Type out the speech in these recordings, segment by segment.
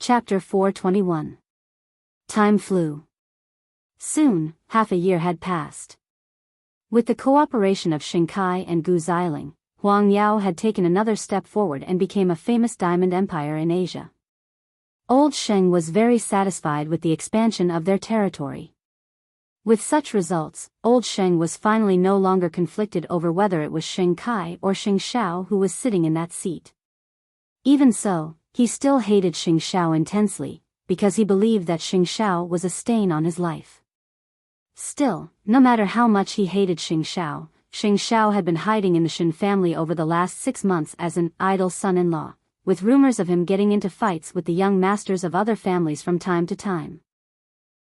Chapter 421. Time flew. Soon, half a year had passed. With the cooperation of Xingkai and Gu Xiling, Huang Yao had taken another step forward and became a famous diamond empire in Asia. Old Sheng was very satisfied with the expansion of their territory. With such results, Old Sheng was finally no longer conflicted over whether it was Xingkai or Xing Shao who was sitting in that seat. Even so, he still hated Xing Shao intensely, because he believed that Xing Shao was a stain on his life. Still, no matter how much he hated Xing Shao had been hiding in the Shen family over the last 6 months as an idle son-in-law, with rumors of him getting into fights with the young masters of other families from time to time.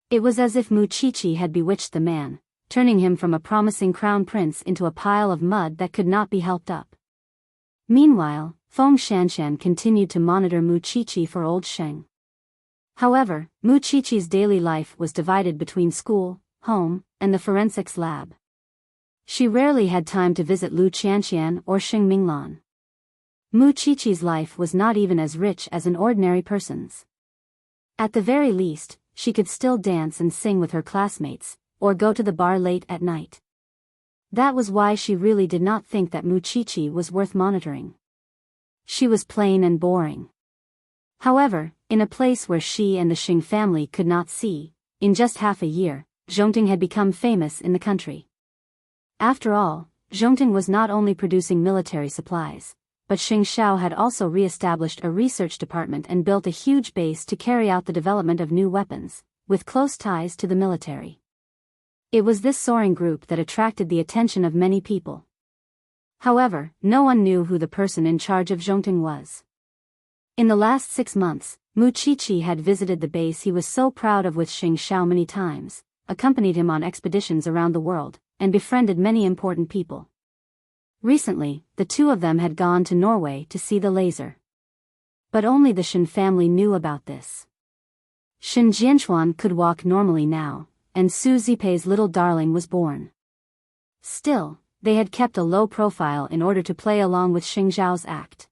It was as if Mu Qiqi had bewitched the man, turning him from a promising crown prince into a pile of mud that could not be helped up. Meanwhile, Feng Shanshan continued to monitor Mu Qiqi for Old Sheng. However, Mu Qiqi's daily life was divided between school, home, and the forensics lab. She rarely had time to visit Lu Qianqian or Xing Minglan. Mu Qiqi's life was not even as rich as an ordinary person's. At the very least, she could still dance and sing with her classmates, or go to the bar late at night. That was why she really did not think that Mu Qiqi was worth monitoring. She was plain and boring. However, in a place where she and the Xing family could not see, in just half a year, Zhongting had become famous in the country. After all, Zhongting was not only producing military supplies, but Xing Shao had also re-established a research department and built a huge base to carry out the development of new weapons, with close ties to the military. It was this soaring group that attracted the attention of many people. However, no one knew who the person in charge of Zhongting was. In the last 6 months, Mu Qiqi had visited the base he was so proud of with Xing Shao many times, accompanied him on expeditions around the world, and befriended many important people. Recently, the two of them had gone to Norway to see the laser. But only the Shen family knew about this. Shen Jianchuan could walk normally now, and Su Zipei's little darling was born. Still, they had kept a low profile in order to play along with Xing Zhao's act.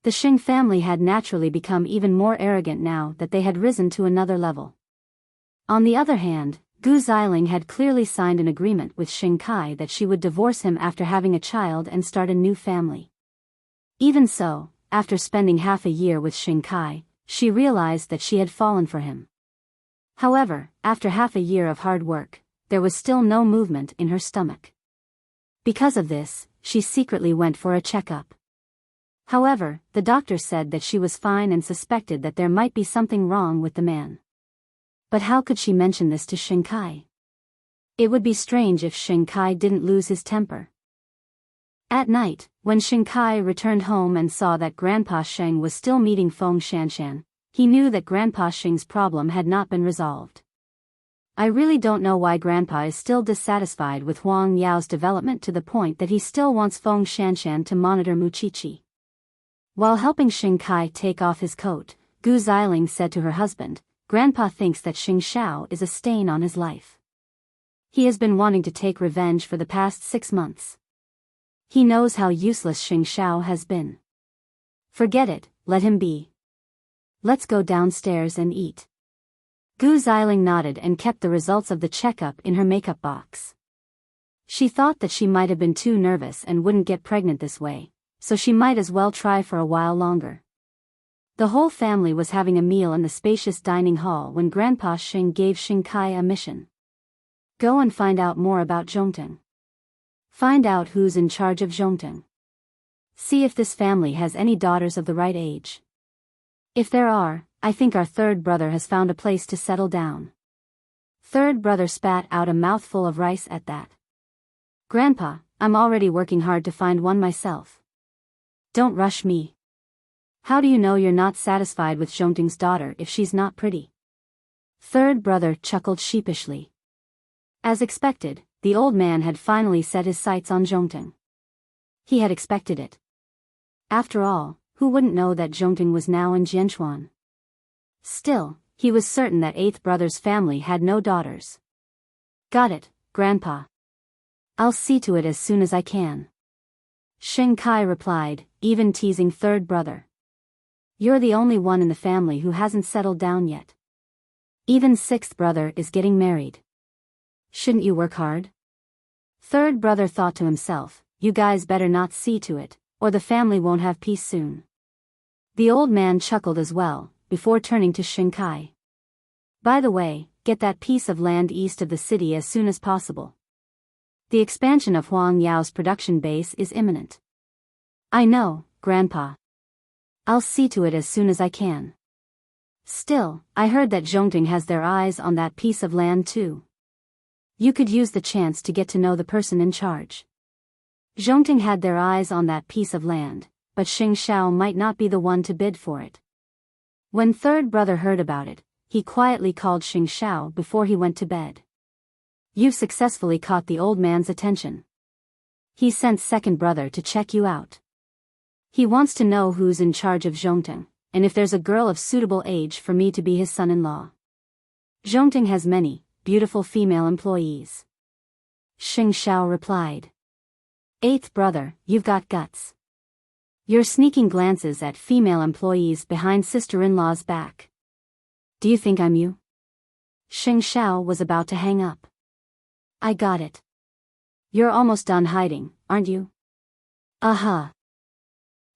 The Xing family had naturally become even more arrogant now that they had risen to another level. On the other hand, Gu Xiling had clearly signed an agreement with Xingkai that she would divorce him after having a child and start a new family. Even so, after spending half a year with Xingkai, she realized that she had fallen for him. However, after half a year of hard work, there was still no movement in her stomach. Because of this, she secretly went for a checkup. However, the doctor said that she was fine and suspected that there might be something wrong with the man. But how could she mention this to Xingkai? It would be strange if Xingkai didn't lose his temper. At night, when Xingkai returned home and saw that Grandpa Sheng was still meeting Feng Shanshan, he knew that Grandpa Sheng's problem had not been resolved. I really don't know why Grandpa is still dissatisfied with Huang Yao's development to the point that he still wants Feng Shanshan to monitor Mu Qiqi. While helping Xingkai take off his coat, Gu Xiling said to her husband, "Grandpa thinks that Xing Shao is a stain on his life. He has been wanting to take revenge for the past 6 months. He knows how useless Xing Shao has been. Forget it, let him be. Let's go downstairs and eat." Gu Xiling nodded and kept the results of the checkup in her makeup box. She thought that she might have been too nervous and wouldn't get pregnant this way, so she might as well try for a while longer. The whole family was having a meal in the spacious dining hall when Grandpa Xing gave Xingkai a mission. Go and find out more about Zhongting. Find out who's in charge of Zhongting. See if this family has any daughters of the right age. If there are, I think our third brother has found a place to settle down. Third brother spat out a mouthful of rice at that. Grandpa, I'm already working hard to find one myself. Don't rush me. How do you know you're not satisfied with Zhongting's daughter if she's not pretty? Third brother chuckled sheepishly. As expected, the old man had finally set his sights on Zhongting. He had expected it. After all, who wouldn't know that Zhongting was now in Jianchuan? Still, he was certain that eighth brother's family had no daughters. Got it, Grandpa. I'll see to it as soon as I can. Xingkai replied, even teasing third brother. You're the only one in the family who hasn't settled down yet. Even sixth brother is getting married. Shouldn't you work hard? Third brother thought to himself, you guys better not see to it, or the family won't have peace soon. The old man chuckled as well, before turning to Shinkai. By the way, get that piece of land east of the city as soon as possible. The expansion of Huang Yao's production base is imminent. I know, Grandpa. I'll see to it as soon as I can. Still, I heard that Zhongting has their eyes on that piece of land too. You could use the chance to get to know the person in charge. Zhongting had their eyes on that piece of land, but Xing Xiao might not be the one to bid for it. When third brother heard about it, he quietly called Xing Xiao before he went to bed. You've successfully caught the old man's attention. He sent second brother to check you out. He wants to know who's in charge of Zhongting, and if there's a girl of suitable age for me to be his son-in-law. Zhongting has many beautiful female employees. Xing Xiao replied. Eighth brother, you've got guts. You're sneaking glances at female employees behind sister-in-law's back. Do you think I'm you? Xing Xiao was about to hang up. I got it. You're almost done hiding, aren't you? Aha.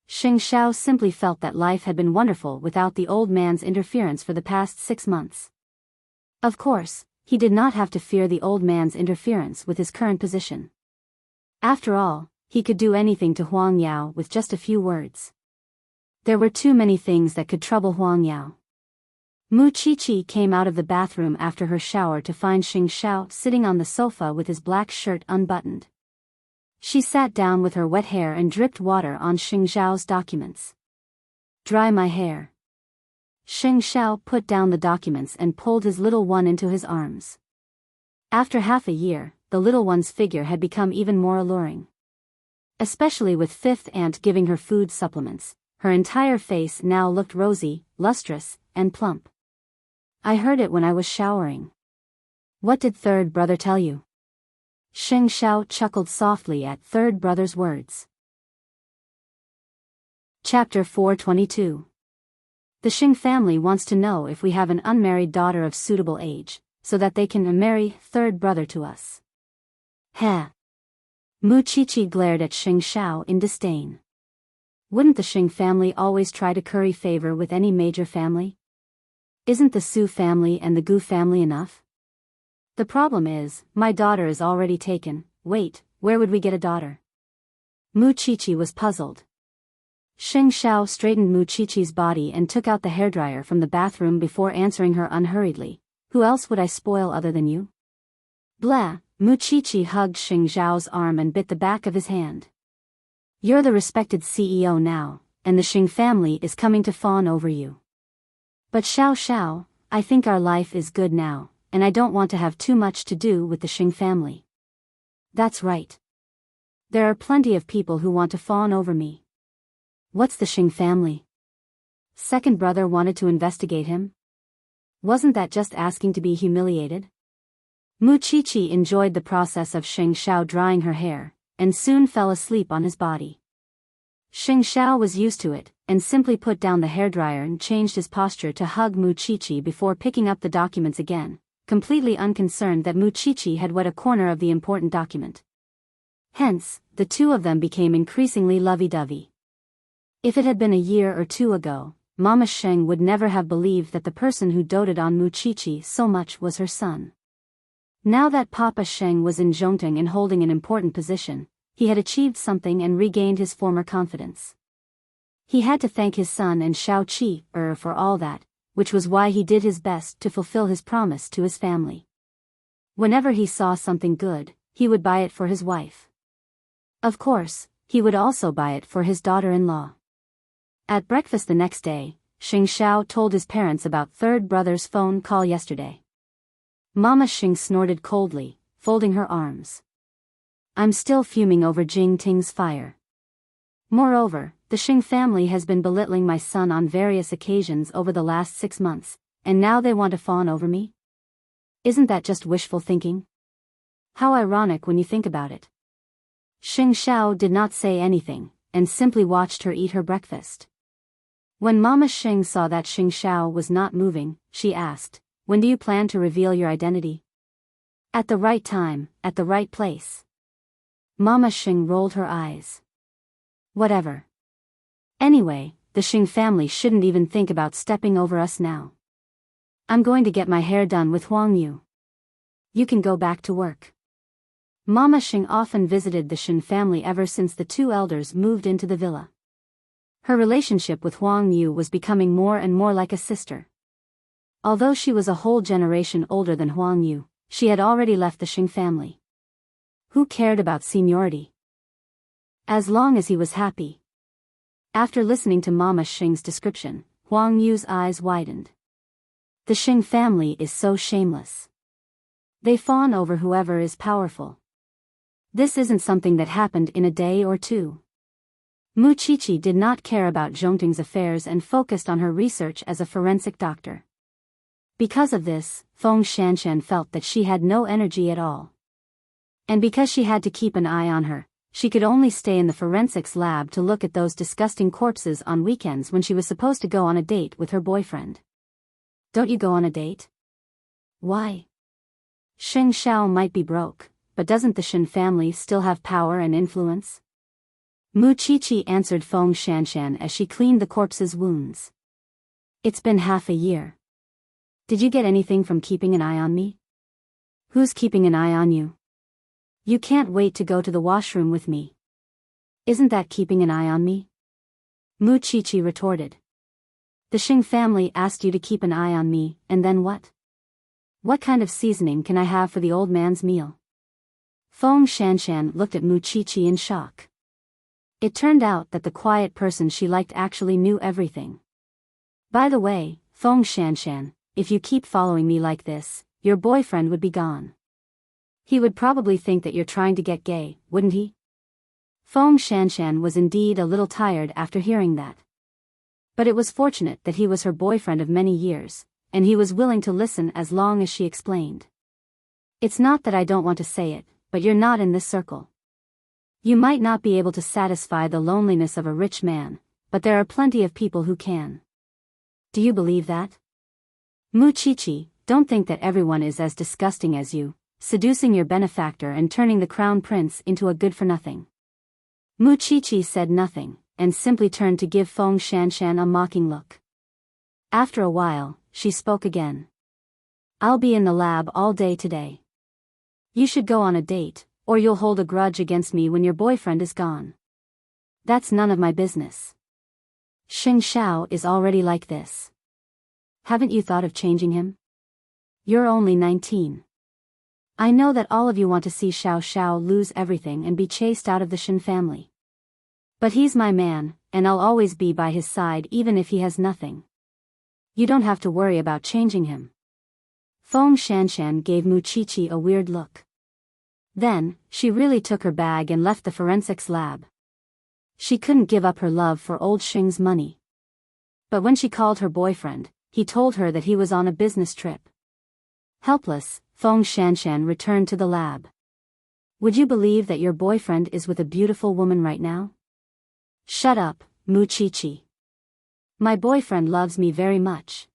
Xing Xiao simply felt that life had been wonderful without the old man's interference for the past 6 months. Of course, he did not have to fear the old man's interference with his current position. After all, he could do anything to Huang Yao with just a few words. There were too many things that could trouble Huang Yao. Mu Qiqi came out of the bathroom after her shower to find Xing Xiao sitting on the sofa with his black shirt unbuttoned. She sat down with her wet hair and dripped water on Xing Xiao's documents. Dry my hair. Xing Xiao put down the documents and pulled his little one into his arms. After half a year, the little one's figure had become even more alluring. Especially with fifth aunt giving her food supplements, her entire face now looked rosy, lustrous, and plump. I heard it when I was showering. What did third brother tell you? Xing Xiao chuckled softly at third brother's words. Chapter 422. The Xing family wants to know if we have an unmarried daughter of suitable age, so that they can marry third brother to us. Heh. Mu Qiqi glared at Xing Xiao in disdain. Wouldn't the Xing family always try to curry favor with any major family? Isn't the Su family and the Gu family enough? The problem is, my daughter is already taken. Wait, where would we get a daughter? Mu Qiqi was puzzled. Xing Xiao straightened Mu Qiqi's body and took out the hairdryer from the bathroom before answering her unhurriedly. Who else would I spoil other than you? Blah. Mu Qiqi hugged Xing Xiao's arm and bit the back of his hand. You're the respected CEO now, and the Xing family is coming to fawn over you. But Xiao Xiao, I think our life is good now, and I don't want to have too much to do with the Xing family. That's right. There are plenty of people who want to fawn over me. What's the Xing family? Second brother wanted to investigate him? Wasn't that just asking to be humiliated? Mu Qiqi enjoyed the process of Xing Xiao drying her hair, and soon fell asleep on his body. Xing Xiao was used to it, and simply put down the hairdryer and changed his posture to hug Mu Qiqi before picking up the documents again, completely unconcerned that Mu Qiqi had wet a corner of the important document. Hence, the two of them became increasingly lovey-dovey. If it had been a year or two ago, Mama Sheng would never have believed that the person who doted on Mu Qiqi so much was her son. Now that Papa Sheng was in Zhongting and holding an important position, he had achieved something and regained his former confidence. He had to thank his son and Xiao Qi for all that, which was why he did his best to fulfill his promise to his family. Whenever he saw something good, he would buy it for his wife. Of course, he would also buy it for his daughter-in-law. At breakfast the next day, Xing Xiao told his parents about third brother's phone call yesterday. Mama Xing snorted coldly, folding her arms. I'm still fuming over Jing Ting's fire. Moreover, the Xing family has been belittling my son on various occasions over the last 6 months, and now they want to fawn over me? Isn't that just wishful thinking? How ironic when you think about it. Xing Xiao did not say anything, and simply watched her eat her breakfast. When Mama Xing saw that Xing Xiao was not moving, she asked, "When do you plan to reveal your identity?" "At the right time, at the right place." Mama Xing rolled her eyes. "Whatever. Anyway, the Xing family shouldn't even think about stepping over us now. I'm going to get my hair done with Huang Yu. You can go back to work." Mama Xing often visited the Xing family ever since the two elders moved into the villa. Her relationship with Huang Yu was becoming more and more like a sister. Although she was a whole generation older than Huang Yu, she had already left the Xing family. Who cared about seniority? As long as he was happy. After listening to Mama Xing's description, Huang Yu's eyes widened. The Xing family is so shameless. They fawn over whoever is powerful. This isn't something that happened in a day or two. Mu Qiqi did not care about Zhongting's affairs and focused on her research as a forensic doctor. Because of this, Feng Shanshan felt that she had no energy at all. And because she had to keep an eye on her, she could only stay in the forensics lab to look at those disgusting corpses on weekends when she was supposed to go on a date with her boyfriend. "Don't you go on a date?" "Why?" "Xing Xiao might be broke, but doesn't the Shin family still have power and influence?" Mu Qiqi answered Feng Shanshan as she cleaned the corpse's wounds. "It's been half a year. Did you get anything from keeping an eye on me?" "Who's keeping an eye on you?" "You can't wait to go to the washroom with me." "Isn't that keeping an eye on me?" Mu Qiqi retorted. "The Xing family asked you to keep an eye on me, and then what? What kind of seasoning can I have for the old man's meal?" Feng Shanshan looked at Mu Qiqi in shock. It turned out that the quiet person she liked actually knew everything. "By the way, Feng Shanshan, if you keep following me like this, your boyfriend would be gone. He would probably think that you're trying to get gay, wouldn't he?" Feng Shanshan was indeed a little tired after hearing that. But it was fortunate that he was her boyfriend of many years, and he was willing to listen as long as she explained. "It's not that I don't want to say it, but you're not in this circle. You might not be able to satisfy the loneliness of a rich man, but there are plenty of people who can. Do you believe that? Mu Qiqi, don't think that everyone is as disgusting as you, seducing your benefactor and turning the crown prince into a good-for-nothing." Mu Qiqi said nothing, and simply turned to give Feng Shanshan a mocking look. After a while, she spoke again. "I'll be in the lab all day today. You should go on a date, or you'll hold a grudge against me when your boyfriend is gone. That's none of my business. Xing Xiao is already like this. Haven't you thought of changing him? You're only 19. I know that all of you want to see Xiao Xiao lose everything and be chased out of the Shin family. But he's my man, and I'll always be by his side even if he has nothing. You don't have to worry about changing him." Feng Shanshan gave Mu Qiqi a weird look. Then, she really took her bag and left the forensics lab. She couldn't give up her love for old Xing's money. But when she called her boyfriend, he told her that he was on a business trip. Helpless, Feng Shanshan returned to the lab. "Would you believe that your boyfriend is with a beautiful woman right now?" "Shut up, Mu Qiqi. My boyfriend loves me very much."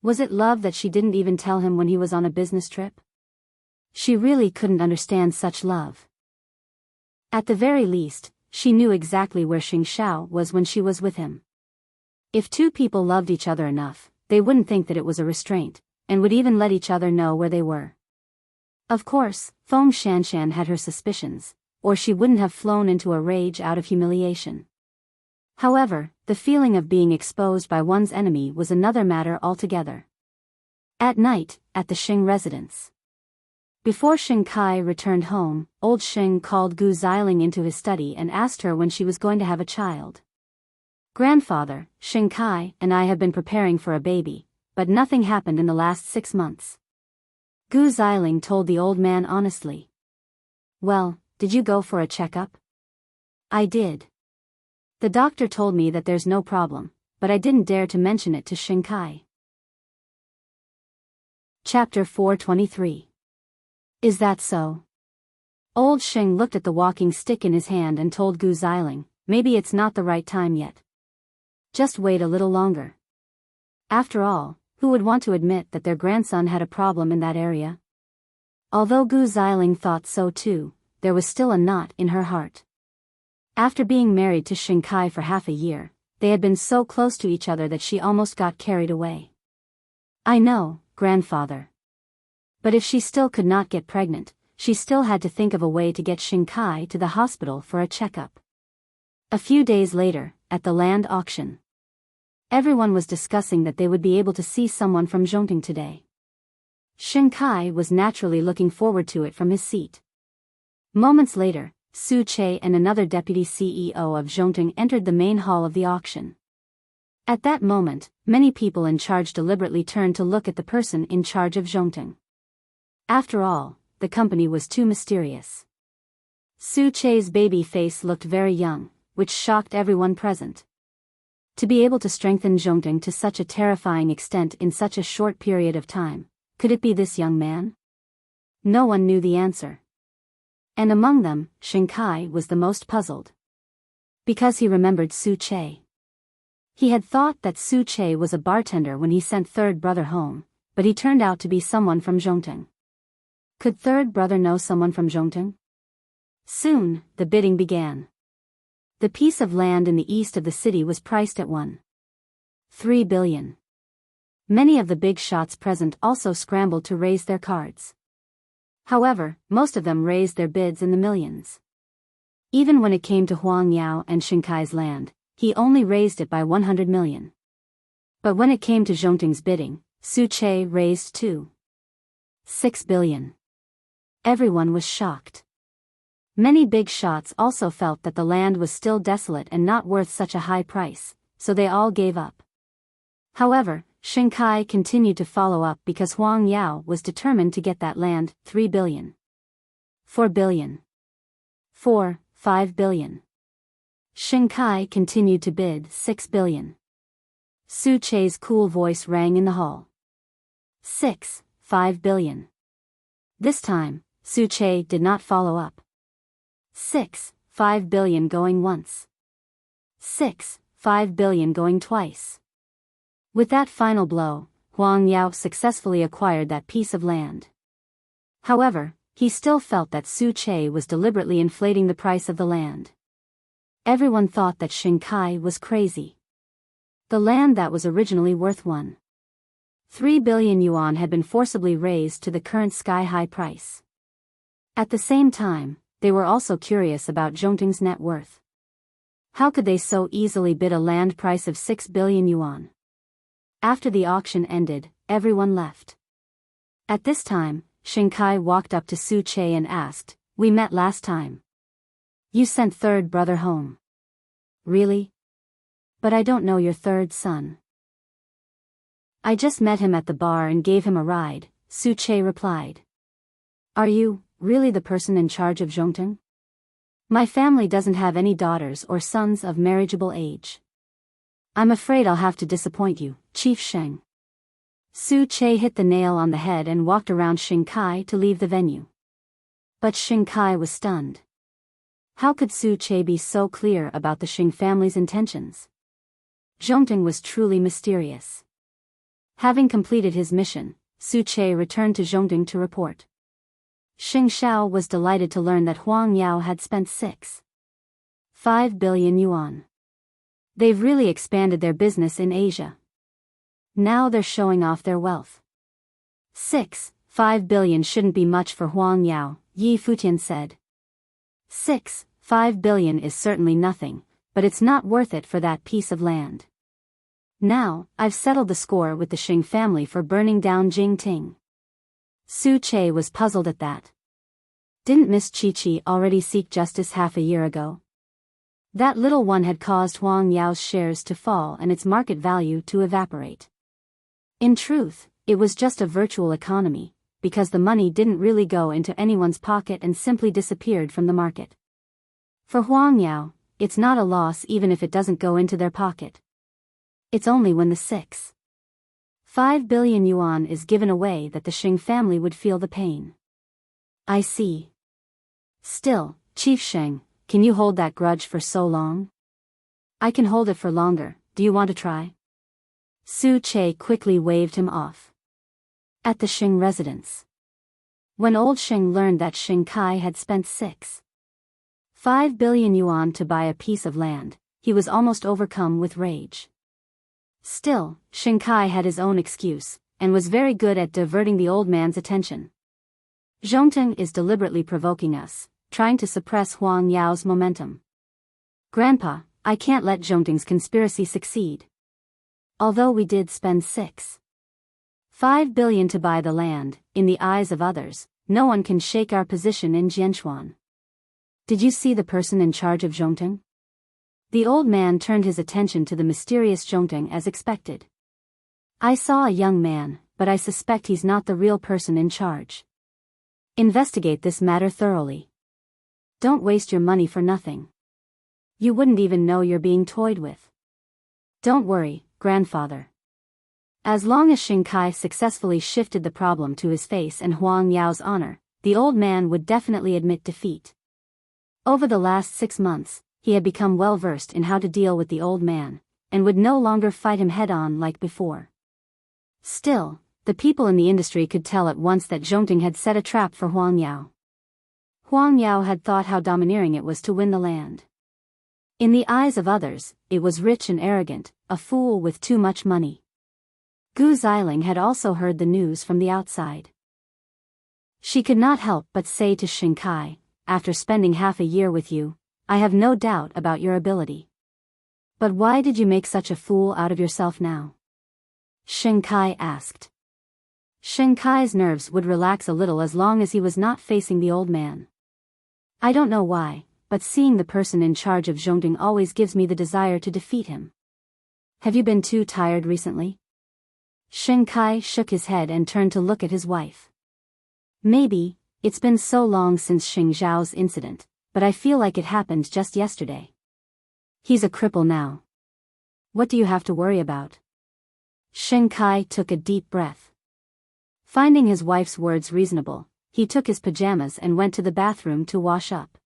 Was it love that she didn't even tell him when he was on a business trip? She really couldn't understand such love. At the very least, she knew exactly where Xing Xiao was when she was with him. If two people loved each other enough, they wouldn't think that it was a restraint, and would even let each other know where they were. Of course, Feng Shanshan had her suspicions, or she wouldn't have flown into a rage out of humiliation. However, the feeling of being exposed by one's enemy was another matter altogether. At night, at the Xing residence. Before Xing Kai returned home, old Xing called Gu Xiling into his study and asked her when she was going to have a child. "Grandfather, Xing Kai and I have been preparing for a baby, but nothing happened in the last 6 months." Gu Xiling told the old man honestly. "Well, did you go for a checkup?" "I did. The doctor told me that there's no problem, but I didn't dare to mention it to Xing Kai." Chapter 423. Is that so? Old Xing looked at the walking stick in his hand and told Gu Xiling, "Maybe it's not the right time yet." Just wait a little longer. After all, who would want to admit that their grandson had a problem in that area? Although Gu Xiling thought so too, there was still a knot in her heart. After being married to Xingkai for half a year, they had been so close to each other that she almost got carried away. I know, grandfather. But if she still could not get pregnant, she still had to think of a way to get Xingkai to the hospital for a checkup. A few days later, at the land auction, everyone was discussing that they would be able to see someone from Zhongting today. Xingkai was naturally looking forward to it from his seat. Moments later, Su Che and another deputy CEO of Zhongting entered the main hall of the auction. At that moment, many people in charge deliberately turned to look at the person in charge of Zhongting. After all, the company was too mysterious. Su Che's baby face looked very young, which shocked everyone present. To be able to strengthen Zhongting to such a terrifying extent in such a short period of time, could it be this young man? No one knew the answer. And among them, Xingkai was the most puzzled. Because he remembered Su Che. He had thought that Su Che was a bartender when he sent third brother home, but he turned out to be someone from Zhongting. Could third brother know someone from Zhongting? Soon, the bidding began. The piece of land in the east of the city was priced at 1.3 billion. Many of the big shots present also scrambled to raise their cards. However, most of them raised their bids in the millions. Even when it came to Huang Yao and Xingkai's land, he only raised it by 100 million. But when it came to Zhongting's bidding, Su Che raised 2.6 billion. Everyone was shocked. Many big shots also felt that the land was still desolate and not worth such a high price, so they all gave up. However, Xingkai continued to follow up because Huang Yao was determined to get that land, 3 billion. 4 billion. 5 billion. Xingkai continued to bid 6 billion. Su Che's cool voice rang in the hall. 5 billion. This time, Su Che did not follow up. 5 billion going once. 5 billion going twice. With that final blow, Huang Yao successfully acquired that piece of land. However, he still felt that Su Che was deliberately inflating the price of the land. Everyone thought that Xingkai was crazy. The land that was originally worth 1.3 billion yuan had been forcibly raised to the current sky-high price. At the same time, they were also curious about Zhongting's net worth. How could they so easily bid a land price of 6 billion yuan? After the auction ended, everyone left. At this time, Xingkai walked up to Su Che and asked, "We met last time. You sent third brother home." "Really? But I don't know your third son." "I just met him at the bar and gave him a ride," Su Che replied. "Are you really the person in charge of Zhongting?" "My family doesn't have any daughters or sons of marriageable age. I'm afraid I'll have to disappoint you, Chief Sheng." Su Che hit the nail on the head and walked around Xingkai to leave the venue. But Xingkai was stunned. How could Su Che be so clear about the Xing family's intentions? Zhongting was truly mysterious. Having completed his mission, Su Che returned to Zhongting to report. Xing Xiao was delighted to learn that Huang Yao had spent 5 billion yuan. They've really expanded their business in Asia. Now they're showing off their wealth. 5 billion shouldn't be much for Huang Yao, Yi Futian said. 5 billion is certainly nothing, but it's not worth it for that piece of land. Now, I've settled the score with the Xing family for burning down Jingting. Su Che was puzzled at that. Didn't Miss Chi-Chi already seek justice half a year ago? That little one had caused Huang Yao's shares to fall and its market value to evaporate. In truth, it was just a virtual economy, because the money didn't really go into anyone's pocket and simply disappeared from the market. For Huang Yao, it's not a loss even if it doesn't go into their pocket. It's only when the 5 billion yuan is given away that the Xing family would feel the pain. I see. Still, Chief Sheng, can you hold that grudge for so long? I can hold it for longer, do you want to try? Su Che quickly waved him off. At the Xing residence. When old Xing learned that Xing Kai had spent 6.5 billion yuan to buy a piece of land, he was almost overcome with rage. Still, Xing Kai had his own excuse, and was very good at diverting the old man's attention. Zhongteng is deliberately provoking us, trying to suppress Huang Yao's momentum. Grandpa, I can't let Zhongteng's conspiracy succeed. Although we did spend 6.5 billion to buy the land, in the eyes of others, no one can shake our position in Jianchuan. Did you see the person in charge of Zhongteng? The old man turned his attention to the mysterious Zhongteng as expected. I saw a young man, but I suspect he's not the real person in charge. Investigate this matter thoroughly. Don't waste your money for nothing. You wouldn't even know you're being toyed with. Don't worry, grandfather. As long as Xing Kai successfully shifted the problem to his face and Huang Yao's honor, the old man would definitely admit defeat. Over the last 6 months, he had become well versed in how to deal with the old man, and would no longer fight him head-on like before. Still, the people in the industry could tell at once that Zhongteng had set a trap for Huang Yao. Huang Yao had thought how domineering it was to win the land. In the eyes of others, it was rich and arrogant, a fool with too much money. Gu Xiling had also heard the news from the outside. She could not help but say to Xing Kai, after spending half a year with you, I have no doubt about your ability. But why did you make such a fool out of yourself now? Xing Kai asked. Xing Kai's nerves would relax a little as long as he was not facing the old man. I don't know why, but seeing the person in charge of Zhongteng always gives me the desire to defeat him. Have you been too tired recently? Xing Kai shook his head and turned to look at his wife. Maybe, it's been so long since Xing Zhao's incident, but I feel like it happened just yesterday. He's a cripple now. What do you have to worry about? Xing Kai took a deep breath. Finding his wife's words reasonable, he took his pajamas and went to the bathroom to wash up.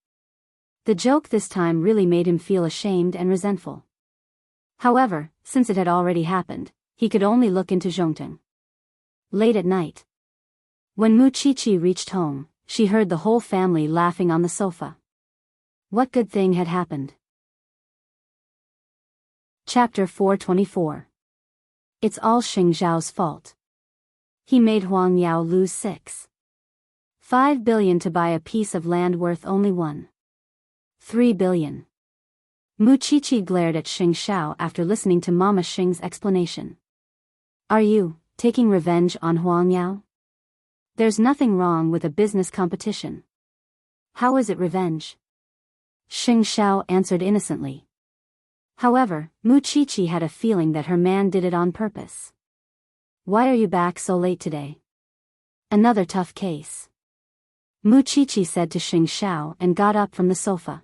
The joke this time really made him feel ashamed and resentful. However, since it had already happened, he could only look into Zhongteng. Late at night. When Mu Qiqi reached home, she heard the whole family laughing on the sofa. What good thing had happened? Chapter 424. It's all Xing Zhao's fault. He made Huang Yao lose 6.5 billion to buy a piece of land worth only 1.3 billion. Mu Qiqi glared at Xing Xiao after listening to Mama Xing's explanation. Are you taking revenge on Huang Yao? There's nothing wrong with a business competition. How is it revenge? Xing Xiao answered innocently. However, Mu Qiqi had a feeling that her man did it on purpose. Why are you back so late today? Another tough case. Mu Qiqi said to Xing Xiao and got up from the sofa.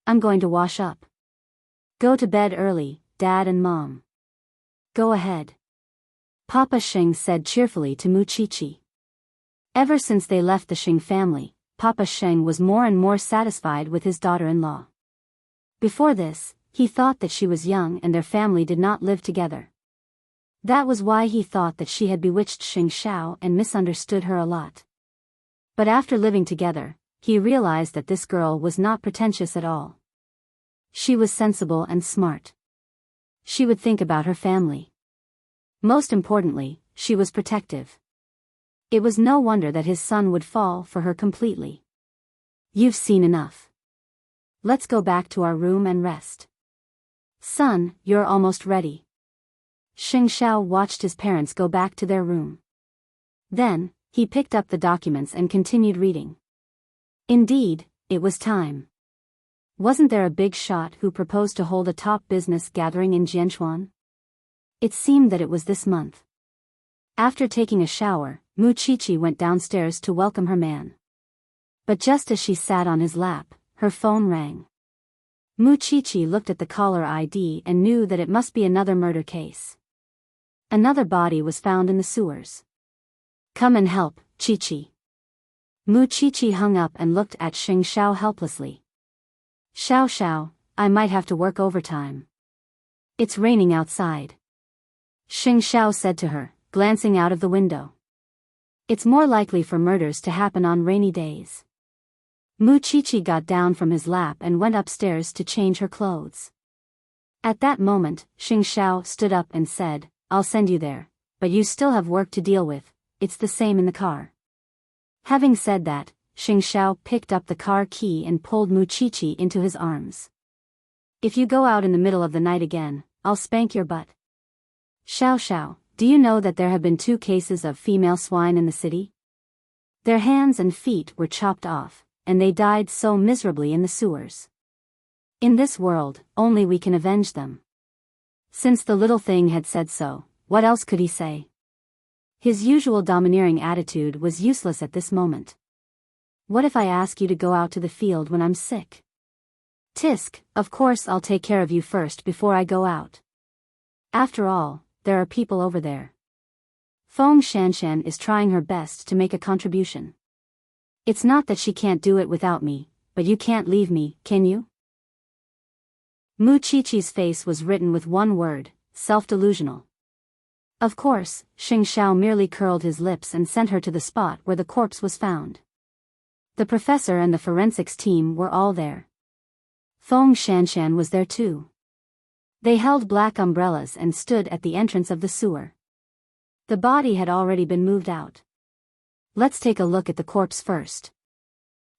I'm going to wash up. Go to bed early, Dad and Mom. Go ahead. Papa Xing said cheerfully to Mu Qiqi. Ever since they left the Xing family, Papa Xing was more and more satisfied with his daughter-in-law. Before this, he thought that she was young and their family did not live together. That was why he thought that she had bewitched Xing Xiao and misunderstood her a lot. But after living together, he realized that this girl was not pretentious at all. She was sensible and smart. She would think about her family. Most importantly, she was protective. It was no wonder that his son would fall for her completely. You've seen enough. Let's go back to our room and rest. Son, you're almost ready. Xing Xiao watched his parents go back to their room. Then, he picked up the documents and continued reading. Indeed, it was time. Wasn't there a big shot who proposed to hold a top business gathering in Jianchuan? It seemed that it was this month. After taking a shower, Mu Qiqi went downstairs to welcome her man. But just as she sat on his lap, her phone rang. Mu Qiqi looked at the caller ID and knew that it must be another murder case. Another body was found in the sewers. Come and help, Qiqi. Mu Qiqi hung up and looked at Xing Xiao helplessly. Xiao, I might have to work overtime. It's raining outside, Xing Xiao said to her, glancing out of the window. It's more likely for murders to happen on rainy days. Mu Qiqi got down from his lap and went upstairs to change her clothes. At that moment, Xing Xiao stood up and said, I'll send you there, but you still have work to deal with, it's the same in the car. Having said that, Xing Xiao picked up the car key and pulled Mu Qiqi into his arms. If you go out in the middle of the night again, I'll spank your butt. Xiao Xiao, do you know that there have been 2 cases of female swine in the city? Their hands and feet were chopped off, and they died so miserably in the sewers. In this world, only we can avenge them. Since the little thing had said so, what else could he say? His usual domineering attitude was useless at this moment. What if I ask you to go out to the field when I'm sick? Tisk, of course I'll take care of you first before I go out. After all, there are people over there. Feng Shanshan is trying her best to make a contribution. It's not that she can't do it without me, but you can't leave me, can you? Mu Qiqi's face was written with one word, self-delusional. Of course, Xing Xiao merely curled his lips and sent her to the spot where the corpse was found. The professor and the forensics team were all there. Feng Shanshan was there too. They held black umbrellas and stood at the entrance of the sewer. The body had already been moved out. Let's take a look at the corpse first,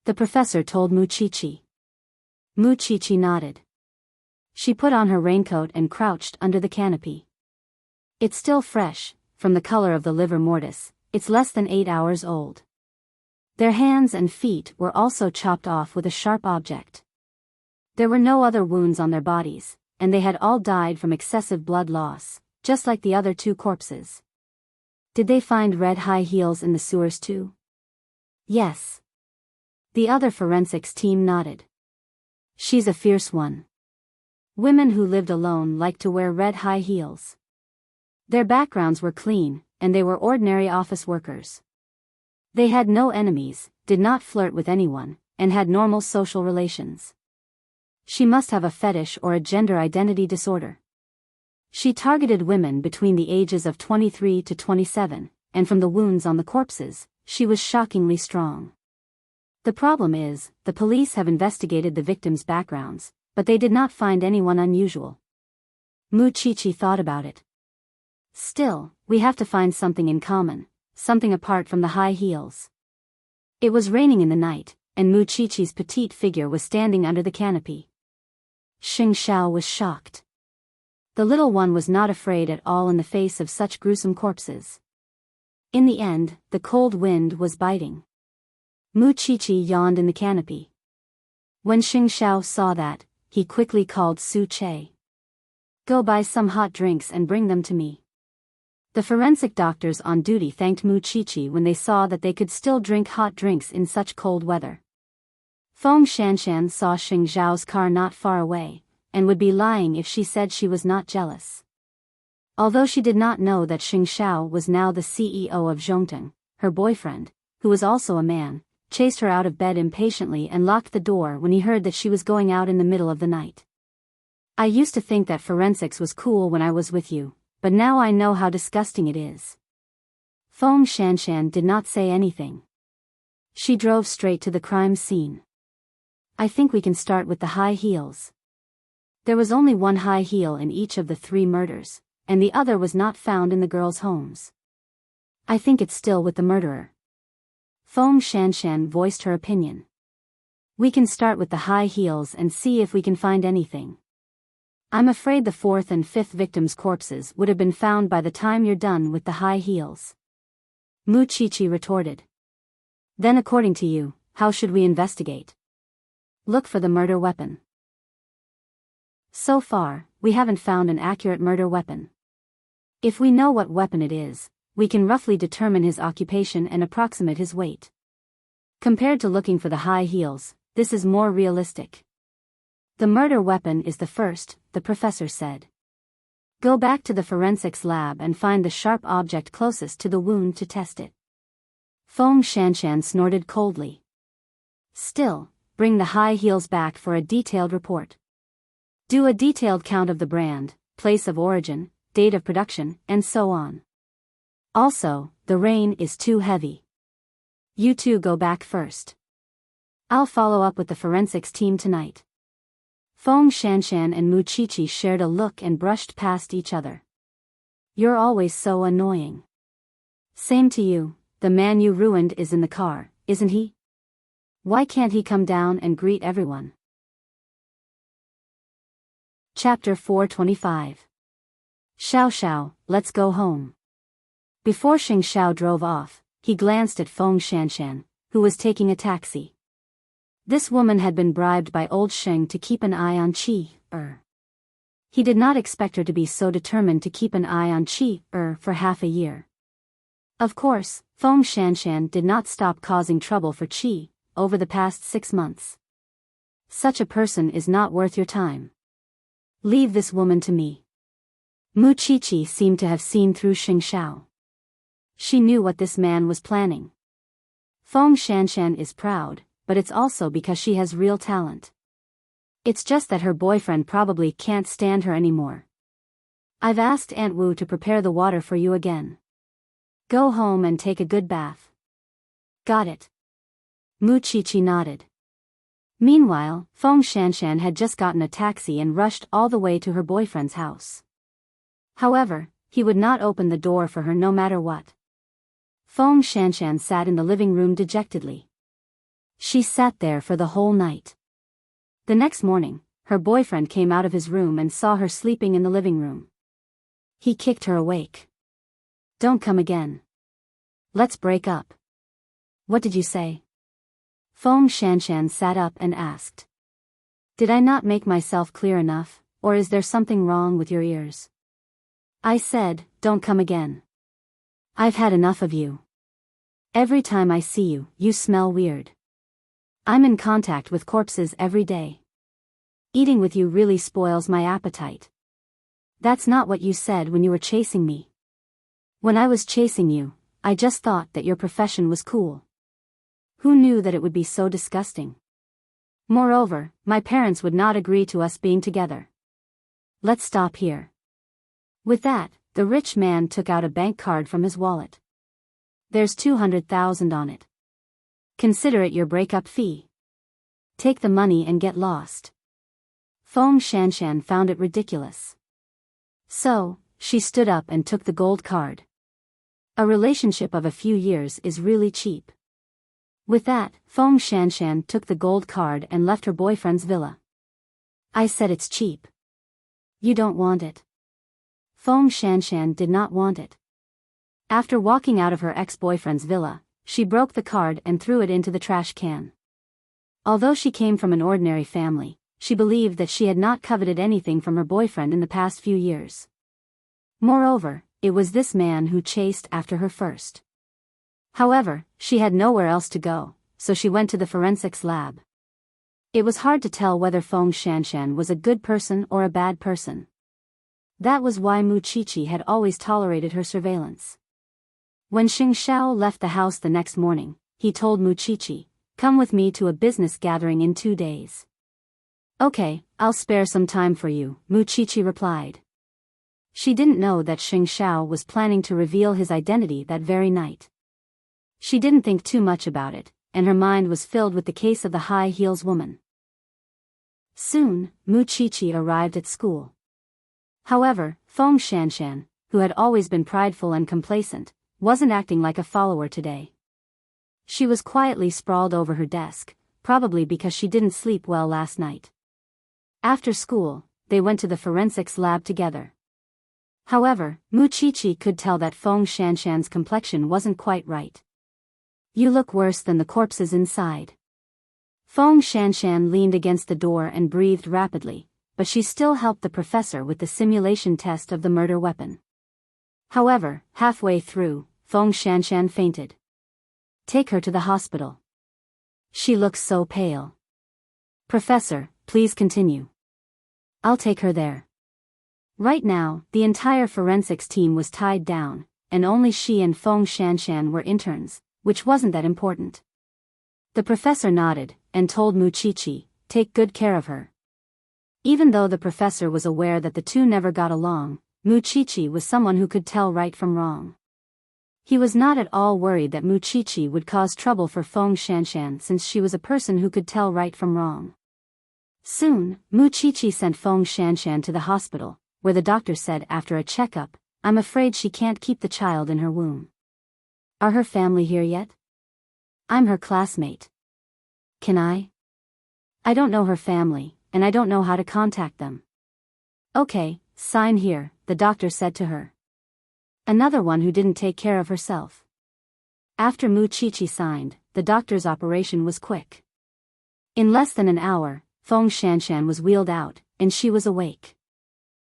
the professor told Mu Qiqi. Mu Qiqi nodded. She put on her raincoat and crouched under the canopy. It's still fresh, from the color of the livor mortis, it's less than 8 hours old. Their hands and feet were also chopped off with a sharp object. There were no other wounds on their bodies, and they had all died from excessive blood loss, just like the other 2 corpses. Did they find red high heels in the sewers too? Yes. The other forensics team nodded. She's a fierce one. Women who lived alone liked to wear red high heels. Their backgrounds were clean, and they were ordinary office workers. They had no enemies, did not flirt with anyone, and had normal social relations. She must have a fetish or a gender identity disorder. She targeted women between the ages of 23 to 27, and from the wounds on the corpses, she was shockingly strong. The problem is, the police have investigated the victims' backgrounds, but they did not find anyone unusual. Mu Qiqi thought about it. Still, we have to find something in common, something apart from the high heels. It was raining in the night, and Mu Qiqi's petite figure was standing under the canopy. Xing Xiao was shocked. The little one was not afraid at all in the face of such gruesome corpses. In the end, the cold wind was biting. Mu Qiqi yawned in the canopy. When Xing Xiao saw that, he quickly called Su Che. Go buy some hot drinks and bring them to me. The forensic doctors on duty thanked Mu Qiqi when they saw that they could still drink hot drinks in such cold weather. Feng Shanshan saw Xing Xiao's car not far away, and would be lying if she said she was not jealous. Although she did not know that Xing Xiao was now the CEO of Zhongteng, her boyfriend, who was also a man, chased her out of bed impatiently and locked the door when he heard that she was going out in the middle of the night. I used to think that forensics was cool when I was with you, but now I know how disgusting it is. Feng Shanshan did not say anything. She drove straight to the crime scene. I think we can start with the high heels. There was only one high heel in each of the 3 murders, and the other was not found in the girls' homes. I think it's still with the murderer. Feng Shanshan voiced her opinion. We can start with the high heels and see if we can find anything. I'm afraid the 4th and 5th victims' corpses would have been found by the time you're done with the high heels. Mu Qiqi retorted. Then according to you, how should we investigate? Look for the murder weapon. So far, we haven't found an accurate murder weapon. If we know what weapon it is, we can roughly determine his occupation and approximate his weight. Compared to looking for the high heels, this is more realistic. The murder weapon is the first, the professor said. Go back to the forensics lab and find the sharp object closest to the wound to test it. Feng Shanshan snorted coldly. Still, bring the high heels back for a detailed report. Do a detailed count of the brand, place of origin, date of production, and so on. Also, the rain is too heavy. You two go back first. I'll follow up with the forensics team tonight. Feng Shanshan and Mu Qiqi shared a look and brushed past each other. You're always so annoying. Same to you, the man you ruined is in the car, isn't he? Why can't he come down and greet everyone? Chapter 425. Xiao Xiao, let's go home. Before Xing Xiao drove off, he glanced at Feng Shanshan, who was taking a taxi. This woman had been bribed by old Sheng to keep an eye on Qi. He did not expect her to be so determined to keep an eye on Qi for half a year. Of course, Feng Shanshan did not stop causing trouble for Qi over the past 6 months. Such a person is not worth your time. Leave this woman to me. Mu Qiqi seemed to have seen through Xing Xiao. She knew what this man was planning. Feng Shanshan is proud, but it's also because she has real talent. It's just that her boyfriend probably can't stand her anymore. I've asked Aunt Wu to prepare the water for you again. Go home and take a good bath. Got it. Mu Qiqi nodded. Meanwhile, Feng Shanshan had just gotten a taxi and rushed all the way to her boyfriend's house. However, he would not open the door for her no matter what. Feng Shanshan sat in the living room dejectedly. She sat there for the whole night. The next morning, her boyfriend came out of his room and saw her sleeping in the living room. He kicked her awake. Don't come again. Let's break up. What did you say? Feng Shanshan sat up and asked. Did I not make myself clear enough, or is there something wrong with your ears? I said, don't come again. I've had enough of you. Every time I see you, you smell weird. I'm in contact with corpses every day. Eating with you really spoils my appetite. That's not what you said when you were chasing me. When I was chasing you, I just thought that your profession was cool. Who knew that it would be so disgusting? Moreover, my parents would not agree to us being together. Let's stop here. With that, the rich man took out a bank card from his wallet. There's 200,000 on it. Consider it your breakup fee. Take the money and get lost. Feng Shanshan found it ridiculous. So, she stood up and took the gold card. A relationship of a few years is really cheap. With that, Feng Shanshan took the gold card and left her boyfriend's villa. I said it's cheap. You don't want it. Feng Shanshan did not want it. After walking out of her ex-boyfriend's villa, she broke the card and threw it into the trash can. Although she came from an ordinary family, she believed that she had not coveted anything from her boyfriend in the past few years. Moreover, it was this man who chased after her first. However, she had nowhere else to go, so she went to the forensics lab. It was hard to tell whether Feng Shanshan was a good person or a bad person. That was why Mu Qiqi had always tolerated her surveillance. When Xing Xiao left the house the next morning, he told Mu Qiqi, come with me to a business gathering in 2 days. Okay, I'll spare some time for you, Mu Qiqi replied. She didn't know that Xing Xiao was planning to reveal his identity that very night. She didn't think too much about it, and her mind was filled with the case of the high heels woman. Soon, Mu Qiqi arrived at school. However, Feng Shanshan, who had always been prideful and complacent, wasn't acting like a follower today. She was quietly sprawled over her desk, probably because she didn't sleep well last night. After school, they went to the forensics lab together. However, Mu Qiqi could tell that Feng Shanshan's complexion wasn't quite right. You look worse than the corpses inside. Feng Shanshan leaned against the door and breathed rapidly, but she still helped the professor with the simulation test of the murder weapon. However, halfway through, Feng Shanshan fainted. Take her to the hospital. She looks so pale. Professor, please continue. I'll take her there. Right now, the entire forensics team was tied down, and only she and Feng Shanshan were interns, which wasn't that important. The professor nodded, and told Mu Qiqi, take good care of her. Even though the professor was aware that the two never got along, Muchichi was someone who could tell right from wrong. He was not at all worried that Muchichi would cause trouble for Feng Shanshan since she was a person who could tell right from wrong. Soon, Muchichi sent Feng Shanshan to the hospital, where the doctor said after a checkup, "I'm afraid she can't keep the child in her womb." "Are her family here yet?" "I'm her classmate. Can I?" "I don't know her family, and I don't know how to contact them." "Okay, sign here," the doctor said to her. Another one who didn't take care of herself. After Muchichi signed, the doctor's operation was quick. In less than an hour, Feng Shanshan was wheeled out, and she was awake.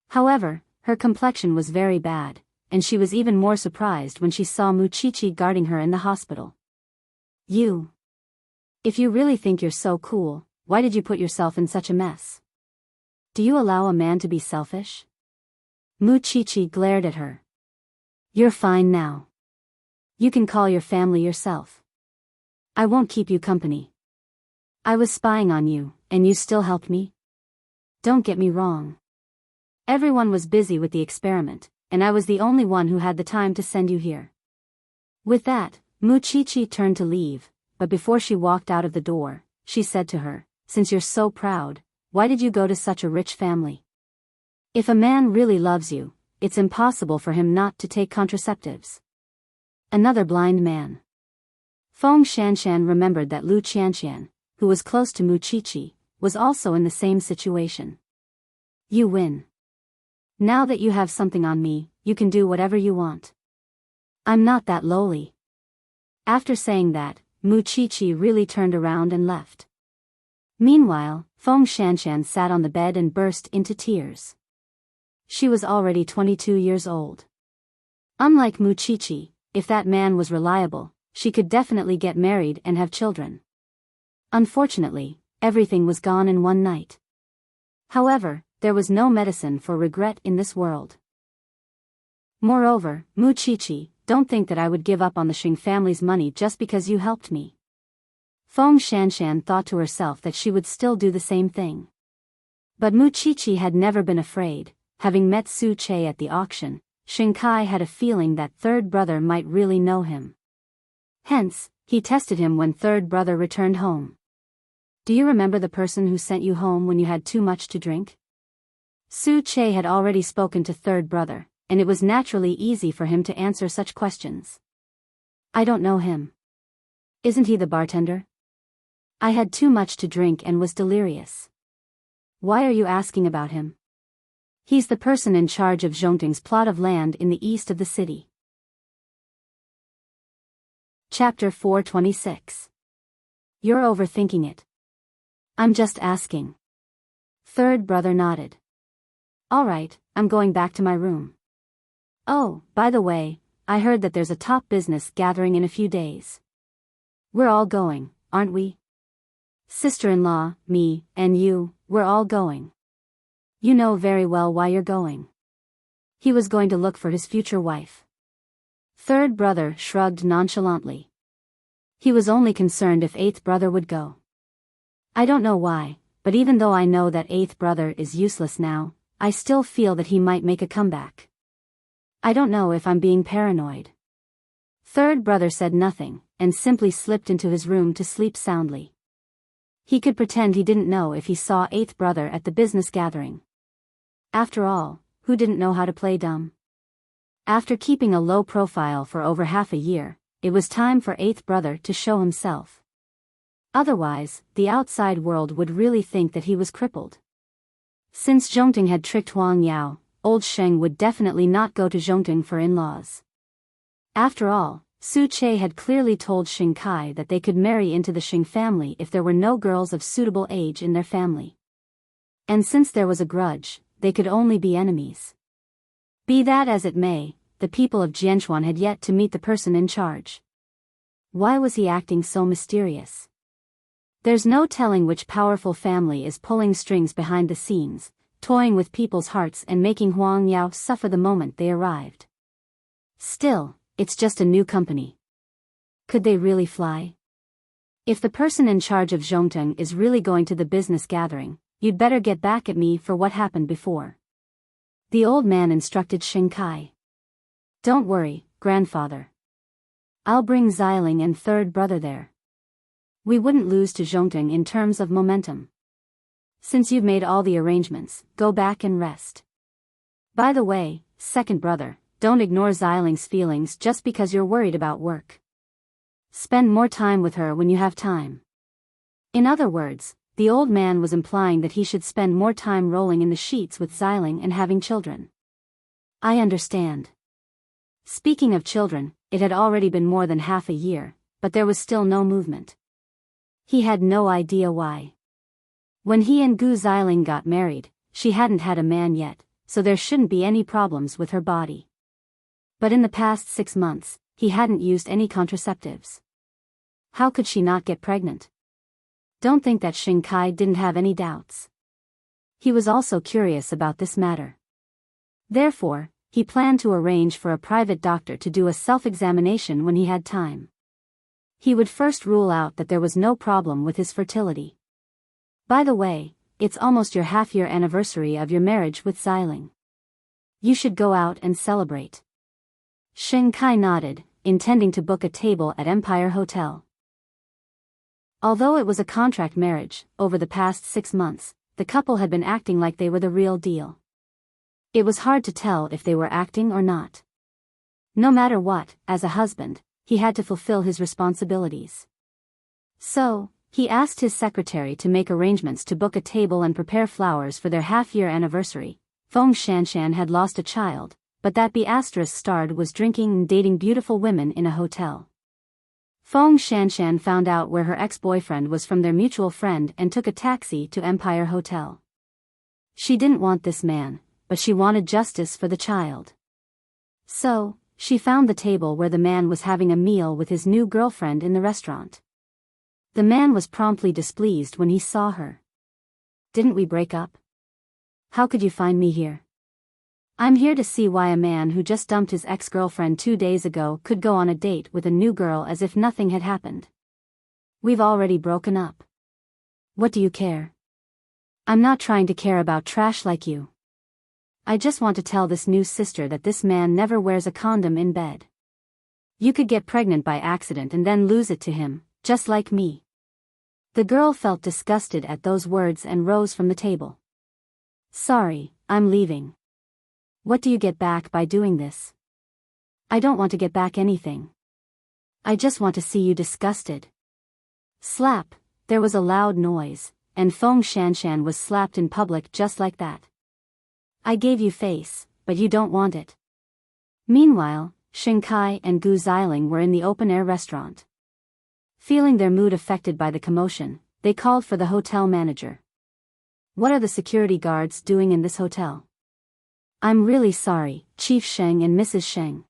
However, her complexion was very bad, and she was even more surprised when she saw Muchichi guarding her in the hospital. "You. If you really think you're so cool, why did you put yourself in such a mess? Do you allow a man to be selfish?" Muchichi glared at her. "You're fine now. You can call your family yourself. I won't keep you company. I was spying on you, and you still helped me? Don't get me wrong. Everyone was busy with the experiment, and I was the only one who had the time to send you here." With that, Muchichi turned to leave, but before she walked out of the door, she said to her, "Since you're so proud, why did you go to such a rich family? If a man really loves you, it's impossible for him not to take contraceptives." Another blind man. Feng Shanshan remembered that Lu Qianqian, who was close to Muchichi, was also in the same situation. "You win. Now that you have something on me, you can do whatever you want. I'm not that lowly." After saying that, Muchichi really turned around and left. Meanwhile, Feng Shanshan sat on the bed and burst into tears. She was already 22 years old. Unlike Muchichi, if that man was reliable, she could definitely get married and have children. Unfortunately, everything was gone in one night. However, there was no medicine for regret in this world. Moreover, Muchichi, don't think that I would give up on the Xing family's money just because you helped me. Feng Shanshan thought to herself that she would still do the same thing. But Muchichi had never been afraid. Having met Su Che at the auction, Xingkai had a feeling that third brother might really know him. Hence, he tested him when third brother returned home. "Do you remember the person who sent you home when you had too much to drink?" Su Che had already spoken to third brother, and it was naturally easy for him to answer such questions. "I don't know him." "Isn't he the bartender?" "I had too much to drink and was delirious." "Why are you asking about him?" "He's the person in charge of Zhongting's plot of land in the east of the city." Chapter 426. You're overthinking it. I'm just asking. Third brother nodded. "All right, I'm going back to my room. Oh, by the way, I heard that there's a top business gathering in a few days. We're all going, aren't we? Sister-in-law, me, and you, we're all going. You know very well why you're going." He was going to look for his future wife. Third brother shrugged nonchalantly. He was only concerned if eighth brother would go. "I don't know why, but even though I know that eighth brother is useless now, I still feel that he might make a comeback. I don't know if I'm being paranoid." Third brother said nothing, and simply slipped into his room to sleep soundly. He could pretend he didn't know if he saw eighth brother at the business gathering. After all, who didn't know how to play dumb? After keeping a low profile for over half a year, it was time for eighth brother to show himself. Otherwise, the outside world would really think that he was crippled. Since Zhongting had tricked Huang Yao, old Sheng would definitely not go to Zhongting for in-laws. After all, Su Che had clearly told Xing Kai that they could marry into the Xing family if there were no girls of suitable age in their family. And since there was a grudge, they could only be enemies. Be that as it may, the people of Jianchuan had yet to meet the person in charge. Why was he acting so mysterious? There's no telling which powerful family is pulling strings behind the scenes, toying with people's hearts and making Huang Yao suffer the moment they arrived. Still, it's just a new company. Could they really fly? If the person in charge of Zhongteng is really going to the business gathering, you'd better get back at me for what happened before. The old man instructed Shinkai. Don't worry, grandfather. I'll bring Xiling and third brother there. We wouldn't lose to Zhongting in terms of momentum. Since you've made all the arrangements, go back and rest. By the way, second brother, don't ignore Xiling's feelings just because you're worried about work. Spend more time with her when you have time. In other words, the old man was implying that he should spend more time rolling in the sheets with Xiling and having children. I understand. Speaking of children, it had already been more than half a year, but there was still no movement. He had no idea why. When he and Gu Xiling got married, she hadn't had a man yet, so there shouldn't be any problems with her body. But in the past 6 months, he hadn't used any contraceptives. How could she not get pregnant? Don't think that Shinkai didn't have any doubts. He was also curious about this matter. Therefore, he planned to arrange for a private doctor to do a self-examination when he had time. He would first rule out that there was no problem with his fertility. By the way, it's almost your half-year anniversary of your marriage with Xiling. You should go out and celebrate. Shinkai nodded, intending to book a table at Empire Hotel. Although it was a contract marriage, over the past 6 months, the couple had been acting like they were the real deal. It was hard to tell if they were acting or not. No matter what, as a husband, he had to fulfill his responsibilities. So, he asked his secretary to make arrangements to book a table and prepare flowers for their half-year anniversary. Feng Shanshan had lost a child, but that B***starred was drinking and dating beautiful women in a hotel. Feng Shanshan found out where her ex-boyfriend was from their mutual friend and took a taxi to Empire Hotel. She didn't want this man, but she wanted justice for the child. So, she found the table where the man was having a meal with his new girlfriend in the restaurant. The man was promptly displeased when he saw her. Didn't we break up? How could you find me here? I'm here to see why a man who just dumped his ex-girlfriend 2 days ago could go on a date with a new girl as if nothing had happened. We've already broken up. What do you care? I'm not trying to care about trash like you. I just want to tell this new sister that this man never wears a condom in bed. You could get pregnant by accident and then lose it to him, just like me. The girl felt disgusted at those words and rose from the table. Sorry, I'm leaving. What do you get back by doing this? I don't want to get back anything. I just want to see you disgusted. Slap, there was a loud noise, and Feng Shanshan was slapped in public just like that. I gave you face, but you don't want it. Meanwhile, Shinkai and Gu Xiling were in the open-air restaurant. Feeling their mood affected by the commotion, they called for the hotel manager. What are the security guards doing in this hotel? I'm really sorry, Chief Sheng and Mrs. Sheng.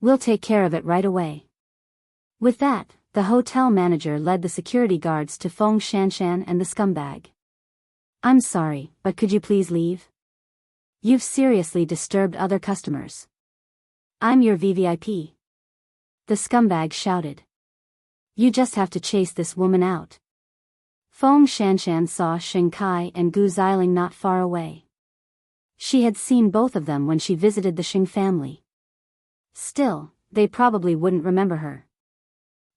We'll take care of it right away. With that, the hotel manager led the security guards to Feng Shanshan and the scumbag. I'm sorry, but could you please leave? You've seriously disturbed other customers. I'm your VVIP. The scumbag shouted. You just have to chase this woman out. Feng Shanshan saw Shinkai and Gu Xiling not far away. She had seen both of them when she visited the Shing family. Still, they probably wouldn't remember her.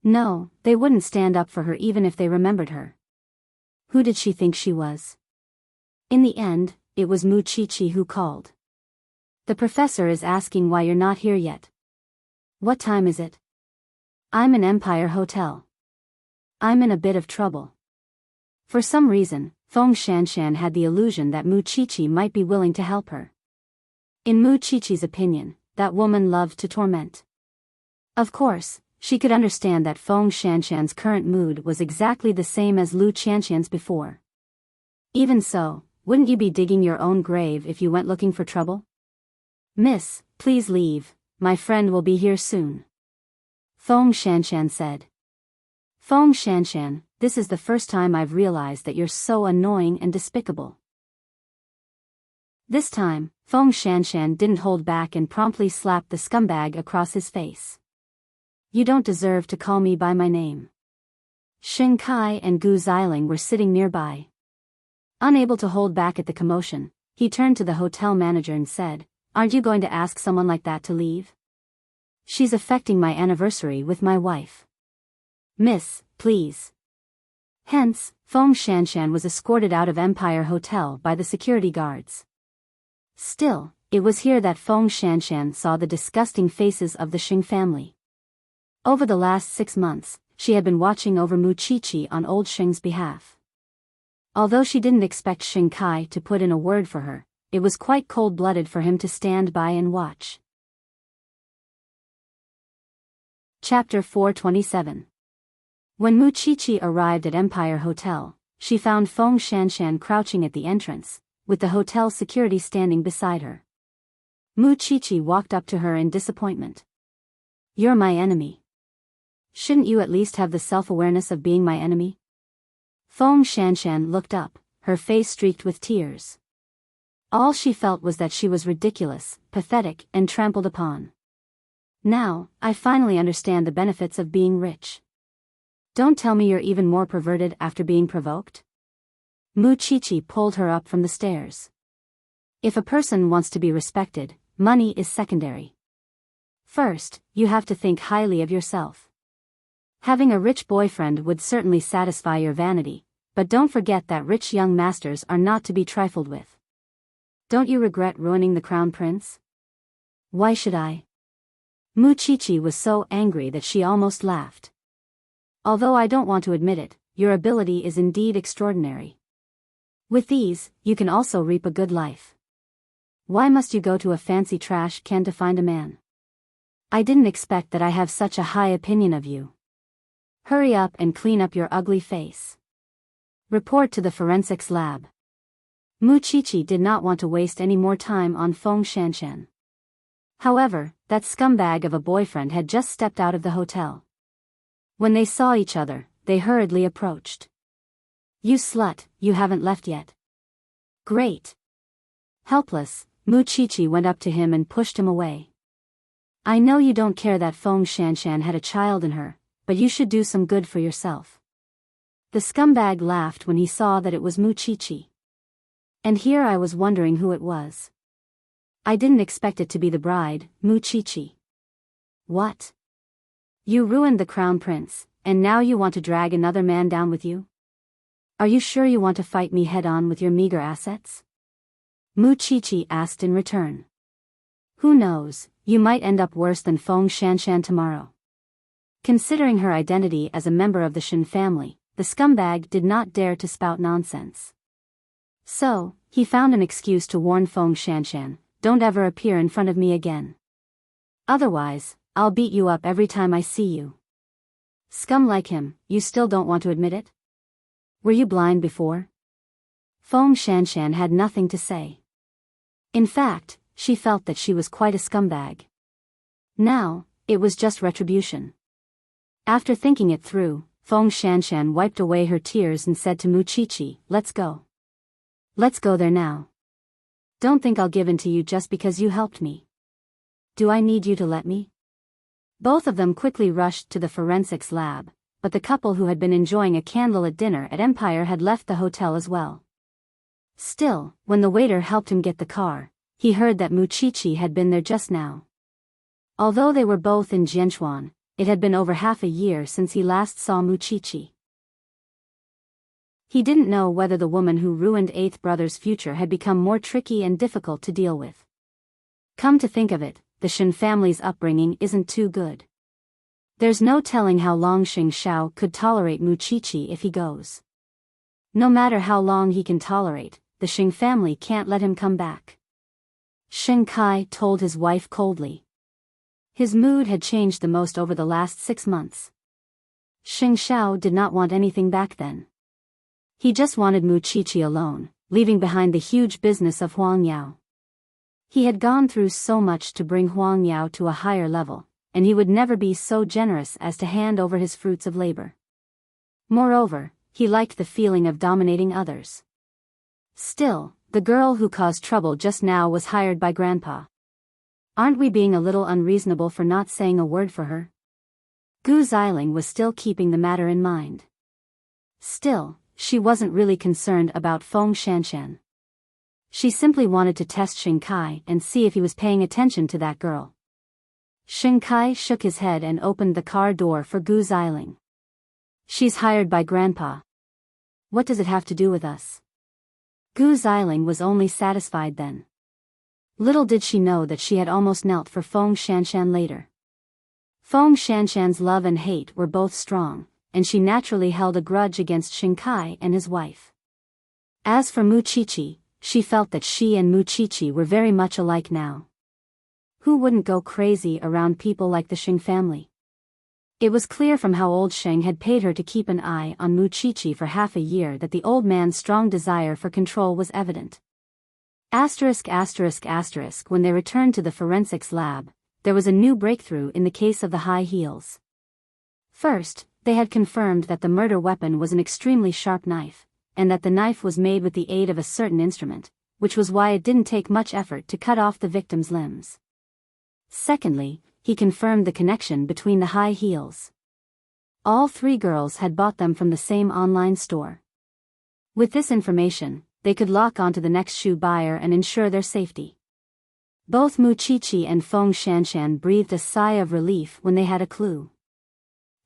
No, they wouldn't stand up for her even if they remembered her. Who did she think she was? In the end, it was Mu Chi-Chi who called. The professor is asking why you're not here yet. What time is it? I'm in Empire Hotel. I'm in a bit of trouble. For some reason, Feng Shanshan had the illusion that Mu Chi-Chi might be willing to help her. In Mu Chi-Chi's opinion, that woman loved to torment. Of course, she could understand that Feng Shanshan's current mood was exactly the same as Lu Qianshan's before. Even so, wouldn't you be digging your own grave if you went looking for trouble? Miss, please leave, my friend will be here soon. Feng Shanshan said. Feng Shanshan, this is the first time I've realized that you're so annoying and despicable. This time, Feng Shanshan didn't hold back and promptly slapped the scumbag across his face. You don't deserve to call me by my name. Shinkai and Gu Xiling were sitting nearby. Unable to hold back at the commotion, he turned to the hotel manager and said, "Aren't you going to ask someone like that to leave? She's affecting my anniversary with my wife. Miss, please." Hence, Feng Shanshan was escorted out of Empire Hotel by the security guards. Still, it was here that Feng Shanshan saw the disgusting faces of the Xing family. Over the last 6 months, she had been watching over Mu Qiqi on old Xing's behalf. Although she didn't expect Xing Kai to put in a word for her, it was quite cold-blooded for him to stand by and watch. Chapter 427. When Mu Qiqi arrived at Empire Hotel, she found Feng Shanshan crouching at the entrance, with the hotel security standing beside her. Mu Qiqi walked up to her in disappointment. "You're my enemy. Shouldn't you at least have the self-awareness of being my enemy?" Feng Shanshan looked up, her face streaked with tears. All she felt was that she was ridiculous, pathetic, and trampled upon. "Now, I finally understand the benefits of being rich. Don't tell me you're even more perverted after being provoked?" Mu Qiqi pulled her up from the stairs. If a person wants to be respected, money is secondary. First, you have to think highly of yourself. Having a rich boyfriend would certainly satisfy your vanity, but don't forget that rich young masters are not to be trifled with. Don't you regret ruining the crown prince? Why should I? Mu Qiqi was so angry that she almost laughed. Although I don't want to admit it, your ability is indeed extraordinary. With these, you can also reap a good life. Why must you go to a fancy trash can to find a man? I didn't expect that I have such a high opinion of you. Hurry up and clean up your ugly face. Report to the forensics lab. Mu Qiqi did not want to waste any more time on Feng Shanshan. However, that scumbag of a boyfriend had just stepped out of the hotel. When they saw each other, they hurriedly approached. "You slut, you haven't left yet." "Great." Helpless, Mu Qiqi went up to him and pushed him away. "I know you don't care that Feng Shanshan had a child in her, but you should do some good for yourself." The scumbag laughed when he saw that it was Mu Qiqi. "And here I was wondering who it was. I didn't expect it to be the bride, Mu Qiqi." "What? You ruined the crown prince, and now you want to drag another man down with you? Are you sure you want to fight me head-on with your meager assets?" Mu Qiqi asked in return. "Who knows, you might end up worse than Feng Shanshan tomorrow." Considering her identity as a member of the Shen family, the scumbag did not dare to spout nonsense. So, he found an excuse to warn Feng Shanshan, "Don't ever appear in front of me again. Otherwise, I'll beat you up every time I see you." Scum like him, you still don't want to admit it? Were you blind before? Feng Shanshan had nothing to say. In fact, she felt that she was quite a scumbag. Now, it was just retribution. After thinking it through, Feng Shanshan wiped away her tears and said to Mu Qiqi, "Let's go. Let's go there now. Don't think I'll give in to you just because you helped me. Do I need you to let me?" Both of them quickly rushed to the forensics lab, but the couple who had been enjoying a candlelit dinner at Empire had left the hotel as well. Still, when the waiter helped him get the car, he heard that Mu Qiqi had been there just now. Although they were both in Jianchuan, it had been over half a year since he last saw Mu Qiqi. He didn't know whether the woman who ruined Eighth Brother's future had become more tricky and difficult to deal with. Come to think of it, the Shen family's upbringing isn't too good. There's no telling how long Xing Xiao could tolerate Mu Qiqi if he goes. No matter how long he can tolerate, the Xing family can't let him come back. Xing Kai told his wife coldly. His mood had changed the most over the last 6 months. Xing Xiao did not want anything back then. He just wanted Mu Qiqi alone, leaving behind the huge business of Huang Yao. He had gone through so much to bring Huang Yao to a higher level, and he would never be so generous as to hand over his fruits of labor. Moreover, he liked the feeling of dominating others. Still, the girl who caused trouble just now was hired by Grandpa. Aren't we being a little unreasonable for not saying a word for her? Gu Xiling was still keeping the matter in mind. Still, she wasn't really concerned about Feng Shanshan. She simply wanted to test Xing Kai and see if he was paying attention to that girl. Xing Kai shook his head and opened the car door for Gu Xiling. She's hired by Grandpa. What does it have to do with us? Gu Xiling was only satisfied then. Little did she know that she had almost knelt for Feng Shanshan later. Feng Shanshan's love and hate were both strong, and she naturally held a grudge against Xing Kai and his wife. As for Mu Qiqi, she felt that she and Mu Qiqi were very much alike now. Who wouldn't go crazy around people like the Xing family? It was clear from how old Sheng had paid her to keep an eye on Mu Qiqi for half a year that the old man's strong desire for control was evident. When they returned to the forensics lab, there was a new breakthrough in the case of the high heels. First, they had confirmed that the murder weapon was an extremely sharp knife, and that the knife was made with the aid of a certain instrument, which was why it didn't take much effort to cut off the victim's limbs. Secondly, he confirmed the connection between the high heels. All three girls had bought them from the same online store. With this information, they could lock onto the next shoe buyer and ensure their safety. Both Mu Qiqi and Feng Shanshan breathed a sigh of relief when they had a clue.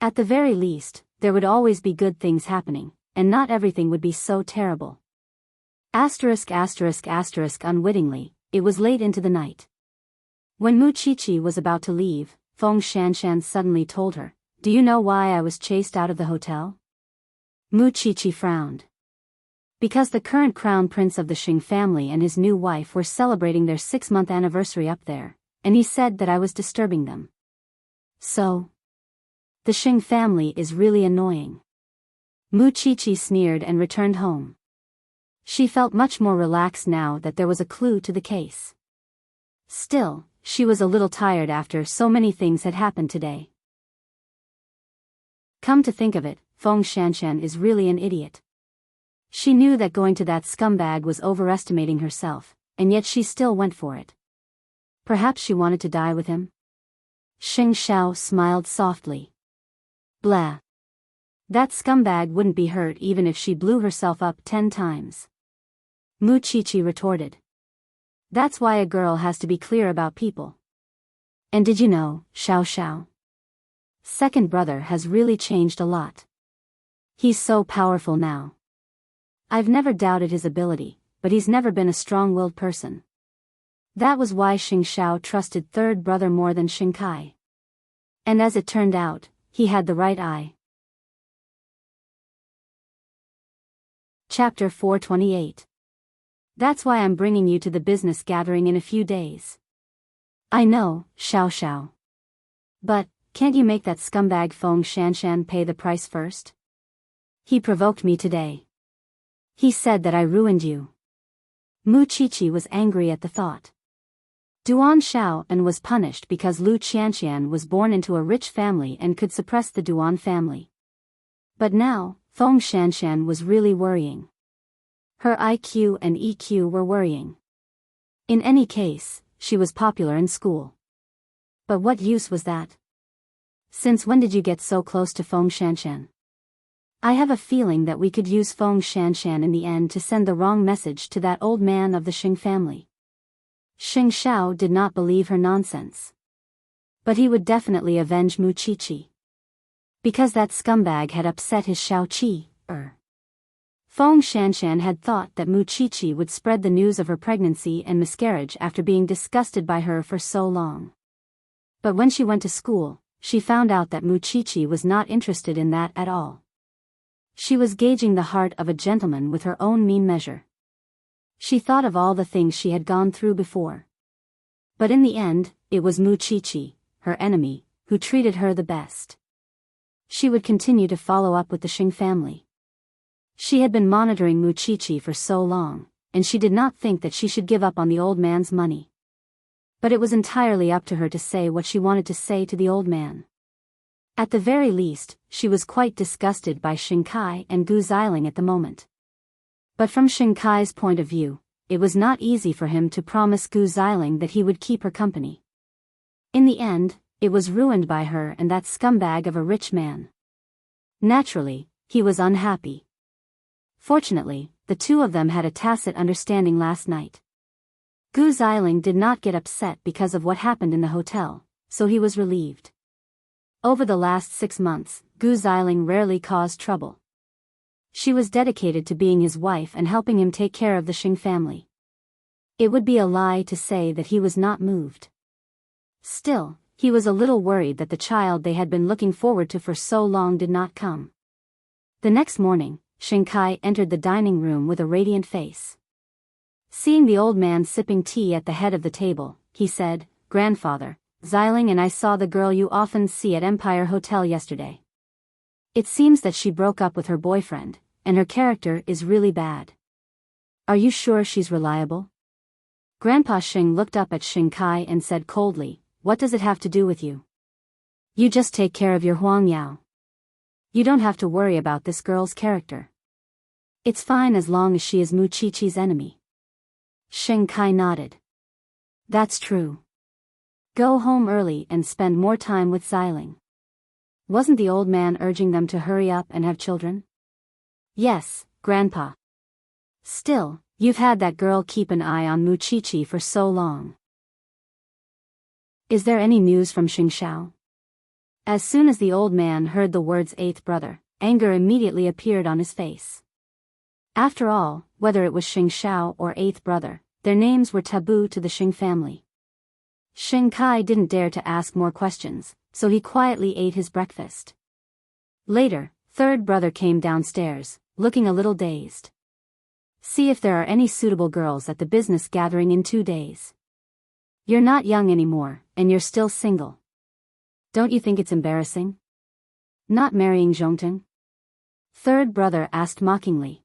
At the very least, there would always be good things happening, and not everything would be so terrible. Unwittingly, it was late into the night. When Mu Qiqi was about to leave, Feng Shanshan suddenly told her, "Do you know why I was chased out of the hotel?" Mu Qiqi frowned. Because the current crown prince of the Xing family and his new wife were celebrating their 6-month anniversary up there, and he said that I was disturbing them. So? The Xing family is really annoying. Mu Qiqi sneered and returned home. She felt much more relaxed now that there was a clue to the case. Still, she was a little tired after so many things had happened today. Come to think of it, Feng Shanshan is really an idiot. She knew that going to that scumbag was overestimating herself, and yet she still went for it. Perhaps she wanted to die with him? Xing Xiao smiled softly. Blah. That scumbag wouldn't be hurt even if she blew herself up 10 times. Mu Qiqi retorted. That's why a girl has to be clear about people. And did you know, Xiao Xiao? Second brother has really changed a lot. He's so powerful now. I've never doubted his ability, but he's never been a strong-willed person. That was why Xing Xiao trusted third brother more than Xing Kai. And as it turned out, he had the right eye. Chapter 428. That's why I'm bringing you to the business gathering in a few days. I know, Xiao Xiao. But, can't you make that scumbag Feng Shanshan pay the price first? He provoked me today. He said that I ruined you. Mu Qiqi was angry at the thought. Duan Xiao and was punished because Lu Qianqian was born into a rich family and could suppress the Duan family. But now, Feng Shanshan was really worrying. Her IQ and EQ were worrying. In any case, she was popular in school. But what use was that? Since when did you get so close to Feng Shanshan? I have a feeling that we could use Feng Shanshan in the end to send the wrong message to that old man of the Xing family. Xing Xiao did not believe her nonsense. But he would definitely avenge Mu Qiqi. Because that scumbag had upset his Xiao Qi. Feng Shanshan had thought that Mu Qiqi would spread the news of her pregnancy and miscarriage after being disgusted by her for so long. But when she went to school, she found out that Mu Qiqi was not interested in that at all. She was gauging the heart of a gentleman with her own mean measure. She thought of all the things she had gone through before. But in the end, it was Mu Qiqi, her enemy, who treated her the best. She would continue to follow up with the Xing family. She had been monitoring Mu Qiqi for so long, and she did not think that she should give up on the old man's money. But it was entirely up to her to say what she wanted to say to the old man. At the very least, she was quite disgusted by Xing Kai and Gu Xiling at the moment. But from Xing Kai's point of view, it was not easy for him to promise Gu Xiling that he would keep her company. In the end, it was ruined by her and that scumbag of a rich man. Naturally, he was unhappy. Fortunately, the two of them had a tacit understanding last night. Gu Xiling did not get upset because of what happened in the hotel, so he was relieved. Over the last 6 months, Gu Xiling rarely caused trouble. She was dedicated to being his wife and helping him take care of the Xing family. It would be a lie to say that he was not moved. Still, he was a little worried that the child they had been looking forward to for so long did not come. The next morning, Xing Kai entered the dining room with a radiant face. Seeing the old man sipping tea at the head of the table, he said, "Grandfather, Xiling and I saw the girl you often see at Empire Hotel yesterday. It seems that she broke up with her boyfriend, and her character is really bad. Are you sure she's reliable?" Grandpa Xing looked up at Xing Kai and said coldly, "What does it have to do with you? You just take care of your Huang Yao. You don't have to worry about this girl's character. It's fine as long as she is Mu Qiqi's enemy." Xing Kai nodded. "That's true. Go home early and spend more time with Xiling." Wasn't the old man urging them to hurry up and have children? "Yes, Grandpa. Still, you've had that girl keep an eye on Mu Qiqi for so long." "Is there any news from Xing Xiao?" As soon as the old man heard the words eighth brother, anger immediately appeared on his face. After all, whether it was Xing Xiao or eighth brother, their names were taboo to the Xing family. Xing Kai didn't dare to ask more questions, so he quietly ate his breakfast. Later, third brother came downstairs, looking a little dazed. "See if there are any suitable girls at the business gathering in 2 days. You're not young anymore, and you're still single. Don't you think it's embarrassing? Not marrying Zhongteng?" Third brother asked mockingly.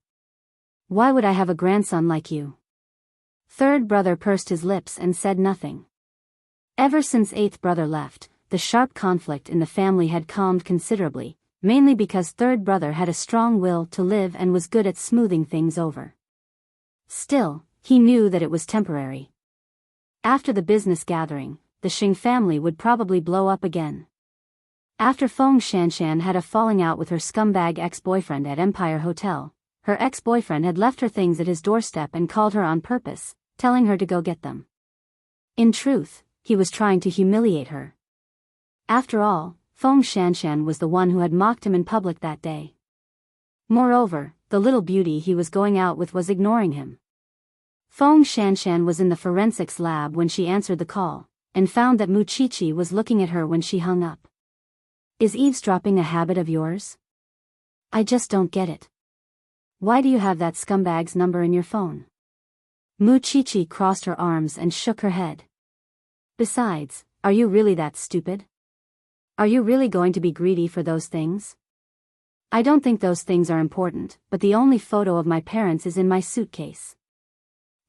"Why would I have a grandson like you?" Third brother pursed his lips and said nothing. Ever since eighth brother left, the sharp conflict in the family had calmed considerably, mainly because third brother had a strong will to live and was good at smoothing things over. Still, he knew that it was temporary. After the business gathering, the Xing family would probably blow up again. After Feng Shanshan had a falling out with her scumbag ex-boyfriend at Empire Hotel, her ex-boyfriend had left her things at his doorstep and called her on purpose, telling her to go get them. In truth, he was trying to humiliate her. After all, Feng Shanshan was the one who had mocked him in public that day. Moreover, the little beauty he was going out with was ignoring him. Feng Shanshan was in the forensics lab when she answered the call, and found that Mu Qiqi was looking at her when she hung up. "Is eavesdropping a habit of yours? I just don't get it. Why do you have that scumbag's number in your phone?" Mu Qiqi crossed her arms and shook her head. "Besides, are you really that stupid? Are you really going to be greedy for those things? I don't think those things are important, but the only photo of my parents is in my suitcase.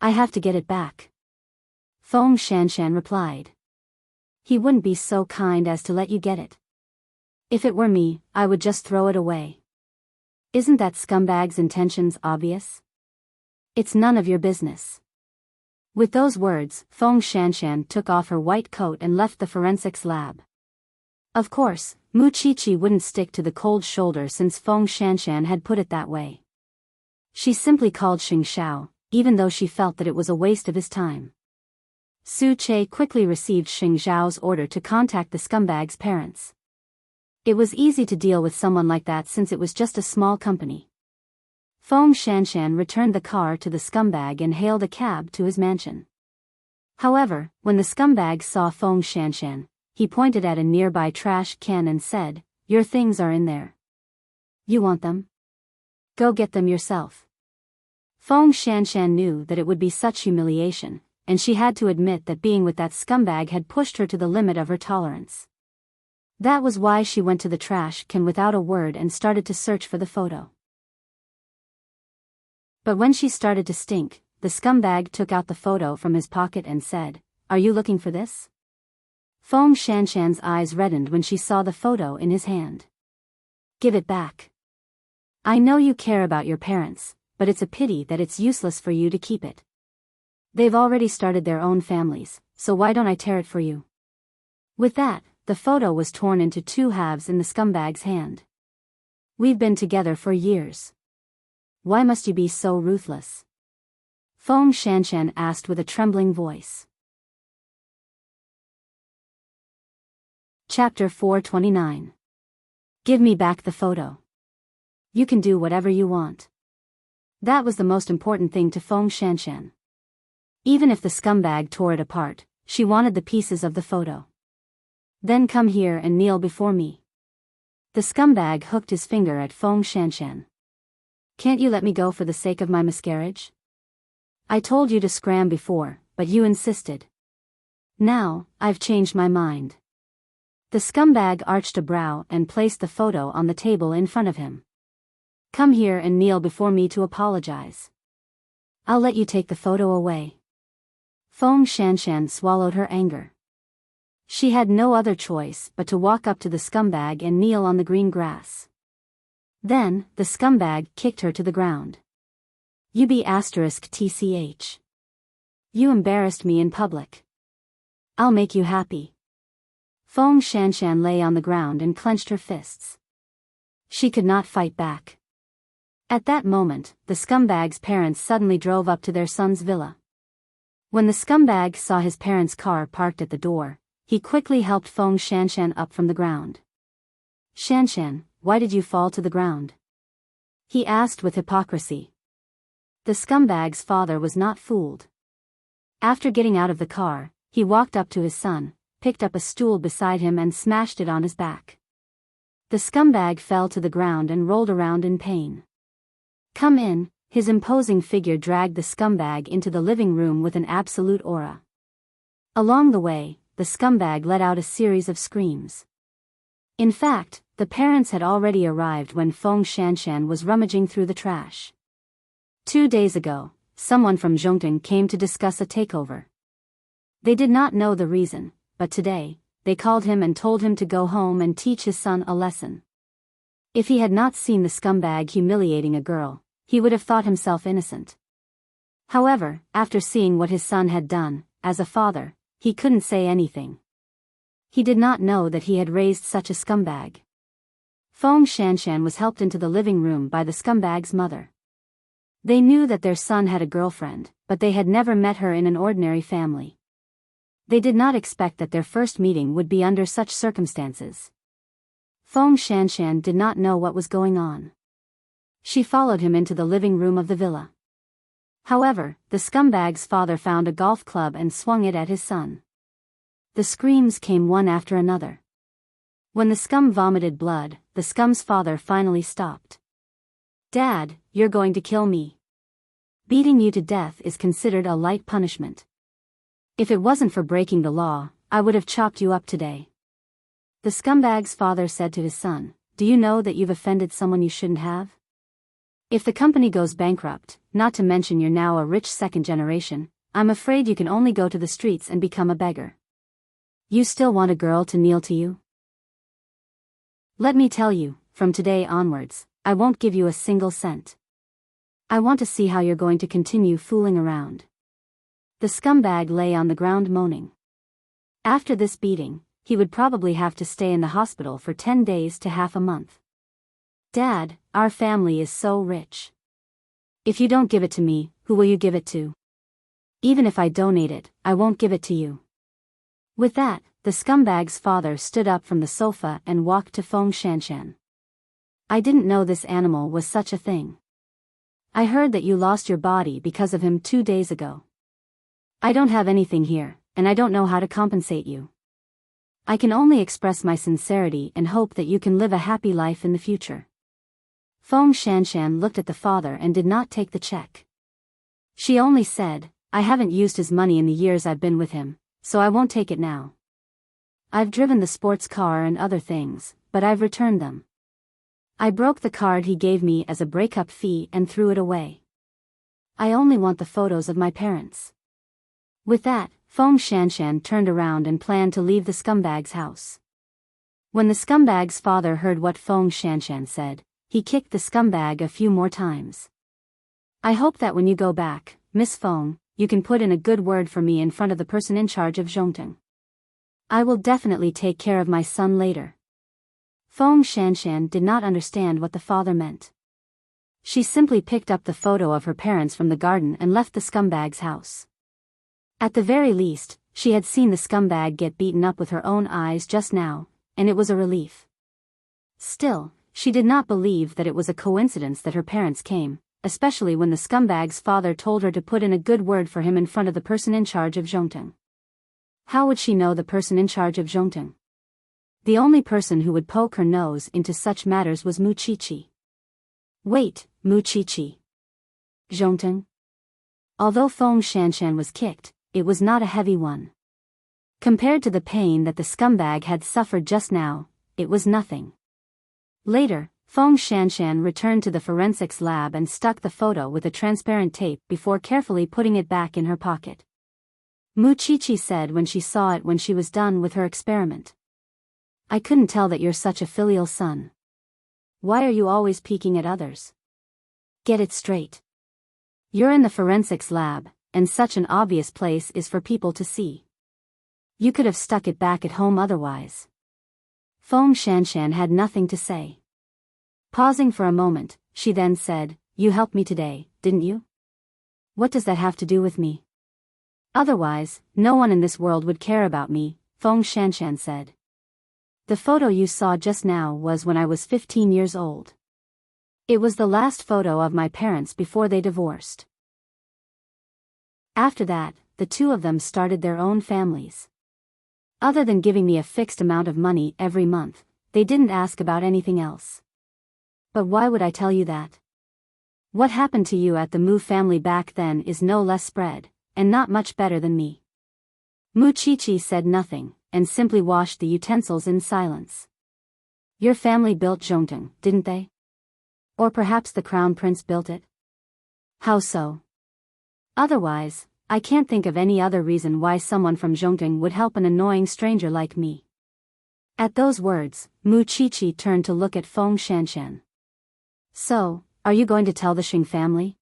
I have to get it back." Feng Shanshan replied. "He wouldn't be so kind as to let you get it. If it were me, I would just throw it away. Isn't that scumbag's intentions obvious? It's none of your business." With those words, Feng Shanshan took off her white coat and left the forensics lab. Of course, Mu Qiqi wouldn't stick to the cold shoulder since Feng Shanshan had put it that way. She simply called Xing Xiao, even though she felt that it was a waste of his time. Su Che quickly received Xing Xiao's order to contact the scumbag's parents. It was easy to deal with someone like that since it was just a small company. Feng Shanshan returned the car to the scumbag and hailed a cab to his mansion. However, when the scumbag saw Feng Shanshan, he pointed at a nearby trash can and said, "Your things are in there. You want them? Go get them yourself." Feng Shanshan knew that it would be such humiliation, and she had to admit that being with that scumbag had pushed her to the limit of her tolerance. That was why she went to the trash can without a word and started to search for the photo. But when she started to stink, the scumbag took out the photo from his pocket and said, "Are you looking for this?" Feng Shanshan's eyes reddened when she saw the photo in his hand. "Give it back. I know you care about your parents, but it's a pity that it's useless for you to keep it. They've already started their own families, so why don't I tear it for you?" With that, the photo was torn into 2 halves in the scumbag's hand. "We've been together for years. why must you be so ruthless? Feng Shanshan asked with a trembling voice. Chapter 429. Give me back the photo. You can do whatever you want. That was the most important thing to Feng Shanshan. Even if the scumbag tore it apart, she wanted the pieces of the photo. Then come here and kneel before me. The scumbag hooked his finger at Feng Shanshan. Can't you let me go for the sake of my miscarriage? I told you to scram before, but you insisted. Now, I've changed my mind. The scumbag arched a brow and placed the photo on the table in front of him. Come here and kneel before me to apologize. I'll let you take the photo away. Feng Shanshan swallowed her anger. She had no other choice but to walk up to the scumbag and kneel on the green grass. Then, the scumbag kicked her to the ground. You be *tch. You embarrassed me in public. I'll make you happy. Feng Shanshan lay on the ground and clenched her fists. She could not fight back. At that moment, the scumbag's parents suddenly drove up to their son's villa. When the scumbag saw his parents' car parked at the door, he quickly helped Feng Shanshan up from the ground. Shanshan, why did you fall to the ground? He asked with hypocrisy. The scumbag's father was not fooled. After getting out of the car, he walked up to his son, picked up a stool beside him and smashed it on his back. The scumbag fell to the ground and rolled around in pain. Come in, his imposing figure dragged the scumbag into the living room with an absolute aura. Along the way, the scumbag let out a series of screams. In fact, the parents had already arrived when Feng Shanshan was rummaging through the trash. 2 days ago, someone from Enchanting came to discuss a takeover. They did not know the reason, but today, they called him and told him to go home and teach his son a lesson. If he had not seen the scumbag humiliating a girl, he would have thought himself innocent. However, after seeing what his son had done, as a father, he couldn't say anything. He did not know that he had raised such a scumbag. Feng Shanshan was helped into the living room by the scumbag's mother. They knew that their son had a girlfriend, but they had never met her in an ordinary family. They did not expect that their first meeting would be under such circumstances. Feng Shanshan did not know what was going on. She followed him into the living room of the villa. However, the scumbag's father found a golf club and swung it at his son. The screams came one after another. When the scum vomited blood, the scum's father finally stopped. Dad, you're going to kill me. Beating you to death is considered a light punishment. If it wasn't for breaking the law, I would have chopped you up today. The scumbag's father said to his son, do you know that you've offended someone you shouldn't have? If the company goes bankrupt, not to mention you're now a rich second generation, I'm afraid you can only go to the streets and become a beggar. You still want a girl to kneel to you? Let me tell you, from today onwards, I won't give you a single cent. I want to see how you're going to continue fooling around. The scumbag lay on the ground moaning. After this beating, he would probably have to stay in the hospital for 10 days to half a month. Dad, our family is so rich. If you don't give it to me, who will you give it to? Even if I donate it, I won't give it to you. With that, the scumbag's father stood up from the sofa and walked to Feng Shanshan. I didn't know this animal was such a thing. I heard that you lost your body because of him 2 days ago. I don't have anything here, and I don't know how to compensate you. I can only express my sincerity and hope that you can live a happy life in the future. Feng Shanshan looked at the father and did not take the check. She only said, I haven't used his money in the years I've been with him, so I won't take it now. I've driven the sports car and other things, but I've returned them. I broke the card he gave me as a breakup fee and threw it away. I only want the photos of my parents. With that, Feng Shanshan turned around and planned to leave the scumbag's house. When the scumbag's father heard what Feng Shanshan said, he kicked the scumbag a few more times. I hope that when you go back, Miss Feng, you can put in a good word for me in front of the person in charge of Enchanting. I will definitely take care of my son later. Feng Shanshan did not understand what the father meant. she simply picked up the photo of her parents from the garden and left the scumbag's house. At the very least, she had seen the scumbag get beaten up with her own eyes just now, and it was a relief. Still, she did not believe that it was a coincidence that her parents came, especially when the scumbag's father told her to put in a good word for him in front of the person in charge of Zhongteng. How would she know the person in charge of Zhongteng? The only person who would poke her nose into such matters was Mu Qiqi. Wait, Mu Qiqi. Zhongteng? Although Feng Shanshan was kicked, it was not a heavy one. Compared to the pain that the scumbag had suffered just now, it was nothing. Later, Feng Shanshan returned to the forensics lab and stuck the photo with a transparent tape before carefully putting it back in her pocket. Mu Qiqi said when she saw it when she was done with her experiment. I couldn't tell that you're such a filial son. Why are you always peeking at others? Get it straight. You're in the forensics lab, and such an obvious place is for people to see. You could have stuck it back at home otherwise. Feng Shanshan had nothing to say. Pausing for a moment, she then said, You helped me today, didn't you? What does that have to do with me? Otherwise, no one in this world would care about me, Feng Shanshan said. The photo you saw just now was when I was 15 years old. It was the last photo of my parents before they divorced. After that, the two of them started their own families. Other than giving me a fixed amount of money every month, they didn't ask about anything else. But why would I tell you that? What happened to you at the Mu family back then is no less spread, and not much better than me. Mu Qiqi said nothing, and simply washed the utensils in silence. Your family built Zhongteng, didn't they? Or perhaps the crown prince built it? How so? Otherwise, I can't think of any other reason why someone from Zhongteng would help an annoying stranger like me. At those words, Mu Qiqi turned to look at Feng Shanshan. So, are you going to tell the Xing family?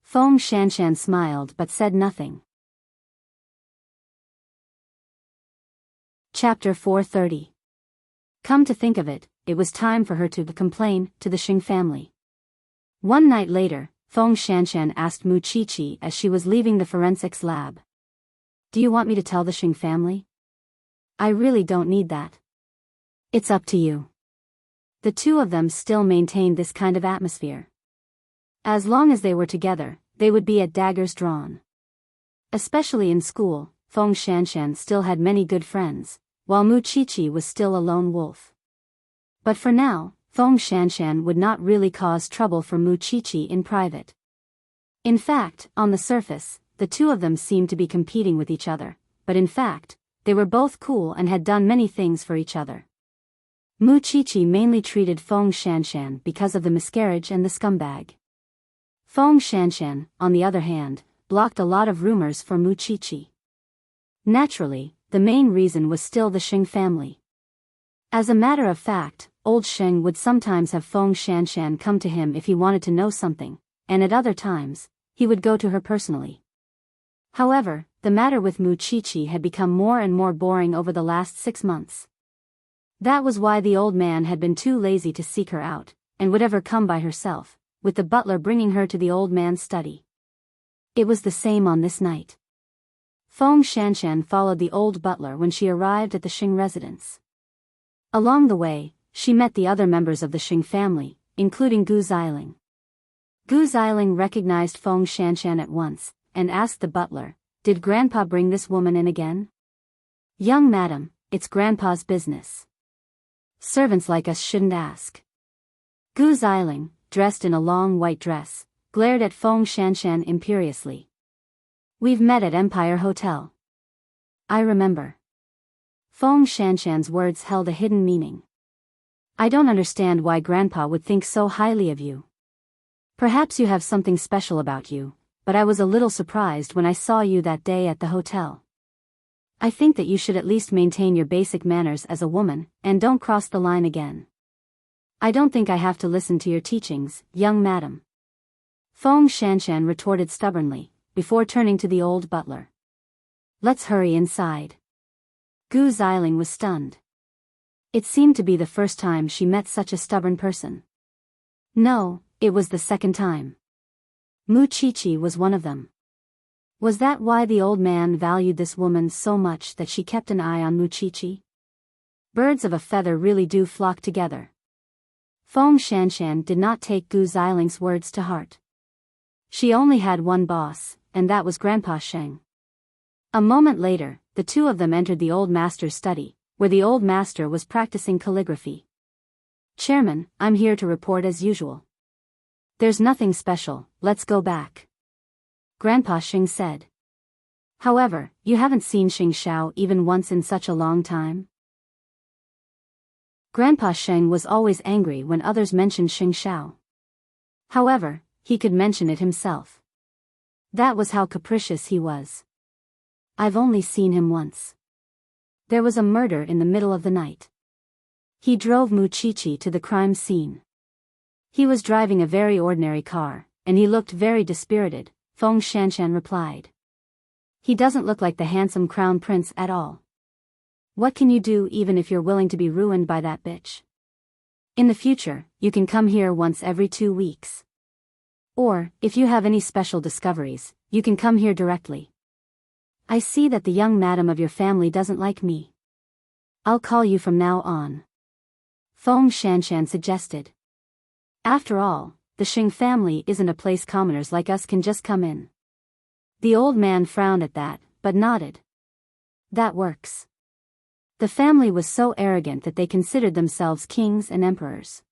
Feng Shanshan smiled but said nothing. Chapter 430. Come to think of it, it was time for her to complain to the Xing family. One night later, Feng Shanshan asked Mu Qiqi as she was leaving the forensics lab. Do you want me to tell the Xing family? I really don't need that. It's up to you. The two of them still maintained this kind of atmosphere. As long as they were together, they would be at daggers drawn. Especially in school, Feng Shanshan still had many good friends, while Mu Qiqi was still a lone wolf. But for now, Feng Shanshan would not really cause trouble for Mu Qiqi in private. In fact, on the surface, the two of them seemed to be competing with each other, but in fact, they were both cool and had done many things for each other. Mu Qiqi mainly treated Feng Shanshan because of the miscarriage and the scumbag. Feng Shanshan, on the other hand, blocked a lot of rumors for Mu Qiqi. Naturally, the main reason was still the Xing family. As a matter of fact, old Sheng would sometimes have Feng Shanshan come to him if he wanted to know something, and at other times, he would go to her personally. However, the matter with Mu Qiqi had become more and more boring over the last 6 months. That was why the old man had been too lazy to seek her out, and would ever come by herself, with the butler bringing her to the old man's study. It was the same on this night. Feng Shanshan followed the old butler when she arrived at the Xing residence. Along the way, she met the other members of the Xing family, including Gu Xiling. Gu Xiling recognized Feng Shanshan at once, and asked the butler, Did Grandpa bring this woman in again? Young madam, it's Grandpa's business. Servants like us shouldn't ask. Gu Xiling, dressed in a long white dress, glared at Feng Shanshan imperiously. We've met at Empire Hotel. I remember. Feng Shanshan's words held a hidden meaning. I don't understand why Grandpa would think so highly of you. Perhaps you have something special about you, but I was a little surprised when I saw you that day at the hotel. I think that you should at least maintain your basic manners as a woman, and don't cross the line again. I don't think I have to listen to your teachings, young madam. Feng Shanshan retorted stubbornly, before turning to the old butler. Let's hurry inside. Gu Xiling was stunned. It seemed to be the first time she met such a stubborn person. No, It was the second time. Muchichi was one of them. Was that why the old man valued this woman so much that she kept an eye on Muchichi? Birds of a feather really do flock together. Feng Shanshan did not take Gu Ziling's words to heart. She only had one boss, and that was Grandpa Sheng. A moment later, the two of them entered the old master's study, where the old master was practicing calligraphy. "Chairman, I'm here to report as usual." "There's nothing special, let's go back," Grandpa Sheng said. "However, you haven't seen Xing Xiao even once in such a long time?" Grandpa Sheng was always angry when others mentioned Xing Xiao. However, he could mention it himself. That was how capricious he was. "I've only seen him once. There was a murder in the middle of the night." He drove Muchichi to the crime scene. He was driving a very ordinary car, and he looked very dispirited, Feng Shanshan replied. "He doesn't look like the handsome crown prince at all. What can you do even if you're willing to be ruined by that bitch? In the future, you can come here once every 2 weeks. Or, if you have any special discoveries, you can come here directly. I see that the young madam of your family doesn't like me. I'll call you from now on," Feng Shanshan suggested. After all, the Xing family isn't a place commoners like us can just come in. The old man frowned at that, but nodded. "That works." The family was so arrogant that they considered themselves kings and emperors.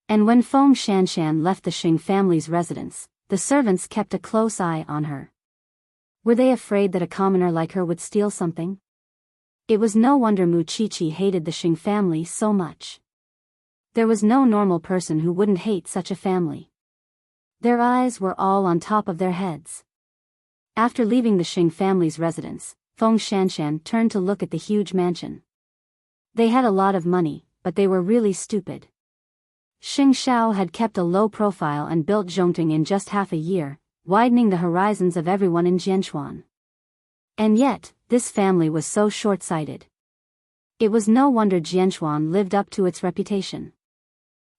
And when Feng Shanshan left the Xing family's residence, the servants kept a close eye on her. Were they afraid that a commoner like her would steal something? It was no wonder Muchichi hated the Xing family so much. There was no normal person who wouldn't hate such a family. Their eyes were all on top of their heads. After leaving the Xing family's residence, Feng Shanshan turned to look at the huge mansion. They had a lot of money, but they were really stupid. Xing Xiao had kept a low profile and built Zhongting in just half a year, widening the horizons of everyone in Jianchuan. And yet, this family was so short-sighted. It was no wonder Jianchuan lived up to its reputation.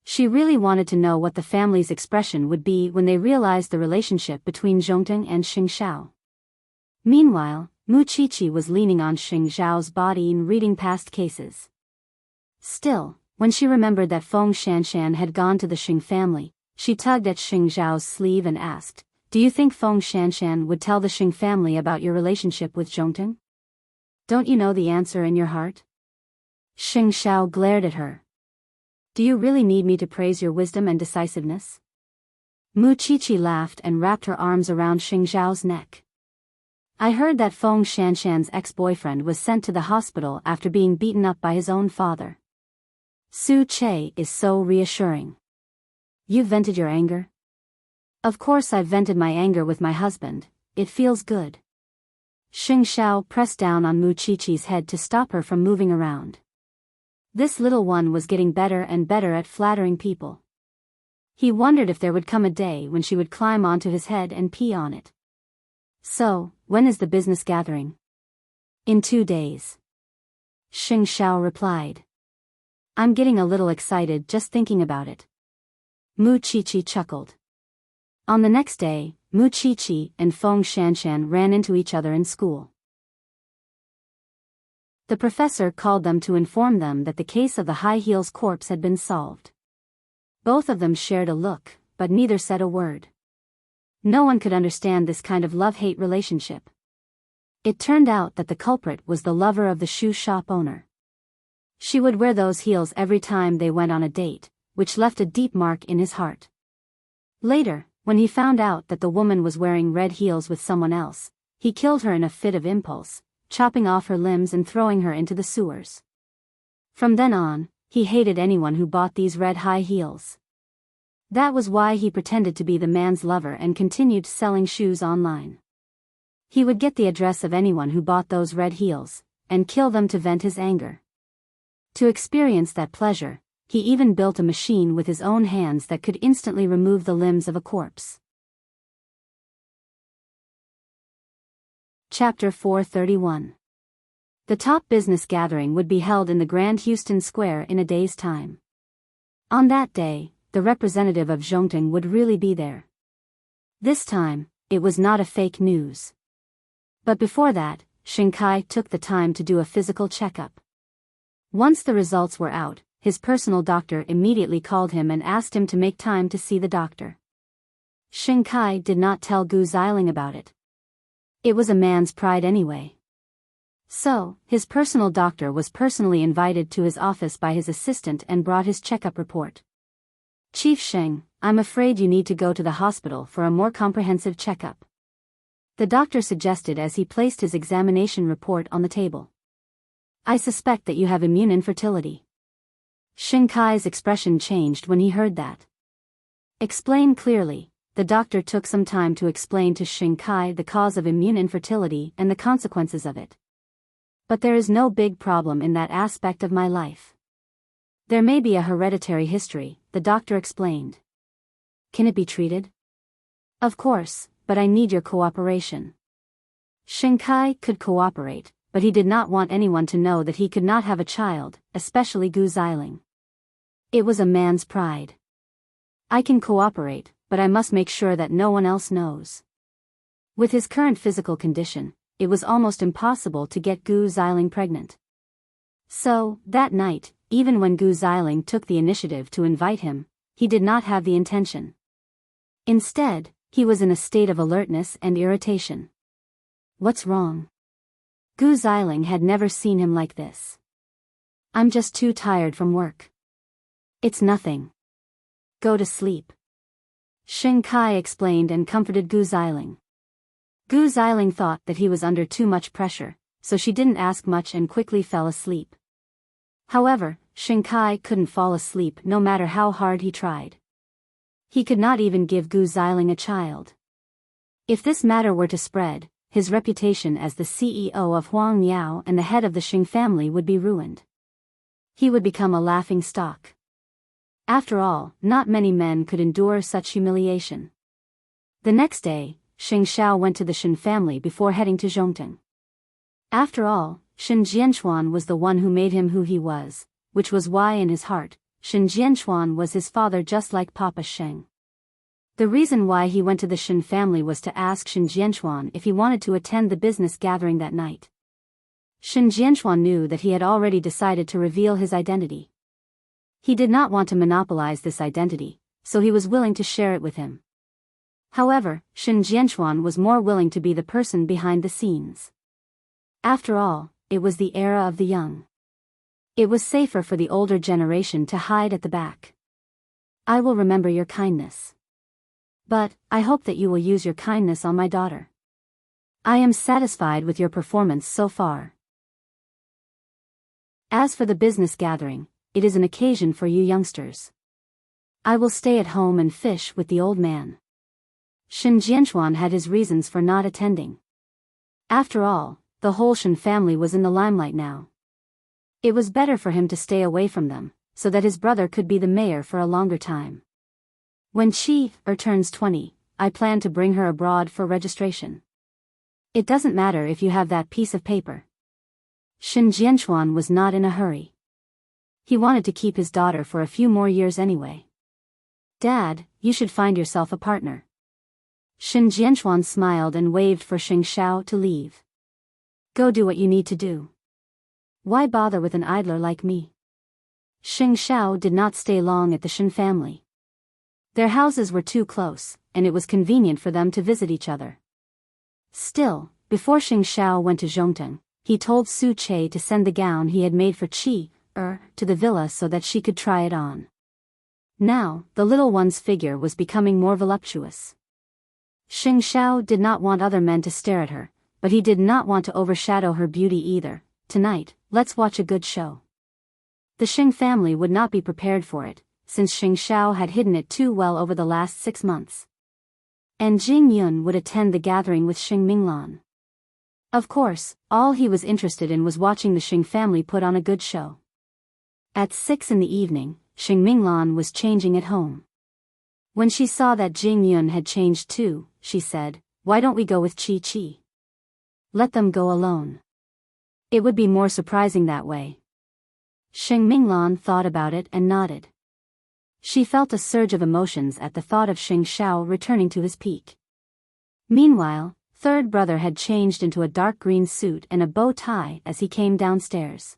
She really wanted to know what the family's expression would be when they realized the relationship between Zhongting and Xing Xiao. Meanwhile, Muchichi was leaning on Xing Xiao's body and reading past cases. Still, when she remembered that Feng Shanshan had gone to the Xing family, she tugged at Xing Xiao's sleeve and asked, "Do you think Feng Shanshan would tell the Xing family about your relationship with Zhongting? Don't you know the answer in your heart?" Xing Xiao glared at her. "Do you really need me to praise your wisdom and decisiveness?" Muchichi laughed and wrapped her arms around Xing Xiao's neck. "I heard that Feng Shanshan's ex-boyfriend was sent to the hospital after being beaten up by his own father. Su Che is so reassuring. You've vented your anger?" "Of course I've vented my anger with my husband, it feels good." Xing Xiao pressed down on Muchichi's head to stop her from moving around. This little one was getting better and better at flattering people. He wondered if there would come a day when she would climb onto his head and pee on it. "So, when is the business gathering?" "In 2 days. Xing Xiao replied. "I'm getting a little excited just thinking about it." Muchichi chuckled. On the next day, Muchichi and Feng Shanshan ran into each other in school. The professor called them to inform them that the case of the high heels corpse had been solved. Both of them shared a look, but neither said a word. No one could understand this kind of love-hate relationship. It turned out that the culprit was the lover of the shoe shop owner. She would wear those heels every time they went on a date, which left a deep mark in his heart. Later, when he found out that the woman was wearing red heels with someone else, he killed her in a fit of impulse, chopping off her limbs and throwing her into the sewers. From then on, he hated anyone who bought these red high heels. That was why he pretended to be the man's lover and continued selling shoes online. He would get the address of anyone who bought those red heels, and kill them to vent his anger. To experience that pleasure, he even built a machine with his own hands that could instantly remove the limbs of a corpse. Chapter 431. The top business gathering would be held in the Grand Houston Square in a day's time. On that day, the representative of Zhongting would really be there. This time, it was not a fake news. But before that, Xingkai took the time to do a physical checkup. Once the results were out, his personal doctor immediately called him and asked him to make time to see the doctor. Xingkai did not tell Gu Xiling about it. It was a man's pride anyway. So, his personal doctor was personally invited to his office by his assistant and brought his checkup report. "Chief Sheng, I'm afraid you need to go to the hospital for a more comprehensive checkup," the doctor suggested as he placed his examination report on the table. "I suspect that you have immune infertility." Xingkai's expression changed when he heard that. "Explain clearly." The doctor took some time to explain to Xingkai the cause of immune infertility and the consequences of it. "But there is no big problem in that aspect of my life. There may be a hereditary history," the doctor explained. "Can it be treated?" "Of course, but I need your cooperation." Xingkai could cooperate, but he did not want anyone to know that he could not have a child, especially Gu Xiling. It was a man's pride. "I can cooperate, but I must make sure that no one else knows." With his current physical condition, it was almost impossible to get Gu Xiling pregnant. So, that night, even when Gu Xiling took the initiative to invite him, he did not have the intention. Instead, he was in a state of alertness and irritation. What's wrong? Gu Xiling had never seen him like this. "I'm just too tired from work." "It's nothing. Go to sleep," Xingkai explained and comforted Gu Xiling. Gu Xiling thought that he was under too much pressure, so she didn't ask much and quickly fell asleep. However, Xingkai couldn't fall asleep no matter how hard he tried. He could not even give Gu Xiling a child. If this matter were to spread, his reputation as the CEO of Huang Niao and the head of the Xing family would be ruined. He would become a laughing stock. After all, not many men could endure such humiliation. The next day, Xing Xiao went to the Shen family before heading to Zhongting. After all, Shen Jianchuan was the one who made him who he was, which was why in his heart, Shen Jianchuan was his father just like Papa Sheng. The reason why he went to the Shen family was to ask Shen Jianchuan if he wanted to attend the business gathering that night. Shen Jianchuan knew that he had already decided to reveal his identity. He did not want to monopolize this identity, so he was willing to share it with him. However, Shen Jianchuan was more willing to be the person behind the scenes. After all, it was the era of the young. It was safer for the older generation to hide at the back. "I will remember your kindness. But, I hope that you will use your kindness on my daughter. I am satisfied with your performance so far. As for the business gathering, it is an occasion for you youngsters. I will stay at home and fish with the old man." Shen Jianchuan had his reasons for not attending. After all, the whole Shen family was in the limelight now. It was better for him to stay away from them, so that his brother could be the mayor for a longer time. "When Qi turns 20, I plan to bring her abroad for registration. It doesn't matter if you have that piece of paper." Shen Jianchuan was not in a hurry. He wanted to keep his daughter for a few more years anyway. "Dad, you should find yourself a partner." Shen Jianchuan smiled and waved for Xing Xiao to leave. "Go do what you need to do. Why bother with an idler like me?" Xing Xiao did not stay long at the Shen family. Their houses were too close, and it was convenient for them to visit each other. Still, before Xing Xiao went to Zhongteng, he told Su Che to send the gown he had made for Qi to the villa so that she could try it on. Now, the little one's figure was becoming more voluptuous. Xing Xiao did not want other men to stare at her, but he did not want to overshadow her beauty either. "Tonight, let's watch a good show." The Xing family would not be prepared for it, since Xing Xiao had hidden it too well over the last 6 months. And Jing Yun would attend the gathering with Xing Minglan. Of course, all he was interested in was watching the Xing family put on a good show. At 6 in the evening, Xing Minglan was changing at home. When she saw that Jing Yun had changed too, she said, "Why don't we go with Qi Qi? Let them go alone. It would be more surprising that way." Xing Minglan thought about it and nodded. She felt a surge of emotions at the thought of Xing Xiao returning to his peak. Meanwhile, third brother had changed into a dark green suit and a bow tie as he came downstairs.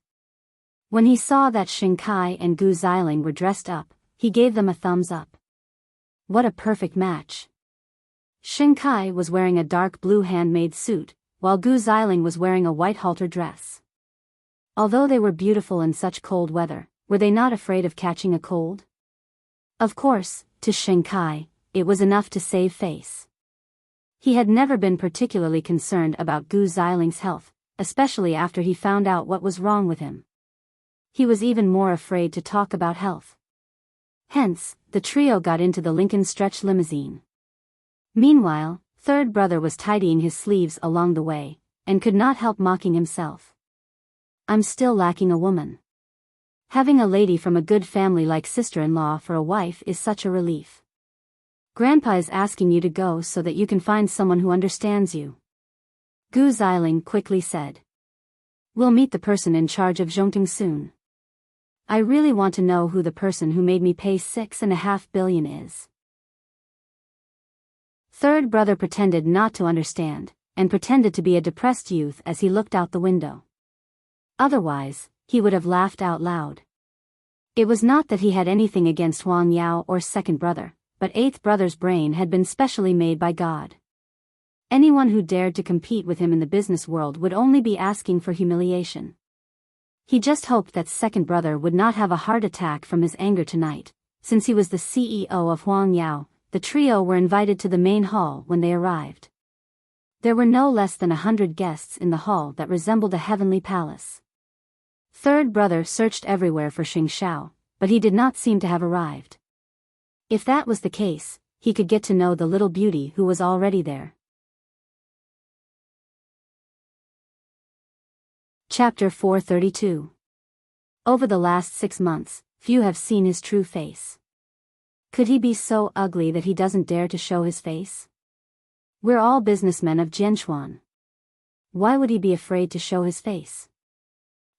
When he saw that Xing Kai and Gu Xiling were dressed up, he gave them a thumbs up. What a perfect match. Xing Kai was wearing a dark blue handmade suit, while Gu Xiling was wearing a white halter dress. Although they were beautiful in such cold weather, were they not afraid of catching a cold? Of course, to Xing Kai, it was enough to save face. He had never been particularly concerned about Gu Xiling's health, especially after he found out what was wrong with him. He was even more afraid to talk about health. Hence, the trio got into the Lincoln Stretch limousine. Meanwhile, third brother was tidying his sleeves along the way, and could not help mocking himself. I'm still lacking a woman. Having a lady from a good family like sister-in-law for a wife is such a relief. Grandpa is asking you to go so that you can find someone who understands you. Gu Xiling quickly said. We'll meet the person in charge of Zhongting soon. I really want to know who the person who made me pay 6.5 billion is. Third brother pretended not to understand, and pretended to be a depressed youth as he looked out the window. Otherwise, he would have laughed out loud. It was not that he had anything against Huang Yao or second brother, but eighth brother's brain had been specially made by God. Anyone who dared to compete with him in the business world would only be asking for humiliation. He just hoped that second brother would not have a heart attack from his anger tonight. Since he was the CEO of Huang Yao, the trio were invited to the main hall when they arrived. There were no less than 100 guests in the hall that resembled a heavenly palace. Third brother searched everywhere for Xing Xiao, but he did not seem to have arrived. If that was the case, he could get to know the little beauty who was already there. Chapter 432. Over the last 6 months, few have seen his true face. Could he be so ugly that he doesn't dare to show his face? We're all businessmen of Jianchuan. Why would he be afraid to show his face?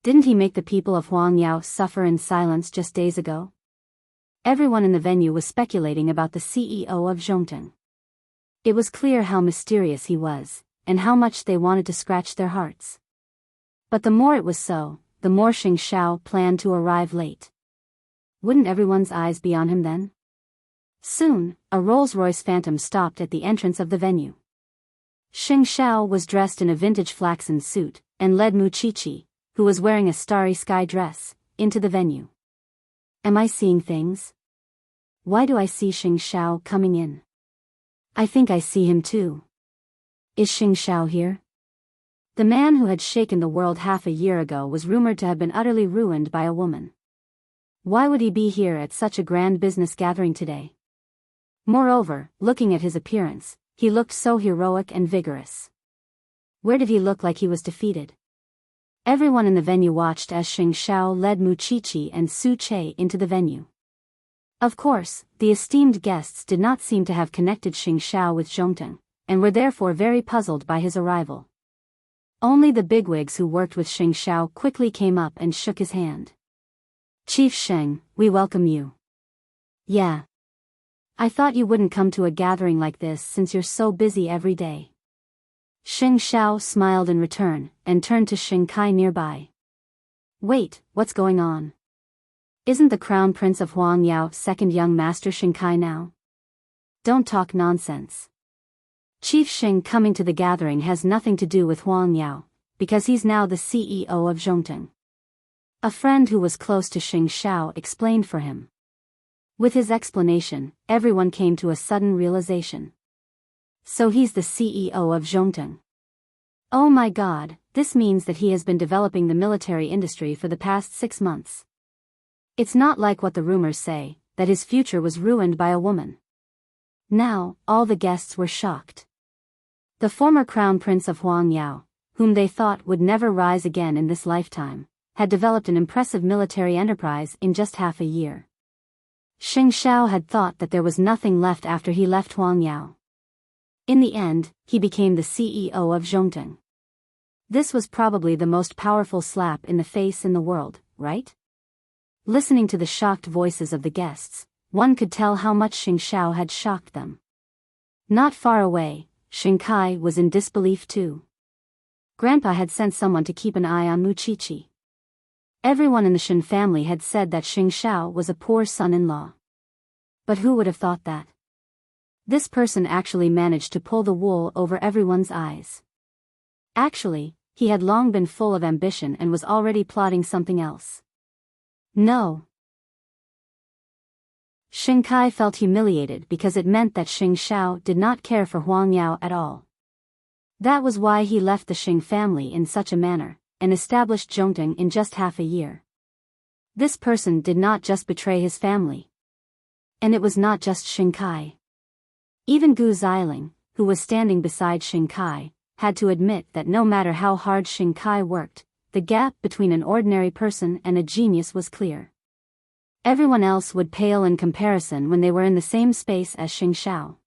Didn't he make the people of Huang Yao suffer in silence just days ago? Everyone in the venue was speculating about the CEO of Zhongting. It was clear how mysterious he was, and how much they wanted to scratch their hearts. But the more it was so, the more Xing Xiao planned to arrive late. Wouldn't everyone's eyes be on him then? Soon, a Rolls-Royce Phantom stopped at the entrance of the venue. Xing Xiao was dressed in a vintage flaxen suit, and led Mu Qiqi, who was wearing a starry sky dress, into the venue. Am I seeing things? Why do I see Xing Xiao coming in? I think I see him too. Is Xing Xiao here? The man who had shaken the world half a year ago was rumored to have been utterly ruined by a woman. Why would he be here at such a grand business gathering today? Moreover, looking at his appearance, he looked so heroic and vigorous. Where did he look like he was defeated? Everyone in the venue watched as Xing Xiao led Mu Qiqi and Su Che into the venue. Of course, the esteemed guests did not seem to have connected Xing Xiao with Zhongting, and were therefore very puzzled by his arrival. Only the bigwigs who worked with Xing Xiao quickly came up and shook his hand. Chief Sheng, we welcome you. Yeah. I thought you wouldn't come to a gathering like this since you're so busy every day. Xing Xiao smiled in return, and turned to Xing Kai nearby. Wait, what's going on? Isn't the Crown Prince of Huang Yao second young master Xing Kai now? Don't talk nonsense. Chief Xing coming to the gathering has nothing to do with Huang Yao, because he's now the CEO of Zhongting. A friend who was close to Xing Xiao explained for him. With his explanation, everyone came to a sudden realization. So he's the CEO of Zhongting. Oh my God, this means that he has been developing the military industry for the past 6 months. It's not like what the rumors say, that his future was ruined by a woman. Now, all the guests were shocked. The former crown prince of Huang Yao, whom they thought would never rise again in this lifetime, had developed an impressive military enterprise in just half a year. Xing Xiao had thought that there was nothing left after he left Huang Yao. In the end, he became the CEO of Zhongting. This was probably the most powerful slap in the face in the world, right? Listening to the shocked voices of the guests, one could tell how much Xing Shao had shocked them. Not far away, Xing Kai was in disbelief too. Grandpa had sent someone to keep an eye on Muqiqi. Everyone in the Shen family had said that Xing Shao was a poor son-in-law. But who would have thought that? This person actually managed to pull the wool over everyone's eyes. Actually, he had long been full of ambition and was already plotting something else. No. Xing Kai felt humiliated because it meant that Xing Shao did not care for Huang Yao at all. That was why he left the Xing family in such a manner, and established Zhongting in just half a year. This person did not just betray his family. And it was not just Xing Kai. Even Gu Xiling, who was standing beside Xing Kai, had to admit that no matter how hard Xing Kai worked, the gap between an ordinary person and a genius was clear. Everyone else would pale in comparison when they were in the same space as Xing Shao.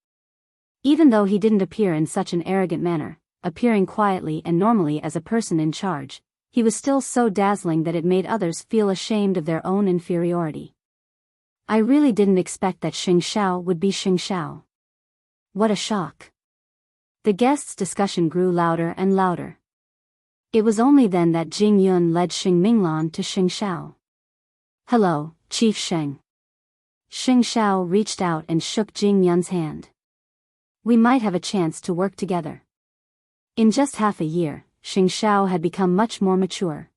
Even though he didn't appear in such an arrogant manner, appearing quietly and normally as a person in charge, he was still so dazzling that it made others feel ashamed of their own inferiority. I really didn't expect that Xing Shao would be Xing Shao. What a shock. The guests' discussion grew louder and louder. It was only then that Jing Yun led Xing Minglan to Xing Shao. Hello, Chief Sheng. Xing Shao reached out and shook Jing Yun's hand. We might have a chance to work together. In just half a year, Xing Shao had become much more mature.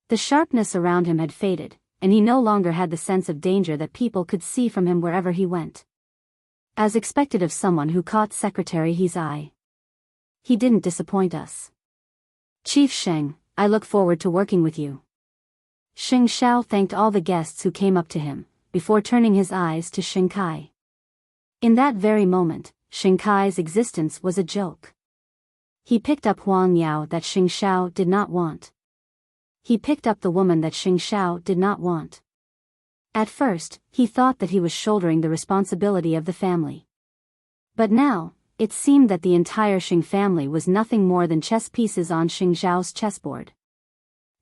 The sharpness around him had faded, and he no longer had the sense of danger that people could see from him wherever he went. As expected of someone who caught Secretary He's eye. He didn't disappoint us. Chief Sheng, I look forward to working with you. Xing Shao thanked all the guests who came up to him, before turning his eyes to Xing Kai. In that very moment, Xing Kai's existence was a joke. He picked up Huang Yao that Xing Shao did not want. He picked up the woman that Xing Shao did not want. At first, he thought that he was shouldering the responsibility of the family. But now, it seemed that the entire Xing family was nothing more than chess pieces on Xing Zhao's chessboard.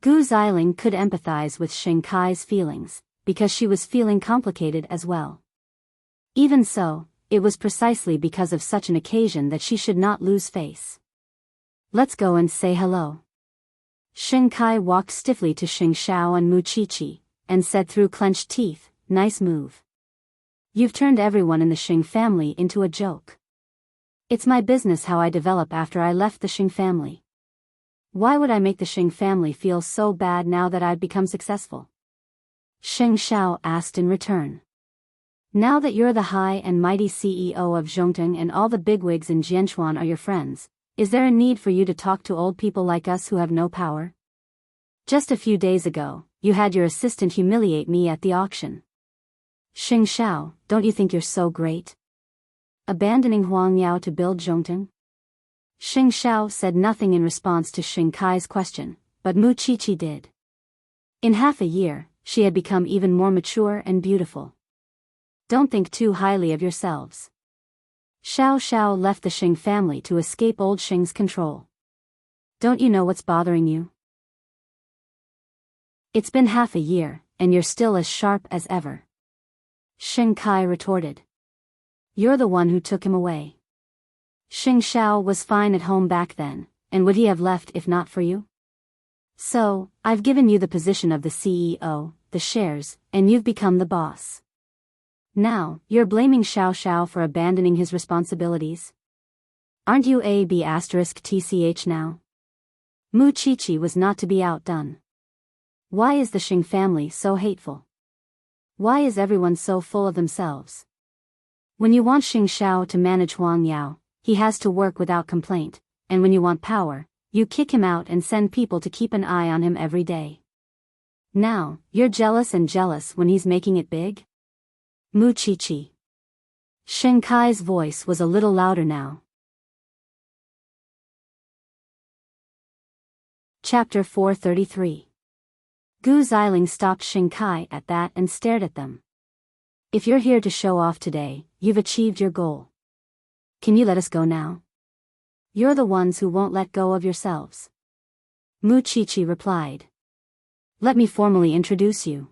Gu Xiling could empathize with Xing Kai's feelings, because she was feeling complicated as well. Even so, it was precisely because of such an occasion that she should not lose face. Let's go and say hello. Xing Kai walked stiffly to Xing Shao and Muqiqi, and said through clenched teeth, nice move. You've turned everyone in the Xing family into a joke. It's my business how I develop after I left the Xing family. Why would I make the Xing family feel so bad now that I've become successful? Xing Shao asked in return. Now that you're the high and mighty CEO of Zhongting and all the bigwigs in Jianchuan are your friends, is there a need for you to talk to old people like us who have no power? Just a few days ago, you had your assistant humiliate me at the auction. Xing Shao, don't you think you're so great? Abandoning Huang Yao to build Zhongting? Xing Shao said nothing in response to Xing Kai's question, but Muqiqi did. In half a year, she had become even more mature and beautiful. Don't think too highly of yourselves. Xiao Xiao left the Xing family to escape old Xing's control. Don't you know what's bothering you? It's been half a year, and you're still as sharp as ever. Xing Kai retorted. You're the one who took him away. Xing Shao was fine at home back then, and would he have left if not for you? So, I've given you the position of the CEO, the shares, and you've become the boss. Now, you're blaming Xiao Xiao for abandoning his responsibilities? Aren't you TCH now? Muqiqi was not to be outdone. Why is the Xing family so hateful? Why is everyone so full of themselves? When you want Xing Shao to manage Huang Yao, he has to work without complaint, and when you want power, you kick him out and send people to keep an eye on him every day. Now, you're jealous when he's making it big? Muqiqi. Xing Kai's voice was a little louder now. Chapter 433. Gu Xiling stopped Xing Kai at that and stared at them. If you're here to show off today, you've achieved your goal. Can you let us go now? You're the ones who won't let go of yourselves. Muqiqi replied. Let me formally introduce you.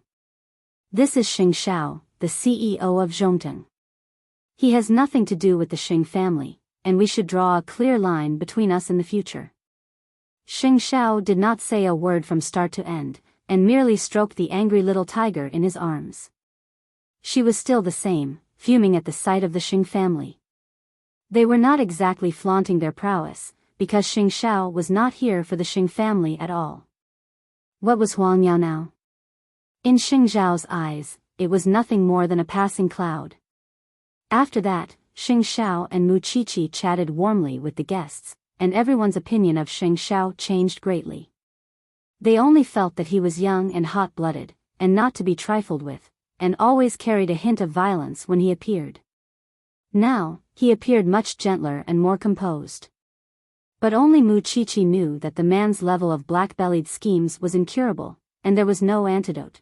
This is Xing Shao, the CEO of Zhongteng. He has nothing to do with the Xing family, and we should draw a clear line between us in the future. Xing Xiao did not say a word from start to end, and merely stroked the angry little tiger in his arms. She was still the same, fuming at the sight of the Xing family. They were not exactly flaunting their prowess, because Xing Xiao was not here for the Xing family at all. What was Huang Yao now? In Xing Xiao's eyes, it was nothing more than a passing cloud. After that, Xing Xiao and Mu Qiqi chatted warmly with the guests, and everyone's opinion of Xing Xiao changed greatly. They only felt that he was young and hot-blooded, and not to be trifled with, and always carried a hint of violence when he appeared. Now, he appeared much gentler and more composed. But only Mu Qiqi knew that the man's level of black-bellied schemes was incurable, and there was no antidote.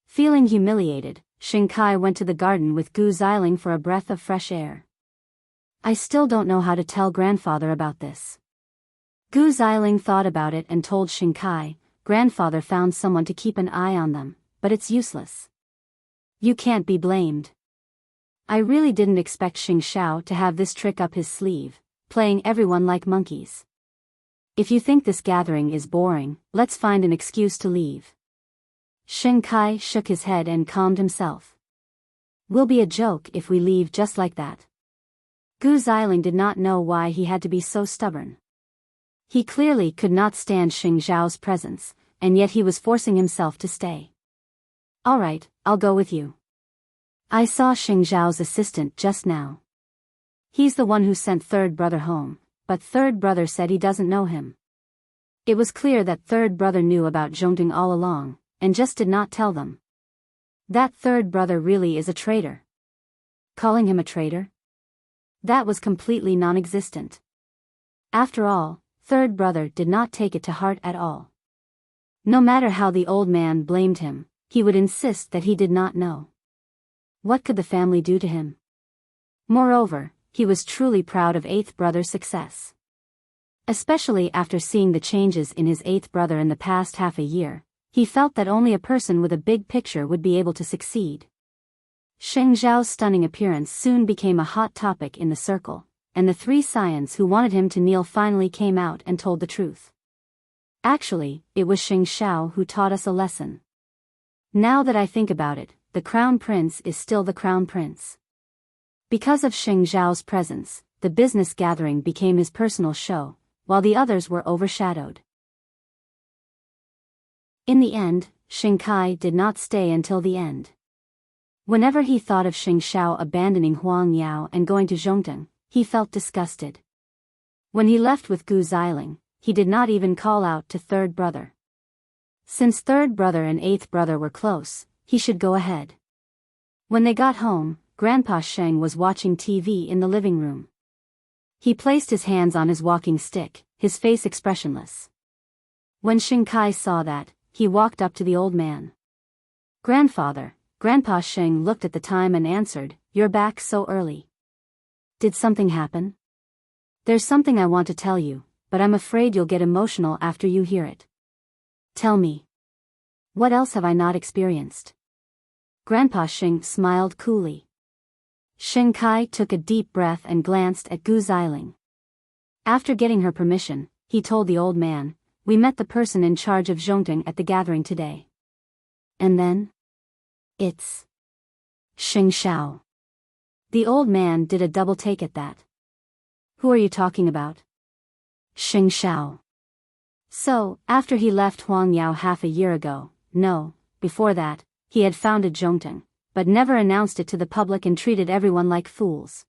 Feeling humiliated, Xing Kai went to the garden with Gu Xiling for a breath of fresh air. I still don't know how to tell grandfather about this. Gu Xiling thought about it and told Xing Kai, grandfather found someone to keep an eye on them, but it's useless. You can't be blamed. I really didn't expect Xing Xiao to have this trick up his sleeve, playing everyone like monkeys. If you think this gathering is boring, let's find an excuse to leave. Xing Kai shook his head and calmed himself. Will be a joke if we leave just like that. Gu Xiling did not know why he had to be so stubborn. He clearly could not stand Xing Xiao's presence, and yet he was forcing himself to stay. All right, I'll go with you. I saw Xing Xiao's assistant just now. He's the one who sent third brother home, but third brother said he doesn't know him. It was clear that third brother knew about Zhongteng all along, and just did not tell them. That third brother really is a traitor. Calling him a traitor? That was completely non-existent. After all, third brother did not take it to heart at all. No matter how the old man blamed him, he would insist that he did not know. What could the family do to him? Moreover, he was truly proud of eighth brother's success. Especially after seeing the changes in his eighth brother in the past half a year, he felt that only a person with a big picture would be able to succeed. Xing Zhao's stunning appearance soon became a hot topic in the circle, and the three scions who wanted him to kneel finally came out and told the truth. Actually, it was Xing Xiao who taught us a lesson. Now that I think about it, the crown prince is still the crown prince. Because of Xing Zhao's presence, the business gathering became his personal show, while the others were overshadowed. In the end, Xing Kai did not stay until the end. Whenever he thought of Xing Xiao abandoning Huang Yao and going to Zhongteng, he felt disgusted. When he left with Gu Xiling, he did not even call out to third brother. Since third brother and eighth brother were close, he should go ahead. When they got home, Grandpa Sheng was watching TV in the living room. He placed his hands on his walking stick, his face expressionless. When Xing Kai saw that, he walked up to the old man. Grandfather, Grandpa Sheng looked at the time and answered, "You're back so early. Did something happen?" "There's something I want to tell you, but I'm afraid you'll get emotional after you hear it." "Tell me. What else have I not experienced?" Grandpa Sheng smiled coolly. Xing Kai took a deep breath and glanced at Gu Xiling. After getting her permission, he told the old man, "We met the person in charge of Zhongteng at the gathering today." "And then?" "It's Xing Xiao." The old man did a double take at that. "Who are you talking about?" "Xing Xiao." So, after he left Huang Yao half a year ago, no, before that, he had founded Zhongteng, but never announced it to the public and treated everyone like fools.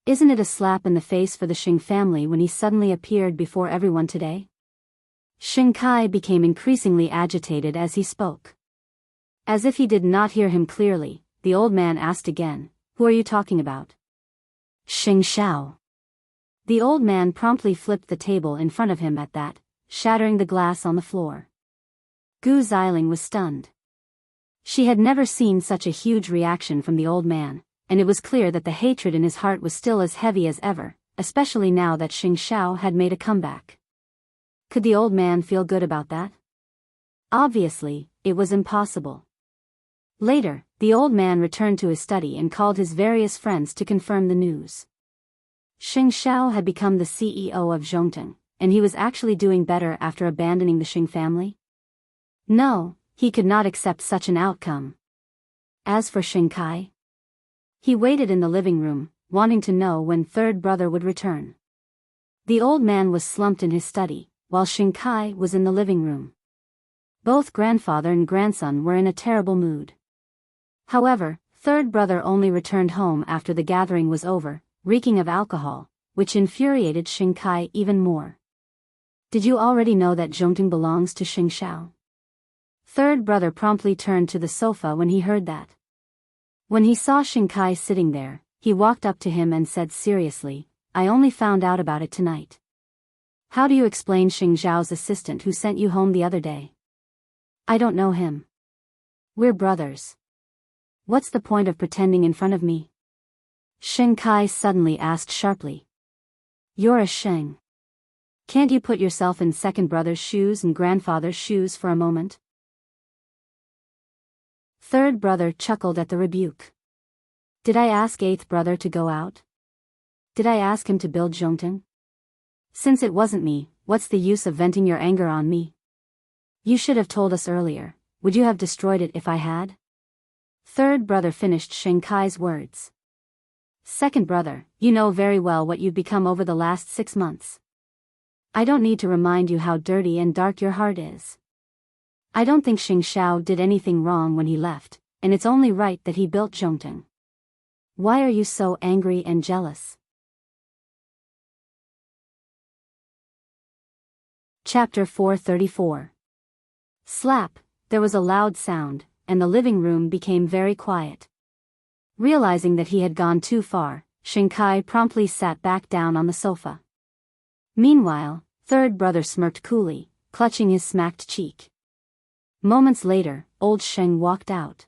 Isn't it a slap in the face for the Xing family when he suddenly appeared before everyone today? Xing Kai became increasingly agitated as he spoke. As if he did not hear him clearly, the old man asked again, "Who are you talking about?" "Xing Xiao." The old man promptly flipped the table in front of him at that, shattering the glass on the floor. Gu Xiling was stunned. She had never seen such a huge reaction from the old man, and it was clear that the hatred in his heart was still as heavy as ever, especially now that Xing Xiao had made a comeback. Could the old man feel good about that? Obviously, it was impossible. Later, the old man returned to his study and called his various friends to confirm the news. Xing Xiao had become the CEO of Zhongteng, and he was actually doing better after abandoning the Xing family? No, he could not accept such an outcome. As for Xing Kai, he waited in the living room, wanting to know when third brother would return. The old man was slumped in his study, while Xing Kai was in the living room. Both grandfather and grandson were in a terrible mood. However, third brother only returned home after the gathering was over, reeking of alcohol, which infuriated Xing Kai even more. Did you already know that Zhongteng belongs to Xing Xiao? Third brother promptly turned to the sofa when he heard that. When he saw Xing Kai sitting there, he walked up to him and said seriously, I only found out about it tonight. How do you explain Xing Xiao's assistant who sent you home the other day? I don't know him. We're brothers. What's the point of pretending in front of me? Xing Kai suddenly asked sharply. You're a Sheng. Can't you put yourself in second brother's shoes and grandfather's shoes for a moment? Third brother chuckled at the rebuke. Did I ask eighth brother to go out? Did I ask him to build Zhongteng? Since it wasn't me, what's the use of venting your anger on me? You should have told us earlier. Would you have destroyed it if I had? Third brother finished Xing Kai's words. Second brother, you know very well what you've become over the last 6 months. I don't need to remind you how dirty and dark your heart is. I don't think Xing Xiao did anything wrong when he left, and it's only right that he built Zhongteng. Why are you so angry and jealous? Chapter 434. Slap, there was a loud sound, and the living room became very quiet. Realizing that he had gone too far, Xing Kai promptly sat back down on the sofa. Meanwhile, third brother smirked coolly, clutching his smacked cheek. Moments later, old Sheng walked out.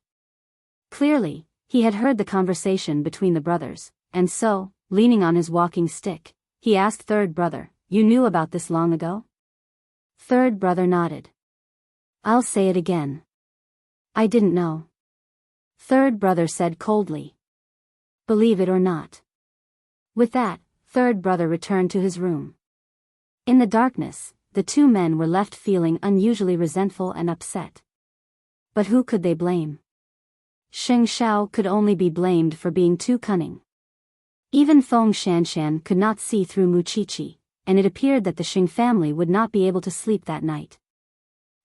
Clearly, he had heard the conversation between the brothers, and so, leaning on his walking stick, he asked third brother, You knew about this long ago? Third brother nodded. I'll say it again. I didn't know. Third brother said coldly. Believe it or not. With that, third brother returned to his room. In the darkness, the two men were left feeling unusually resentful and upset. But who could they blame? Xing Xiao could only be blamed for being too cunning. Even Feng Shanshan could not see through Muqiqi, and it appeared that the Xing family would not be able to sleep that night.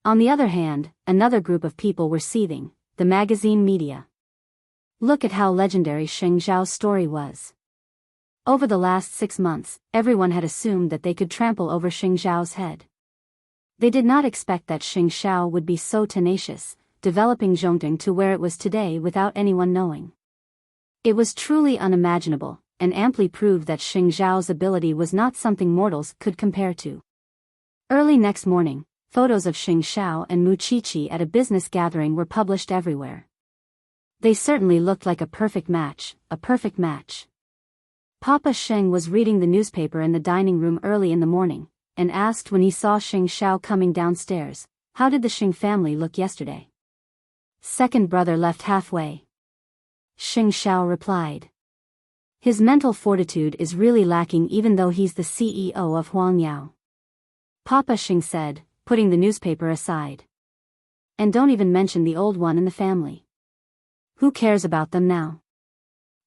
On the other hand, another group of people were seething, the magazine media. Look at how legendary Xing Xiao's story was. Over the last 6 months, everyone had assumed that they could trample over Xing Xiao's head. They did not expect that Xing Xiao would be so tenacious, developing Zhongteng to where it was today without anyone knowing. It was truly unimaginable, and amply proved that Xing Xiao's ability was not something mortals could compare to. Early next morning, photos of Xing Xiao and Muqiqi at a business gathering were published everywhere. They certainly looked like a perfect match, a perfect match. Papa Sheng was reading the newspaper in the dining room early in the morning, and asked when he saw Xing Xiao coming downstairs, How did the Xing family look yesterday? Second brother left halfway. Xing Xiao replied. His mental fortitude is really lacking even though he's the CEO of Huangyao. Papa Xing said, putting the newspaper aside. And don't even mention the old one in the family. Who cares about them now?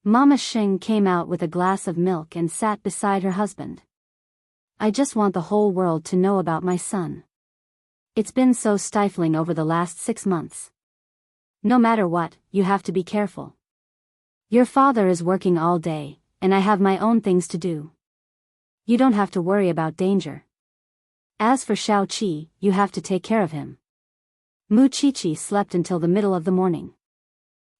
Mama Xing came out with a glass of milk and sat beside her husband. I just want the whole world to know about my son. It's been so stifling over the last 6 months. No matter what, you have to be careful. Your father is working all day, and I have my own things to do. You don't have to worry about danger. As for Xiao Qi, you have to take care of him. Muqiqi slept until the middle of the morning.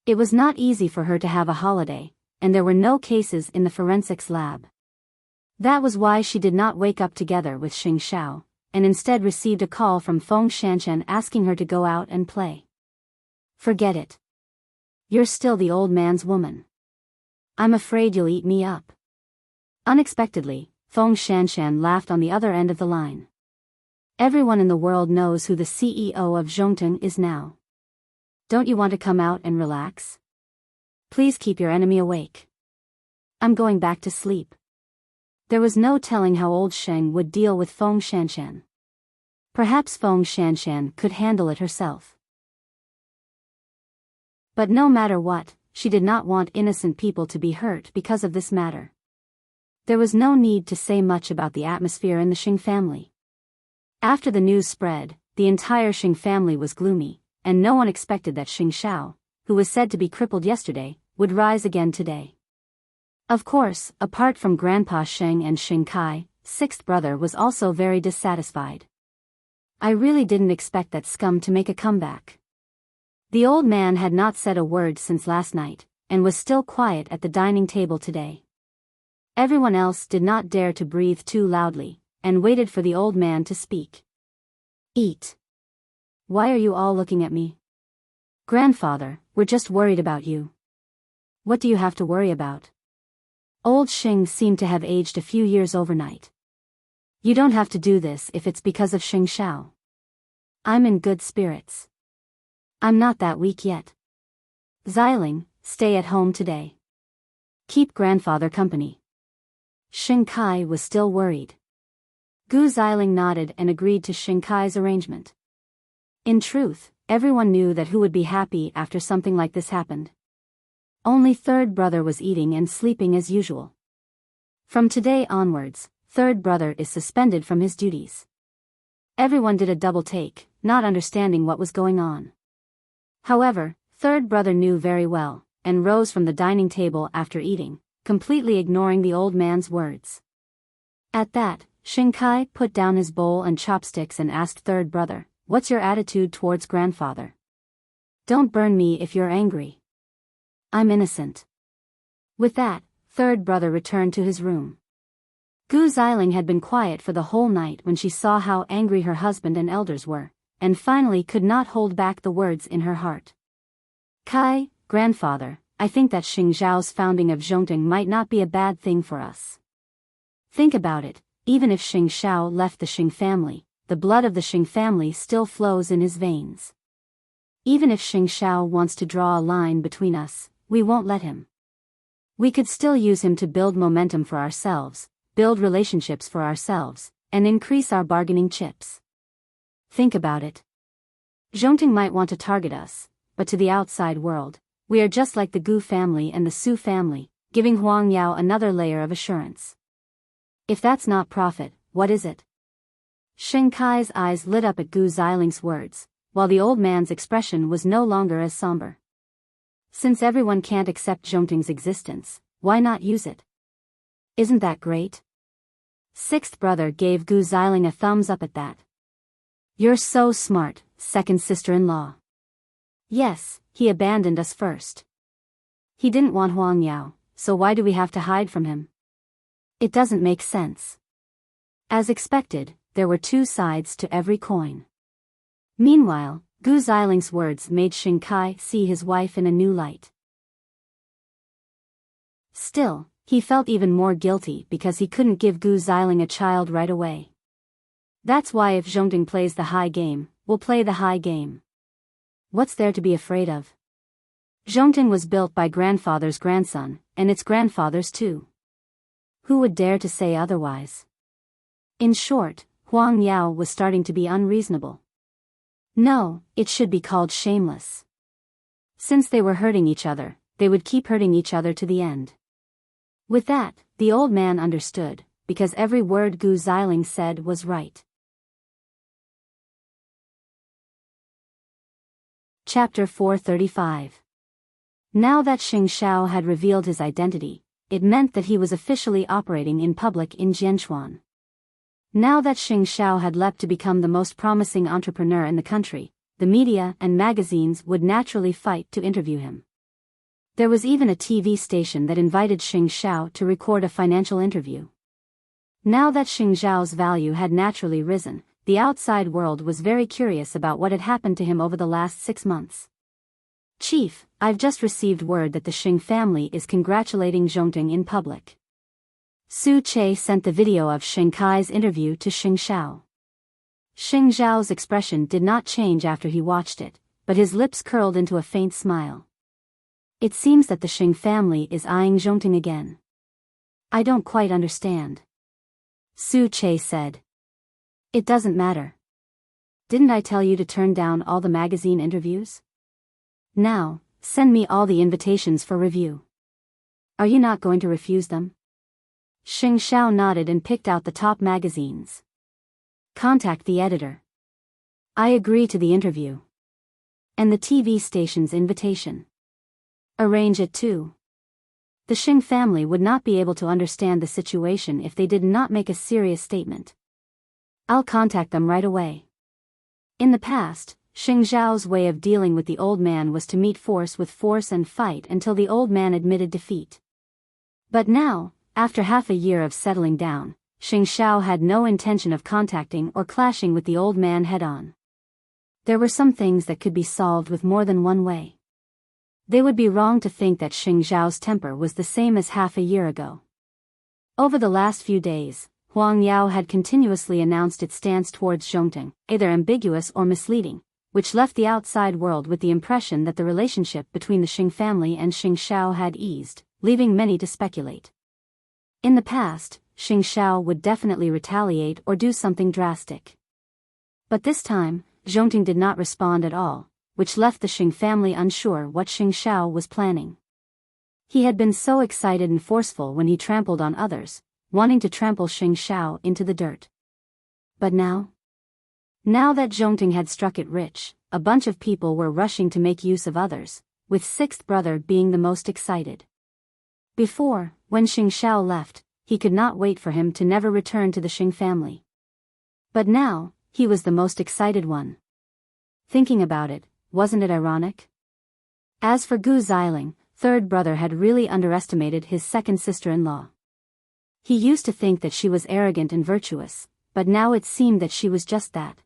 It was not easy for her to have a holiday, and there were no cases in the forensics lab. That was why she did not wake up together with Xing Xiao, and instead received a call from Feng Shanshan asking her to go out and play. Forget it. You're still the old man's woman. I'm afraid you'll eat me up. Unexpectedly, Feng Shanshan laughed on the other end of the line. Everyone in the world knows who the CEO of Zhongteng is now. Don't you want to come out and relax? Please keep your enemy awake. I'm going back to sleep. There was no telling how old Sheng would deal with Feng Shanshan. Perhaps Feng Shanshan could handle it herself. But no matter what, she did not want innocent people to be hurt because of this matter. There was no need to say much about the atmosphere in the Sheng family. After the news spread, the entire Sheng family was gloomy, and no one expected that Xing Xiao, who was said to be crippled yesterday, would rise again today. Of course, apart from Grandpa Sheng and Xing Kai, sixth brother was also very dissatisfied. I really didn't expect that scum to make a comeback. The old man had not said a word since last night, and was still quiet at the dining table today. Everyone else did not dare to breathe too loudly, and waited for the old man to speak. Eat. Why are you all looking at me? Grandfather, we're just worried about you. What do you have to worry about? Old Xing seemed to have aged a few years overnight. You don't have to do this if it's because of Xing Xiao. I'm in good spirits. I'm not that weak yet. Xiling, stay at home today. Keep grandfather company. Xing Kai was still worried. Gu Xiling nodded and agreed to Xing Kai's arrangement. In truth, everyone knew that who would be happy after something like this happened. Only third brother was eating and sleeping as usual. From today onwards, third brother is suspended from his duties. Everyone did a double take, not understanding what was going on. However, third brother knew very well, and rose from the dining table after eating, completely ignoring the old man's words. At that, Xing Kai put down his bowl and chopsticks and asked third brother, "What's your attitude towards grandfather? Don't burn me if you're angry. I'm innocent." With that, third brother returned to his room. Gu Xiling had been quiet for the whole night when she saw how angry her husband and elders were, and finally could not hold back the words in her heart. Kai, grandfather, I think that Xing Zhao's founding of Zhongting might not be a bad thing for us. Think about it, even if Xing Xiao left the Xing family, the blood of the Xing family still flows in his veins. Even if Xing Xiao wants to draw a line between us, we won't let him. We could still use him to build momentum for ourselves, build relationships for ourselves, and increase our bargaining chips. Think about it. Zhongting might want to target us, but to the outside world, we are just like the Gu family and the Su family, giving Huang Yao another layer of assurance. If that's not profit, what is it? Xing Kai's eyes lit up at Gu Xiling's words, while the old man's expression was no longer as somber. Since everyone can't accept Zhongting's existence, why not use it? Isn't that great? Sixth brother gave Gu Xiling a thumbs up at that. You're so smart, second sister-in-law. Yes, he abandoned us first. He didn't want Huang Yao, so why do we have to hide from him? It doesn't make sense. As expected, there were two sides to every coin. Meanwhile, Gu Xiling's words made Xing Kai see his wife in a new light. Still, he felt even more guilty because he couldn't give Gu Xiling a child right away. That's why if Zhongting plays the high game, we'll play the high game. What's there to be afraid of? Zhongting was built by grandfather's grandson, and its grandfather's too. Who would dare to say otherwise? In short, Huang Yao was starting to be unreasonable. No, it should be called shameless. Since they were hurting each other, they would keep hurting each other to the end. With that, the old man understood, because every word Gu Xiling said was right. Chapter 435. Now that Xing Xiao had revealed his identity, it meant that he was officially operating in public in Jianchuan. Now that Xing Xiao had leapt to become the most promising entrepreneur in the country, the media and magazines would naturally fight to interview him. There was even a TV station that invited Xing Xiao to record a financial interview. Now that Xing Xiao's value had naturally risen, the outside world was very curious about what had happened to him over the last 6 months. Chief, I've just received word that the Xing family is congratulating Zhongting in public. Su Che sent the video of Xing Kai's interview to Xing Xiao. Xing Xiao's expression did not change after he watched it, but his lips curled into a faint smile. It seems that the Xing family is eyeing Zhongting again. I don't quite understand. Su Che said. It doesn't matter. Didn't I tell you to turn down all the magazine interviews? Now, send me all the invitations for review. Are you not going to refuse them? Xing Xiao nodded and picked out the top magazines. Contact the editor. I agree to the interview. And the TV station's invitation. Arrange it too. The Xing family would not be able to understand the situation if they did not make a serious statement. I'll contact them right away. In the past, Xing Zhao's way of dealing with the old man was to meet force with force and fight until the old man admitted defeat. But now, after half a year of settling down, Xing Xiao had no intention of contacting or clashing with the old man head-on. There were some things that could be solved with more than one way. They would be wrong to think that Xing Zhao's temper was the same as half a year ago. Over the last few days, Huang Yao had continuously announced its stance towards Zhongting, either ambiguous or misleading, which left the outside world with the impression that the relationship between the Xing family and Xing Xiao had eased, leaving many to speculate. In the past, Xing Xiao would definitely retaliate or do something drastic. But this time, Zhongting did not respond at all, which left the Xing family unsure what Xing Xiao was planning. He had been so excited and forceful when he trampled on others, wanting to trample Xing Xiao into the dirt. But now? Now that Zhongting had struck it rich, a bunch of people were rushing to make use of others, with sixth brother being the most excited. Before, when Xing Xiao left, he could not wait for him to never return to the Xing family. But now, he was the most excited one. Thinking about it, wasn't it ironic? As for Gu Xiling, third brother had really underestimated his second sister-in-law. He used to think that she was arrogant and virtuous, but now it seemed that she was just that.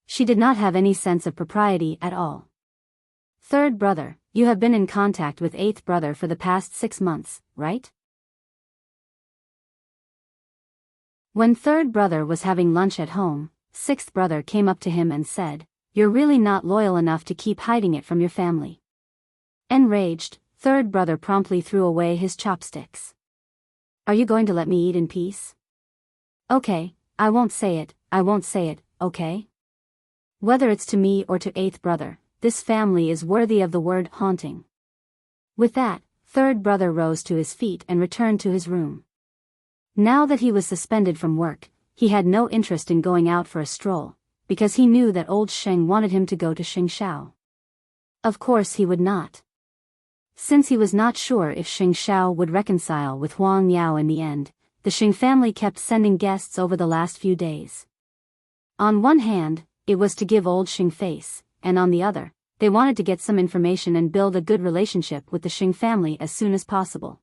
She did not have any sense of propriety at all. Third brother, you have been in contact with eighth brother for the past 6 months, right? When third brother was having lunch at home, sixth brother came up to him and said, "You're really not loyal enough to keep hiding it from your family." Enraged, third brother promptly threw away his chopsticks. Are you going to let me eat in peace? Okay, I won't say it, okay? Whether it's to me or to eighth brother, this family is worthy of the word haunting. With that, third brother rose to his feet and returned to his room. Now that he was suspended from work, he had no interest in going out for a stroll, because he knew that old Sheng wanted him to go to Xing Xiao. Of course he would not. Since he was not sure if Xing Xiao would reconcile with Huang Yao in the end, the Xing family kept sending guests over the last few days. On one hand, it was to give old Xing face, and on the other, they wanted to get some information and build a good relationship with the Xing family as soon as possible.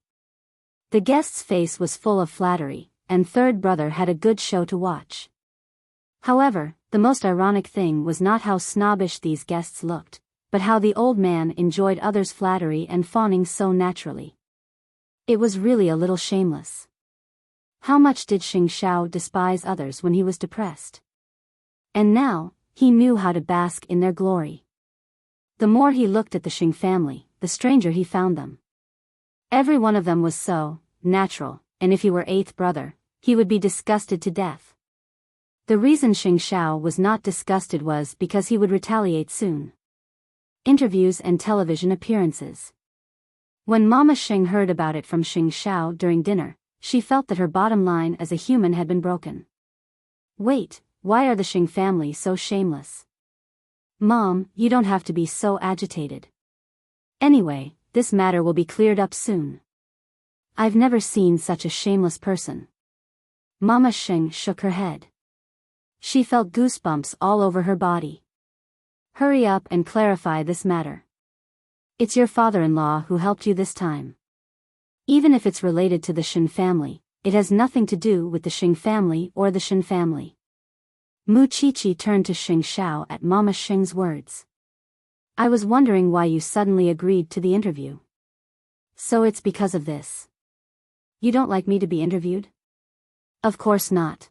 The guest's face was full of flattery, and third brother had a good show to watch. However, the most ironic thing was not how snobbish these guests looked, but how the old man enjoyed others' flattery and fawning so naturally. It was really a little shameless. How much did Xing Xiao despise others when he was depressed? And now, he knew how to bask in their glory. The more he looked at the Xing family, the stranger he found them. Every one of them was so natural, and if he were eighth brother, he would be disgusted to death. The reason Xing Xiao was not disgusted was because he would retaliate soon. Interviews and television appearances. When Mama Xing heard about it from Xing Xiao during dinner, she felt that her bottom line as a human had been broken. Wait, why are the Xing family so shameless? Mom, you don't have to be so agitated. Anyway, this matter will be cleared up soon. I've never seen such a shameless person. Mama Xing shook her head. She felt goosebumps all over her body. Hurry up and clarify this matter. It's your father-in-law who helped you this time. Even if it's related to the Shin family, it has nothing to do with the Xing family or the Shin family. Mu Qiqi turned to Xing Xiao at Mama Xing's words. I was wondering why you suddenly agreed to the interview. So it's because of this. You don't like me to be interviewed? Of course not.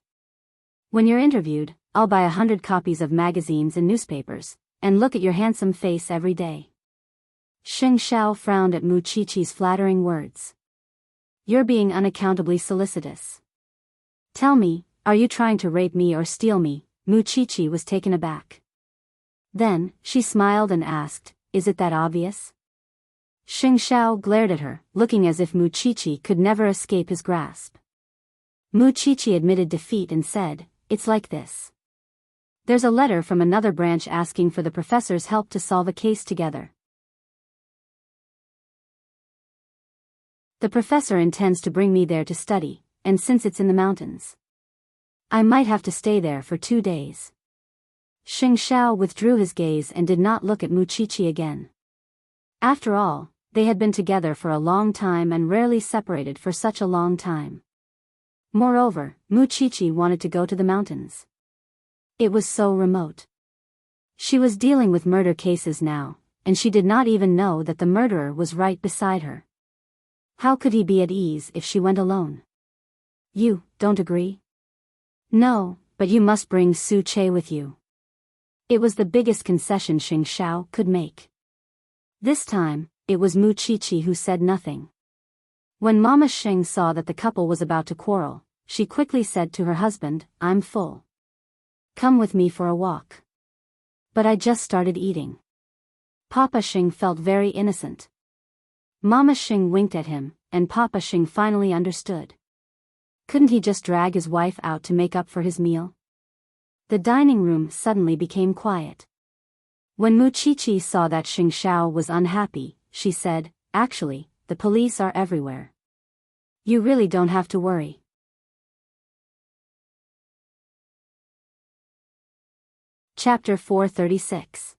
When you're interviewed, I'll buy 100 copies of magazines and newspapers, and look at your handsome face every day. Xing Xiao frowned at Mu Qiqi's flattering words. You're being unaccountably solicitous. Tell me, are you trying to rape me or steal me? Mu Qiqi was taken aback. Then, she smiled and asked, is it that obvious? Xing Xiao glared at her, looking as if Mu Qiqi could never escape his grasp. Mu Qiqi admitted defeat and said, it's like this. There's a letter from another branch asking for the professor's help to solve a case together. The professor intends to bring me there to study, and since it's in the mountains, I might have to stay there for 2 days. Xing Xiao withdrew his gaze and did not look at Mu Qiqi again. After all, they had been together for a long time and rarely separated for such a long time. Moreover, Mu Qiqi wanted to go to the mountains. It was so remote. She was dealing with murder cases now, and she did not even know that the murderer was right beside her. How could he be at ease if she went alone? You don't agree? No, but you must bring Su Che with you. It was the biggest concession Xing Xiao could make. This time, it was Mu Qiqi who said nothing. When Mama Xing saw that the couple was about to quarrel, she quickly said to her husband, I'm full. Come with me for a walk. But I just started eating. Papa Xing felt very innocent. Mama Xing winked at him, and Papa Xing finally understood. Couldn't he just drag his wife out to make up for his meal? The dining room suddenly became quiet. When Mu Qiqi saw that Xing Xiao was unhappy, she said, actually, the police are everywhere. You really don't have to worry. Chapter 436.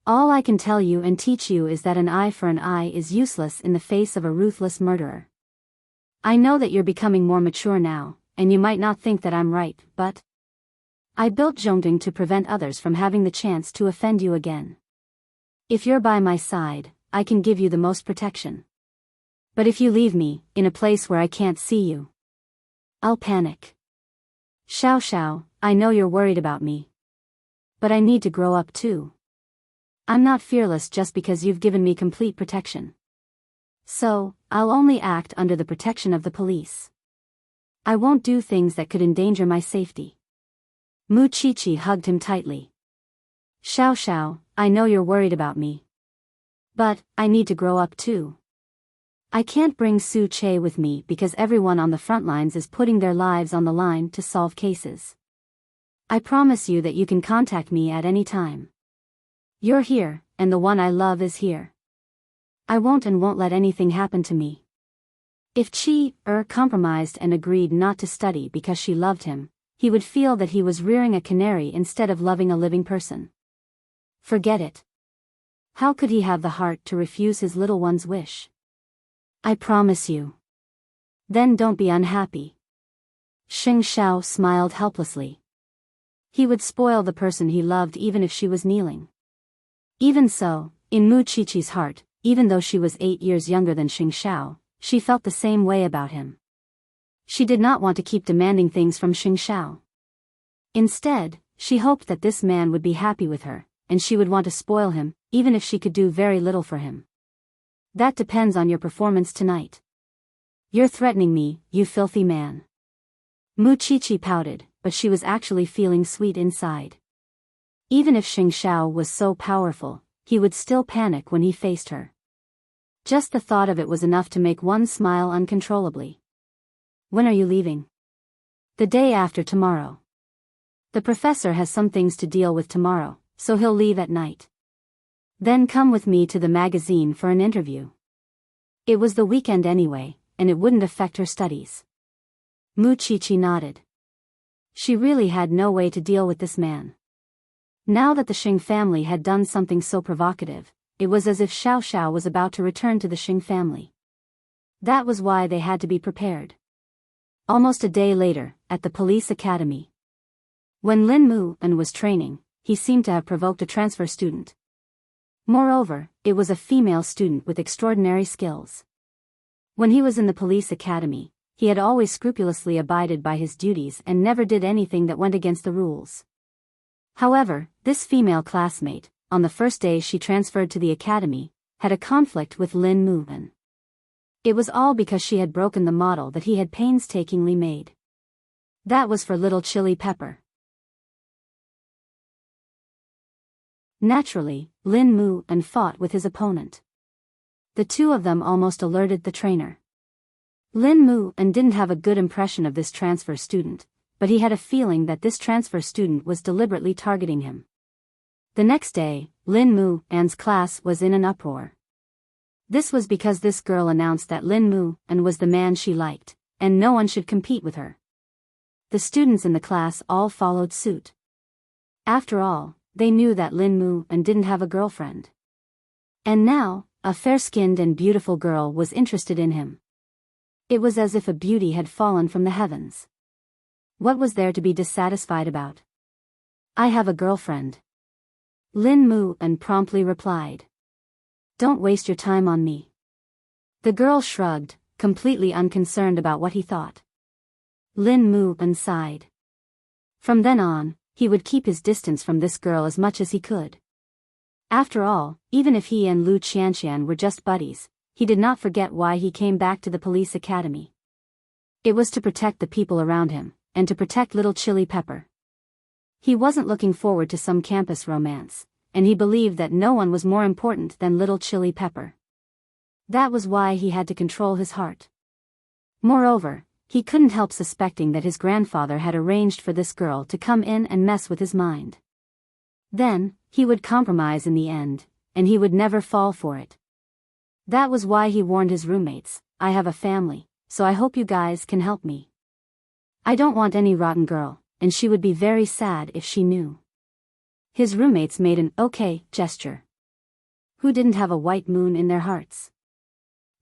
All I can tell you and teach you is that an eye for an eye is useless in the face of a ruthless murderer. I know that you're becoming more mature now, and you might not think that I'm right, but I built Zhongding to prevent others from having the chance to offend you again. If you're by my side, I can give you the most protection. But if you leave me, in a place where I can't see you, I'll panic. Xiao Xiao, I know you're worried about me. But I need to grow up too. I'm not fearless just because you've given me complete protection. So, I'll only act under the protection of the police. I won't do things that could endanger my safety. Mu Qiqi hugged him tightly. Xiao Xiao, I know you're worried about me. But, I need to grow up too. I can't bring Su Che with me because everyone on the front lines is putting their lives on the line to solve cases. I promise you that you can contact me at any time. You're here, and the one I love is here. I won't let anything happen to me. If Qi compromised and agreed not to study because she loved him, he would feel that he was rearing a canary instead of loving a living person. Forget it. How could he have the heart to refuse his little one's wish? I promise you. Then don't be unhappy. Xing Xiao smiled helplessly. He would spoil the person he loved even if she was kneeling. Even so, in Mu Qiqi's heart, even though she was 8 years younger than Xing Xiao, she felt the same way about him. She did not want to keep demanding things from Xing Xiao. Instead, she hoped that this man would be happy with her, and she would want to spoil him, even if she could do very little for him. That depends on your performance tonight. You're threatening me, you filthy man. Mu Qiqi pouted, but she was actually feeling sweet inside. Even if Xing Xiao was so powerful, he would still panic when he faced her. Just the thought of it was enough to make one smile uncontrollably. When are you leaving? The day after tomorrow. The professor has some things to deal with tomorrow, so he'll leave at night. Then come with me to the magazine for an interview. It was the weekend anyway, and it wouldn't affect her studies. Mu Qiqi nodded. She really had no way to deal with this man. Now that the Xing family had done something so provocative, it was as if Xiao Xiao was about to return to the Xing family. That was why they had to be prepared. Almost a day later, at the police academy. When Lin Mu was training, he seemed to have provoked a transfer student. Moreover, it was a female student with extraordinary skills. When he was in the police academy, he had always scrupulously abided by his duties and never did anything that went against the rules. However, this female classmate, on the first day she transferred to the academy, had a conflict with Lin Muan. It was all because she had broken the model that he had painstakingly made. That was for little Chili Pepper. Naturally, Lin Muan fought with his opponent. The two of them almost alerted the trainer. Lin Muan didn't have a good impression of this transfer student, but he had a feeling that this transfer student was deliberately targeting him. The next day, Lin Muan's class was in an uproar. This was because this girl announced that Lin Muan was the man she liked, and no one should compete with her. The students in the class all followed suit. After all, they knew that Lin Muan didn't have a girlfriend. And now, a fair-skinned and beautiful girl was interested in him. It was as if a beauty had fallen from the heavens. What was there to be dissatisfied about? I have a girlfriend. Lin Muan promptly replied. Don't waste your time on me. The girl shrugged, completely unconcerned about what he thought. Lin Muan sighed. From then on, he would keep his distance from this girl as much as he could. After all, even if he and Lu Qianqian were just buddies, he did not forget why he came back to the police academy. It was to protect the people around him, and to protect little Chili Pepper. He wasn't looking forward to some campus romance, and he believed that no one was more important than little Chili Pepper. That was why he had to control his heart. Moreover, he couldn't help suspecting that his grandfather had arranged for this girl to come in and mess with his mind. Then, he would compromise in the end, and he would never fall for it. That was why he warned his roommates, I have a family, so I hope you guys can help me. I don't want any rotten girl, and she would be very sad if she knew. His roommates made an okay gesture. Who didn't have a white moon in their hearts?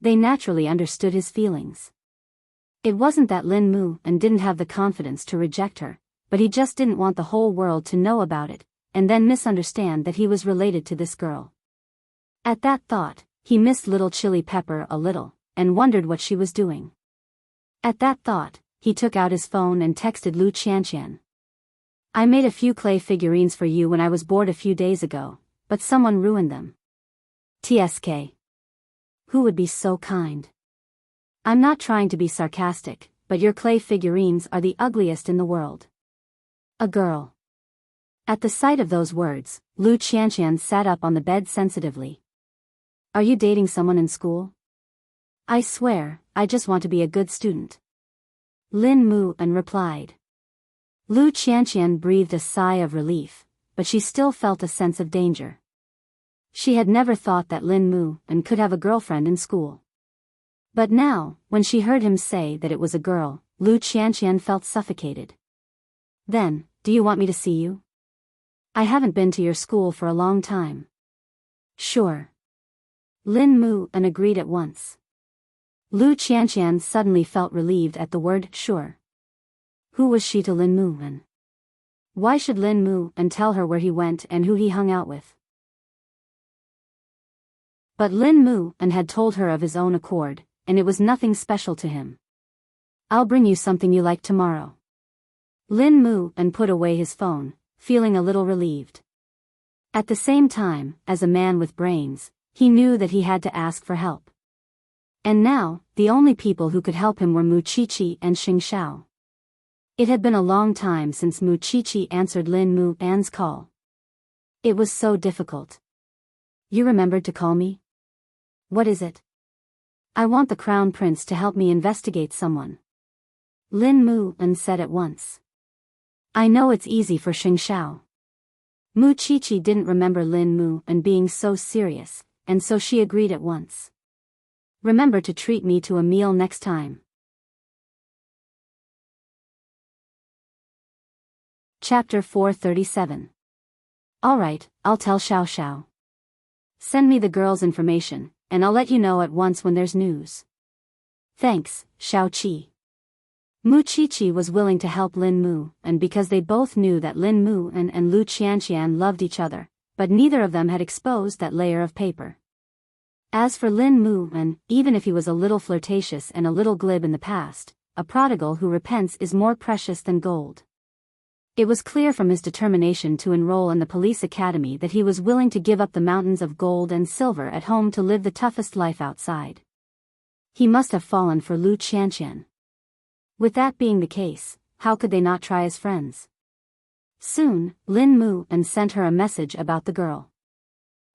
They naturally understood his feelings. It wasn't that Lin Muan didn't have the confidence to reject her, but he just didn't want the whole world to know about it, and then misunderstand that he was related to this girl. At that thought, he missed little Chili Pepper a little, and wondered what she was doing. At that thought, he took out his phone and texted Lu Qianqian. I made a few clay figurines for you when I was bored a few days ago, but someone ruined them. TSK. Who would be so kind? I'm not trying to be sarcastic, but your clay figurines are the ugliest in the world. A girl. At the sight of those words, Lu Qianqian sat up on the bed sensitively. Are you dating someone in school? I swear, I just want to be a good student. Lin Muan replied. Lu Qianqian breathed a sigh of relief, but she still felt a sense of danger. She had never thought that Lin Muan could have a girlfriend in school. But now, when she heard him say that it was a girl, Lu Qianqian felt suffocated. Then, do you want me to see you? I haven't been to your school for a long time. Sure. Lin Muan agreed at once. Lu Qianqian suddenly felt relieved at the word sure. Who was she to Lin Muan? Why should Lin Muan tell her where he went and who he hung out with? But Lin Muan had told her of his own accord, and it was nothing special to him. I'll bring you something you like tomorrow. Lin Muan put away his phone, feeling a little relieved. At the same time, as a man with brains, he knew that he had to ask for help. And now, the only people who could help him were Mu Qiqi and Xing Xiao. It had been a long time since Mu Qiqi answered Lin Muan's call. It was so difficult. You remembered to call me? What is it? I want the crown prince to help me investigate someone. Lin Muan said at once. I know it's easy for Xing Xiao. Mu Qiqi didn't remember Lin Muan being so serious, and so she agreed at once. Remember to treat me to a meal next time. Chapter 437. Alright, I'll tell Xiao Xiao. Send me the girl's information, and I'll let you know at once when there's news. Thanks, Xiao Qi. Mu Qiqi was willing to help Lin Muan because they both knew that Lin Muan and Lu Qianqian loved each other, but neither of them had exposed that layer of paper. As for Lin Muan, even if he was a little flirtatious and a little glib in the past, a prodigal who repents is more precious than gold. It was clear from his determination to enroll in the police academy that he was willing to give up the mountains of gold and silver at home to live the toughest life outside. He must have fallen for Lu Qianqian. With that being the case, how could they not try as friends? Soon, Lin Mu and sent her a message about the girl.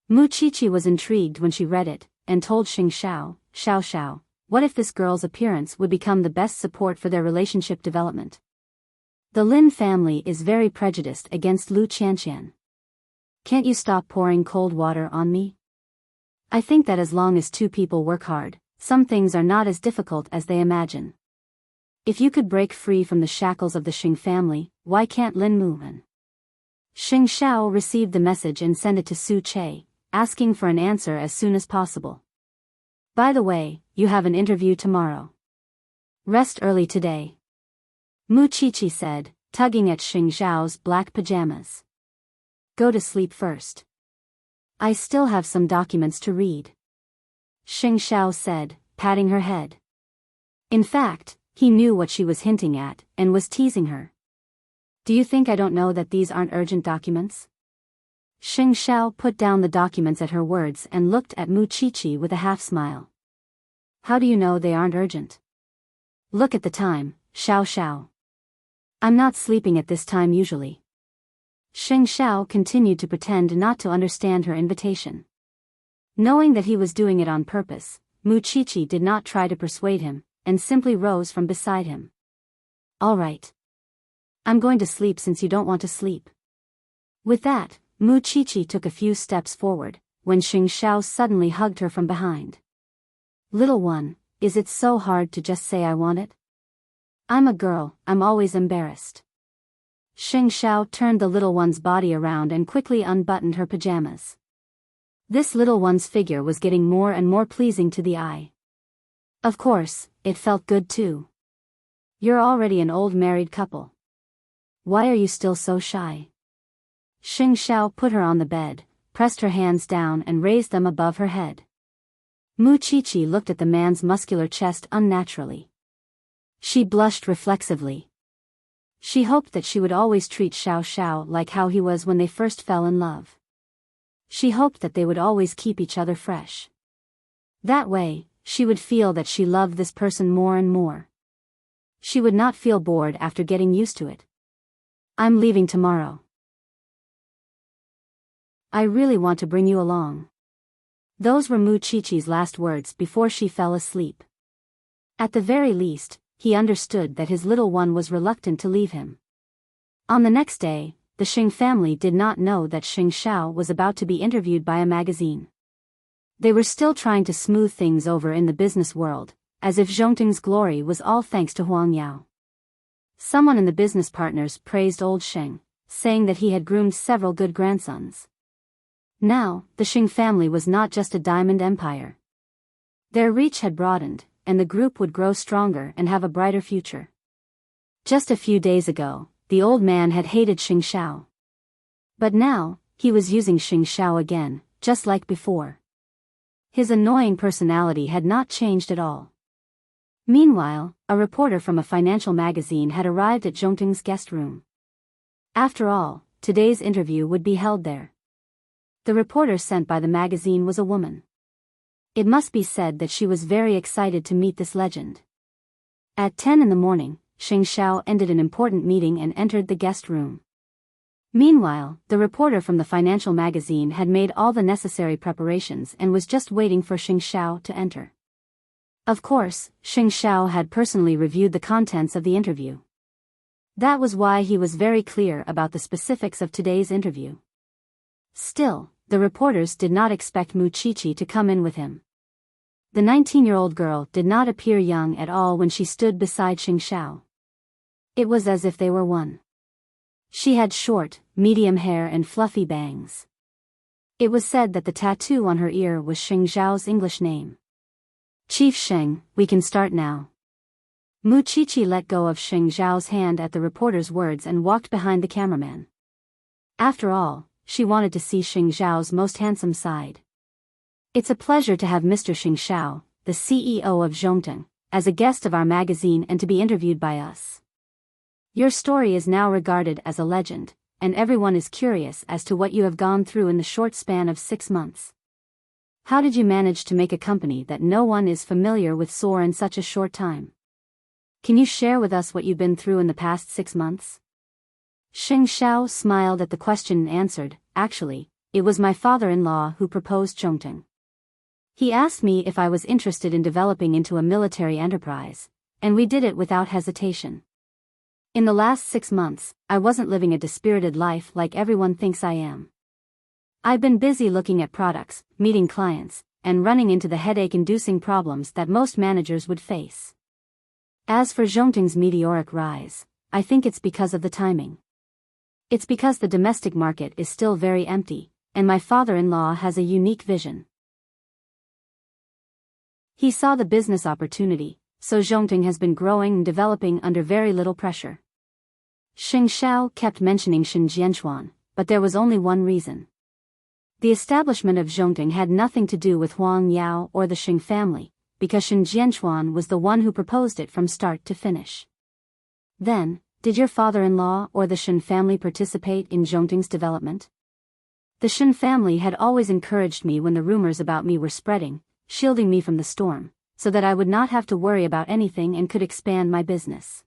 Mu Qiqi was intrigued when she read it, and told Xing Xiao, what if this girl's appearance would become the best support for their relationship development? The Lin family is very prejudiced against Lu Qianqian. Can't you stop pouring cold water on me? I think that as long as two people work hard, some things are not as difficult as they imagine. If you could break free from the shackles of the Xing family, why can't Lin Mu? Xing Xiao received the message and sent it to Su Che, asking for an answer as soon as possible. By the way, you have an interview tomorrow. Rest early today. Mu Qiqi said, tugging at Xing Xiao's black pajamas. Go to sleep first. I still have some documents to read. Xing Xiao said, patting her head. In fact, he knew what she was hinting at, and was teasing her. Do you think I don't know that these aren't urgent documents? Xing Xiao put down the documents at her words and looked at Mu Qiqi with a half-smile. How do you know they aren't urgent? Look at the time, Xiao. I'm not sleeping at this time usually. Xing Xiao continued to pretend not to understand her invitation. Knowing that he was doing it on purpose, Mu Qiqi did not try to persuade him, and simply rose from beside him. All right. I'm going to sleep since you don't want to sleep. With that, Mu Qiqi took a few steps forward, when Xing Xiao suddenly hugged her from behind. Little one, is it so hard to just say I want it? I'm a girl, I'm always embarrassed. Xing Xiao turned the little one's body around and quickly unbuttoned her pajamas. This little one's figure was getting more and more pleasing to the eye. Of course, it felt good too. You're already an old married couple. Why are you still so shy? Xing Xiao put her on the bed, pressed her hands down and raised them above her head. Mu Qiqi looked at the man's muscular chest unnaturally. She blushed reflexively. She hoped that she would always treat Xiao like how he was when they first fell in love. She hoped that they would always keep each other fresh. That way, she would feel that she loved this person more and more. She would not feel bored after getting used to it. I'm leaving tomorrow. I really want to bring you along. Those were Mu Qiqi's last words before she fell asleep. At the very least, he understood that his little one was reluctant to leave him. On the next day, the Xing family did not know that Xing Xiao was about to be interviewed by a magazine. They were still trying to smooth things over in the business world, as if Zhongting's glory was all thanks to Huang Yao. Someone in the business partners praised old Xing, saying that he had groomed several good grandsons. Now, the Xing family was not just a diamond empire. Their reach had broadened, and the group would grow stronger and have a brighter future. Just a few days ago, the old man had hated Xing Xiao. But now, he was using Xing Xiao again, just like before. His annoying personality had not changed at all. Meanwhile, a reporter from a financial magazine had arrived at Zhongting's guest room. After all, today's interview would be held there. The reporter sent by the magazine was a woman. It must be said that she was very excited to meet this legend. At 10 in the morning, Xing Xiao ended an important meeting and entered the guest room. Meanwhile, the reporter from the financial magazine had made all the necessary preparations and was just waiting for Xing Xiao to enter. Of course, Xing Xiao had personally reviewed the contents of the interview. That was why he was very clear about the specifics of today's interview. Still, the reporters did not expect Mu Qiqi to come in with him. The 19-year-old girl did not appear young at all when she stood beside Xing Xiao. It was as if they were one. She had short, medium hair and fluffy bangs. It was said that the tattoo on her ear was Xing Xiao's English name. Chief Xing, we can start now. Mu Qiqi let go of Xing Xiao's hand at the reporter's words and walked behind the cameraman. After all, she wanted to see Xing Xiao's most handsome side. It's a pleasure to have Mr. Xing Xiao, the CEO of Zhongting, as a guest of our magazine and to be interviewed by us. Your story is now regarded as a legend, and everyone is curious as to what you have gone through in the short span of 6 months. How did you manage to make a company that no one is familiar with soar in such a short time? Can you share with us what you've been through in the past 6 months? Xing Xiao smiled at the question and answered, actually, it was my father-in-law who proposed Zhongting. He asked me if I was interested in developing into a military enterprise, and we did it without hesitation. In the last 6 months, I wasn't living a dispirited life like everyone thinks I am. I've been busy looking at products, meeting clients, and running into the headache-inducing problems that most managers would face. As for Zhongting's meteoric rise, I think it's because of the timing. It's because the domestic market is still very empty, and my father-in-law has a unique vision. He saw the business opportunity, so Zhongting has been growing and developing under very little pressure. Xing Xiao kept mentioning Shen Jianchuan, but there was only one reason. The establishment of Zhongting had nothing to do with Huang Yao or the Xing family, because Shen Jianchuan was the one who proposed it from start to finish. Then, did your father-in-law or the Shen family participate in Zhongting's development? The Shen family had always encouraged me when the rumors about me were spreading, shielding me from the storm, so that I would not have to worry about anything and could expand my business.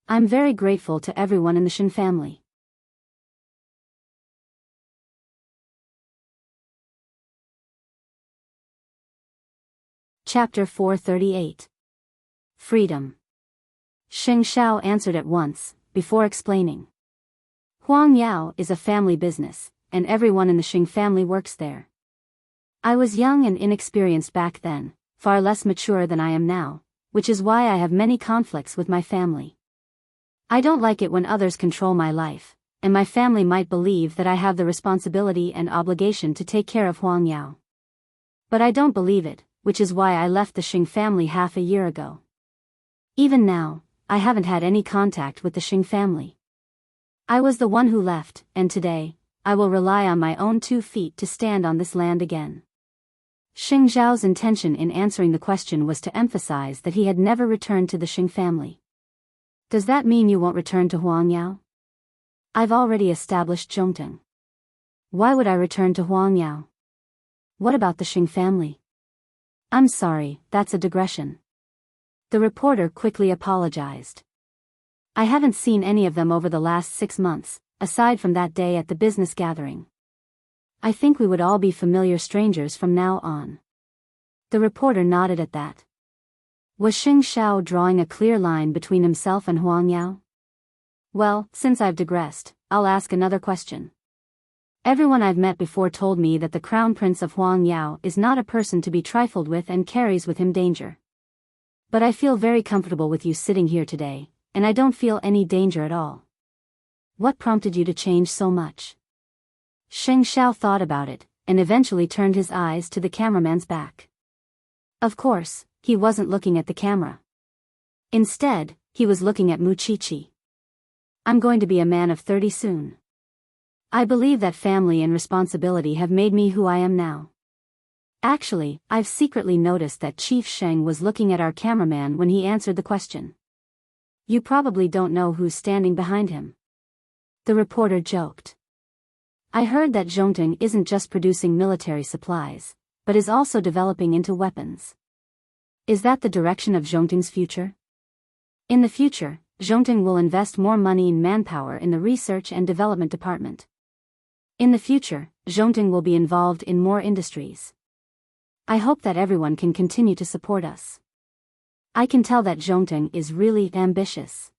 I'm very grateful to everyone in the Shen family. Chapter 438. Freedom. Xing Xiao answered at once, before explaining. Huang Yao is a family business, and everyone in the Xing family works there. I was young and inexperienced back then, far less mature than I am now, which is why I have many conflicts with my family. I don't like it when others control my life, and my family might believe that I have the responsibility and obligation to take care of Huang Yao. But I don't believe it, which is why I left the Xing family half a year ago. Even now, I haven't had any contact with the Xing family. I was the one who left, and today, I will rely on my own 2 feet to stand on this land again. Xing Zhao's intention in answering the question was to emphasize that he had never returned to the Xing family. Does that mean you won't return to Huang Yao? I've already established Zhongting. Why would I return to Huang Yao? What about the Xing family? I'm sorry, that's a digression. The reporter quickly apologized. I haven't seen any of them over the last 6 months, aside from that day at the business gathering. I think we would all be familiar strangers from now on. The reporter nodded at that. Was Xing Xiao drawing a clear line between himself and Huang Yao? Well, since I've digressed, I'll ask another question. Everyone I've met before told me that the Crown Prince of Huang Yao is not a person to be trifled with and carries with him danger. But I feel very comfortable with you sitting here today, and I don't feel any danger at all. What prompted you to change so much? Xing Xiao thought about it, and eventually turned his eyes to the cameraman's back. Of course, he wasn't looking at the camera. Instead, he was looking at Muqiqi. I'm going to be a man of 30 soon. I believe that family and responsibility have made me who I am now. Actually, I've secretly noticed that Chief Sheng was looking at our cameraman when he answered the question. You probably don't know who's standing behind him. The reporter joked. I heard that Zhongting isn't just producing military supplies, but is also developing into weapons. Is that the direction of Zhongting's future? In the future, Zhongting will invest more money and manpower in the research and development department. In the future, Zhongting will be involved in more industries. I hope that everyone can continue to support us. I can tell that Zhongting is really ambitious.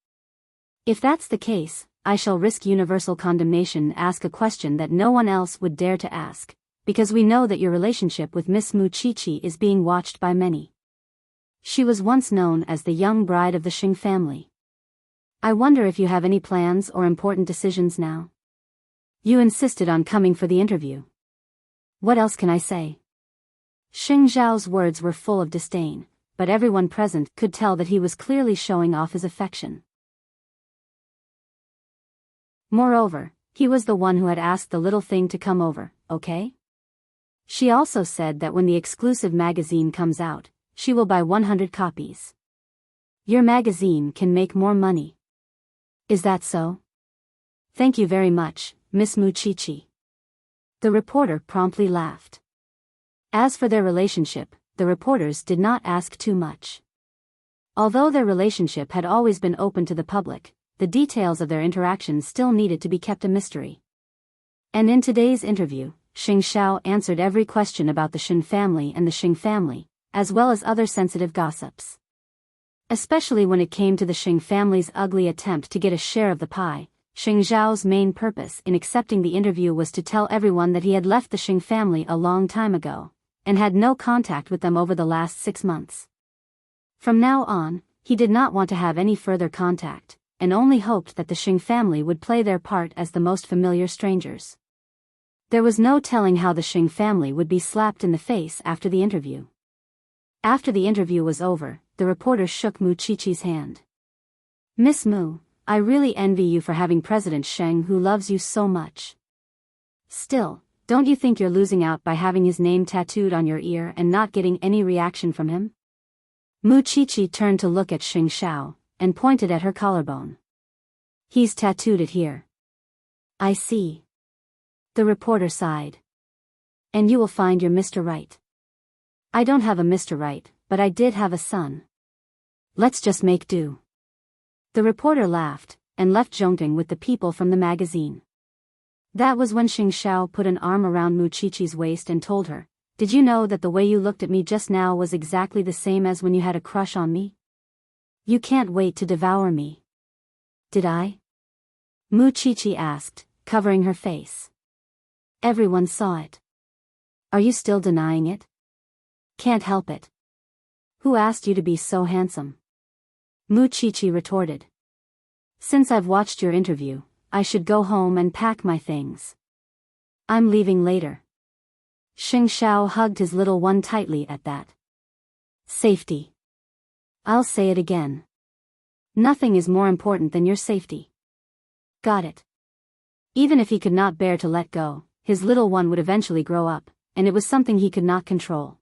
If that's the case, I shall risk universal condemnation and ask a question that no one else would dare to ask, because we know that your relationship with Miss Muqiqi is being watched by many. She was once known as the young bride of the Xing family. I wonder if you have any plans or important decisions now? You insisted on coming for the interview. What else can I say? Xing Zhao's words were full of disdain, but everyone present could tell that he was clearly showing off his affection. Moreover, he was the one who had asked the little thing to come over, okay? She also said that when the exclusive magazine comes out, she will buy 100 copies. Your magazine can make more money. Is that so? Thank you very much, Miss Muchichi. The reporter promptly laughed. As for their relationship, the reporters did not ask too much. Although their relationship had always been open to the public, the details of their interactions still needed to be kept a mystery. And in today's interview, Xing Xiao answered every question about the Shen family and the Xing family, as well as other sensitive gossips. Especially when it came to the Xing family's ugly attempt to get a share of the pie, Xing Xiao's main purpose in accepting the interview was to tell everyone that he had left the Xing family a long time ago, and had no contact with them over the last 6 months. From now on, he did not want to have any further contact, and only hoped that the Xing family would play their part as the most familiar strangers. There was no telling how the Xing family would be slapped in the face after the interview. After the interview was over, the reporter shook Muchichi's hand. Miss Mu, I really envy you for having President Sheng who loves you so much. Still, don't you think you're losing out by having his name tattooed on your ear and not getting any reaction from him? Muchichi turned to look at Xing Xiao, and pointed at her collarbone. He's tattooed it here. I see. The reporter sighed. And you will find your Mr. Right. I don't have a Mr. Right, but I did have a son. Let's just make do. The reporter laughed, and left Zhongting with the people from the magazine. That was when Xing Xiao put an arm around Muchichi's waist and told her, Did you know that the way you looked at me just now was exactly the same as when you had a crush on me? You can't wait to devour me. Did I? Muchichi asked, covering her face. Everyone saw it. Are you still denying it? Can't help it. Who asked you to be so handsome? Muchichi retorted. Since I've watched your interview, I should go home and pack my things. I'm leaving later. Xing Xiao hugged his little one tightly at that. Safety. I'll say it again. Nothing is more important than your safety. Got it. Even if he could not bear to let go, his little one would eventually grow up, and it was something he could not control.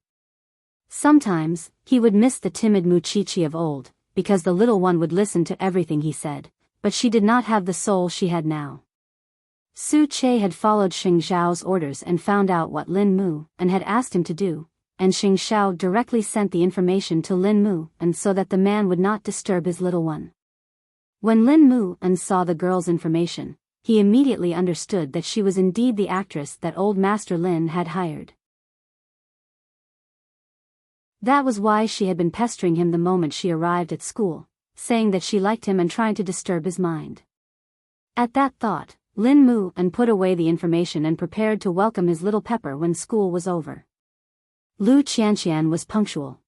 Sometimes, he would miss the timid Muchichi of old, because the little one would listen to everything he said, but she did not have the soul she had now. Su Che had followed Xing Xiao's orders and found out what Lin Mu and had asked him to do, and Xing Xiao directly sent the information to Lin Mu and so that the man would not disturb his little one. When Lin Mu and saw the girl's information, he immediately understood that she was indeed the actress that old Master Lin had hired. That was why she had been pestering him the moment she arrived at school, saying that she liked him and trying to disturb his mind. At that thought, Lin Mu and put away the information and prepared to welcome his little pepper when school was over. Lu Qianqian was punctual.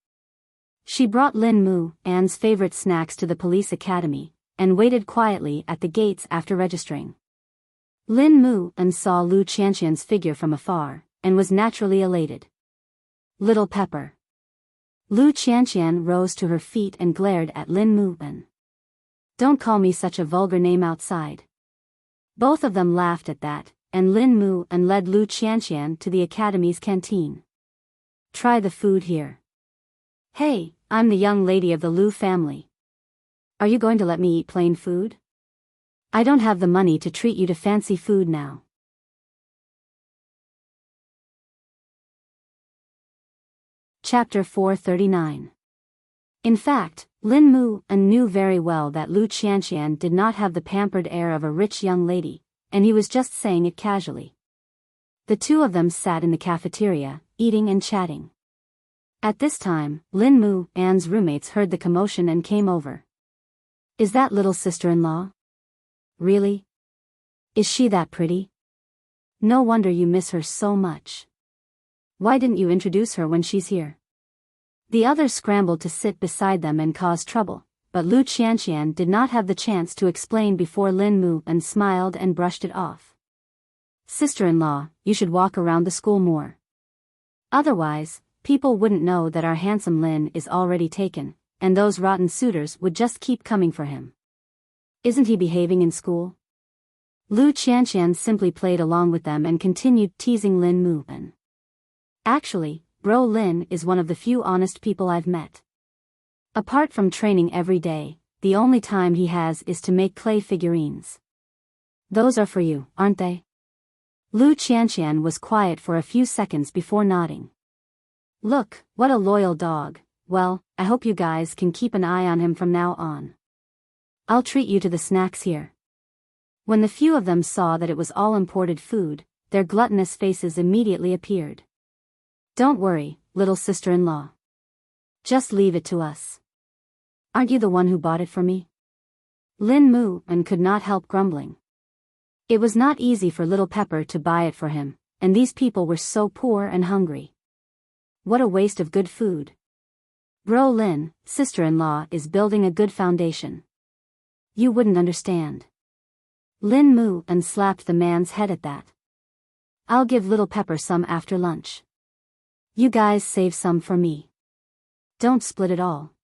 She brought Lin Mu, Anne's favorite snacks to the police academy, and waited quietly at the gates after registering. Lin Mu and saw Lu Qianqian's figure from afar, and was naturally elated. Little Pepper. Lu Qianqian rose to her feet and glared at Lin Mu and. Don't call me such a vulgar name outside. Both of them laughed at that, and Lin Mu and led Lu Qianqian to the academy's canteen. Try the food here. Hey, I'm the young lady of the Lu family. Are you going to let me eat plain food? I don't have the money to treat you to fancy food now. Chapter 439. In fact, Lin Mu knew very well that Lu Qianqian did not have the pampered air of a rich young lady, and he was just saying it casually. The two of them sat in the cafeteria, eating and chatting. At this time, Lin Mu, Anne's roommates, heard the commotion and came over. Is that little sister-in-law? Really? Is she that pretty? No wonder you miss her so much. Why didn't you introduce her when she's here? The others scrambled to sit beside them and cause trouble, but Lu Qianqian did not have the chance to explain before Lin Mu and smiled and brushed it off. Sister-in-law, you should walk around the school more. Otherwise, people wouldn't know that our handsome Lin is already taken, and those rotten suitors would just keep coming for him. Isn't he behaving in school? Lu Qianqian simply played along with them and continued teasing Lin Mu. Actually, Bro Lin is one of the few honest people I've met. Apart from training every day, the only time he has is to make clay figurines. Those are for you, aren't they? Lu Qianqian was quiet for a few seconds before nodding. Look, what a loyal dog. Well, I hope you guys can keep an eye on him from now on. I'll treat you to the snacks here. When the few of them saw that it was all imported food, their gluttonous faces immediately appeared. Don't worry, little sister-in-law. Just leave it to us. Aren't you the one who bought it for me? Lin Mu and could not help grumbling. It was not easy for little Pepper to buy it for him, and these people were so poor and hungry. What a waste of good food. Bro Lin, sister-in-law, is building a good foundation. You wouldn't understand. Lin Mu and slapped the man's head at that. I'll give little Pepper some after lunch. You guys save some for me. Don't split it all.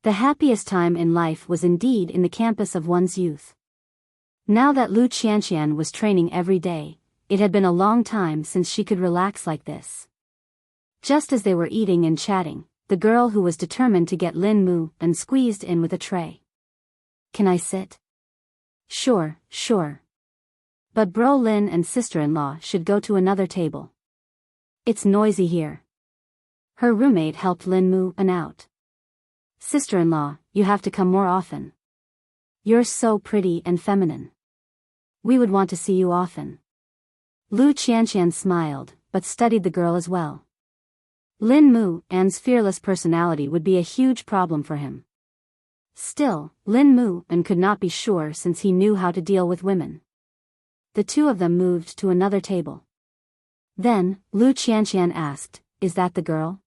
The happiest time in life was indeed in the campus of one's youth. Now that Lu Qianqian was training every day, it had been a long time since she could relax like this. Just as they were eating and chatting, the girl who was determined to get Lin Mu and squeezed in with a tray. Can I sit? Sure. But Bro Lin and sister-in-law should go to another table. It's noisy here. Her roommate helped Lin Mu out. Sister-in-law, you have to come more often. You're so pretty and feminine. We would want to see you often. Lu Qianqian smiled, but studied the girl as well. Lin Mu An's fearless personality would be a huge problem for him. Still, Lin Mu and could not be sure since he knew how to deal with women. The two of them moved to another table. Then, Lu Qianqian asked, Is that the girl?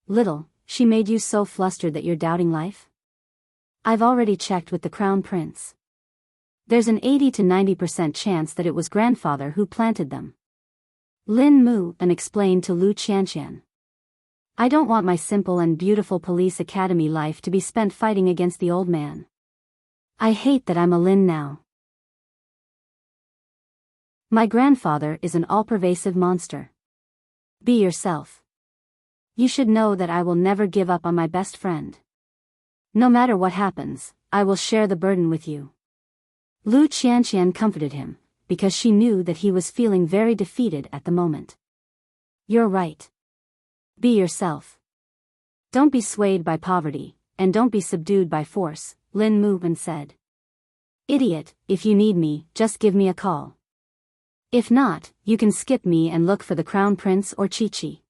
Little, she made you so flustered that you're doubting life? I've already checked with the Crown Prince. There's an 80 to 90% chance that it was grandfather who planted them. Lin Mu and explained to Lu Qianqian. I don't want my simple and beautiful police academy life to be spent fighting against the old man. I hate that I'm a Lin now. My grandfather is an all-pervasive monster. Be yourself. You should know that I will never give up on my best friend. No matter what happens, I will share the burden with you. Lu Qianqian comforted him, because she knew that he was feeling very defeated at the moment. You're right. Be yourself. Don't be swayed by poverty, and don't be subdued by force, Lin Mu said. Idiot, if you need me, just give me a call. If not, you can skip me and look for the Crown Prince or Chi-Chi.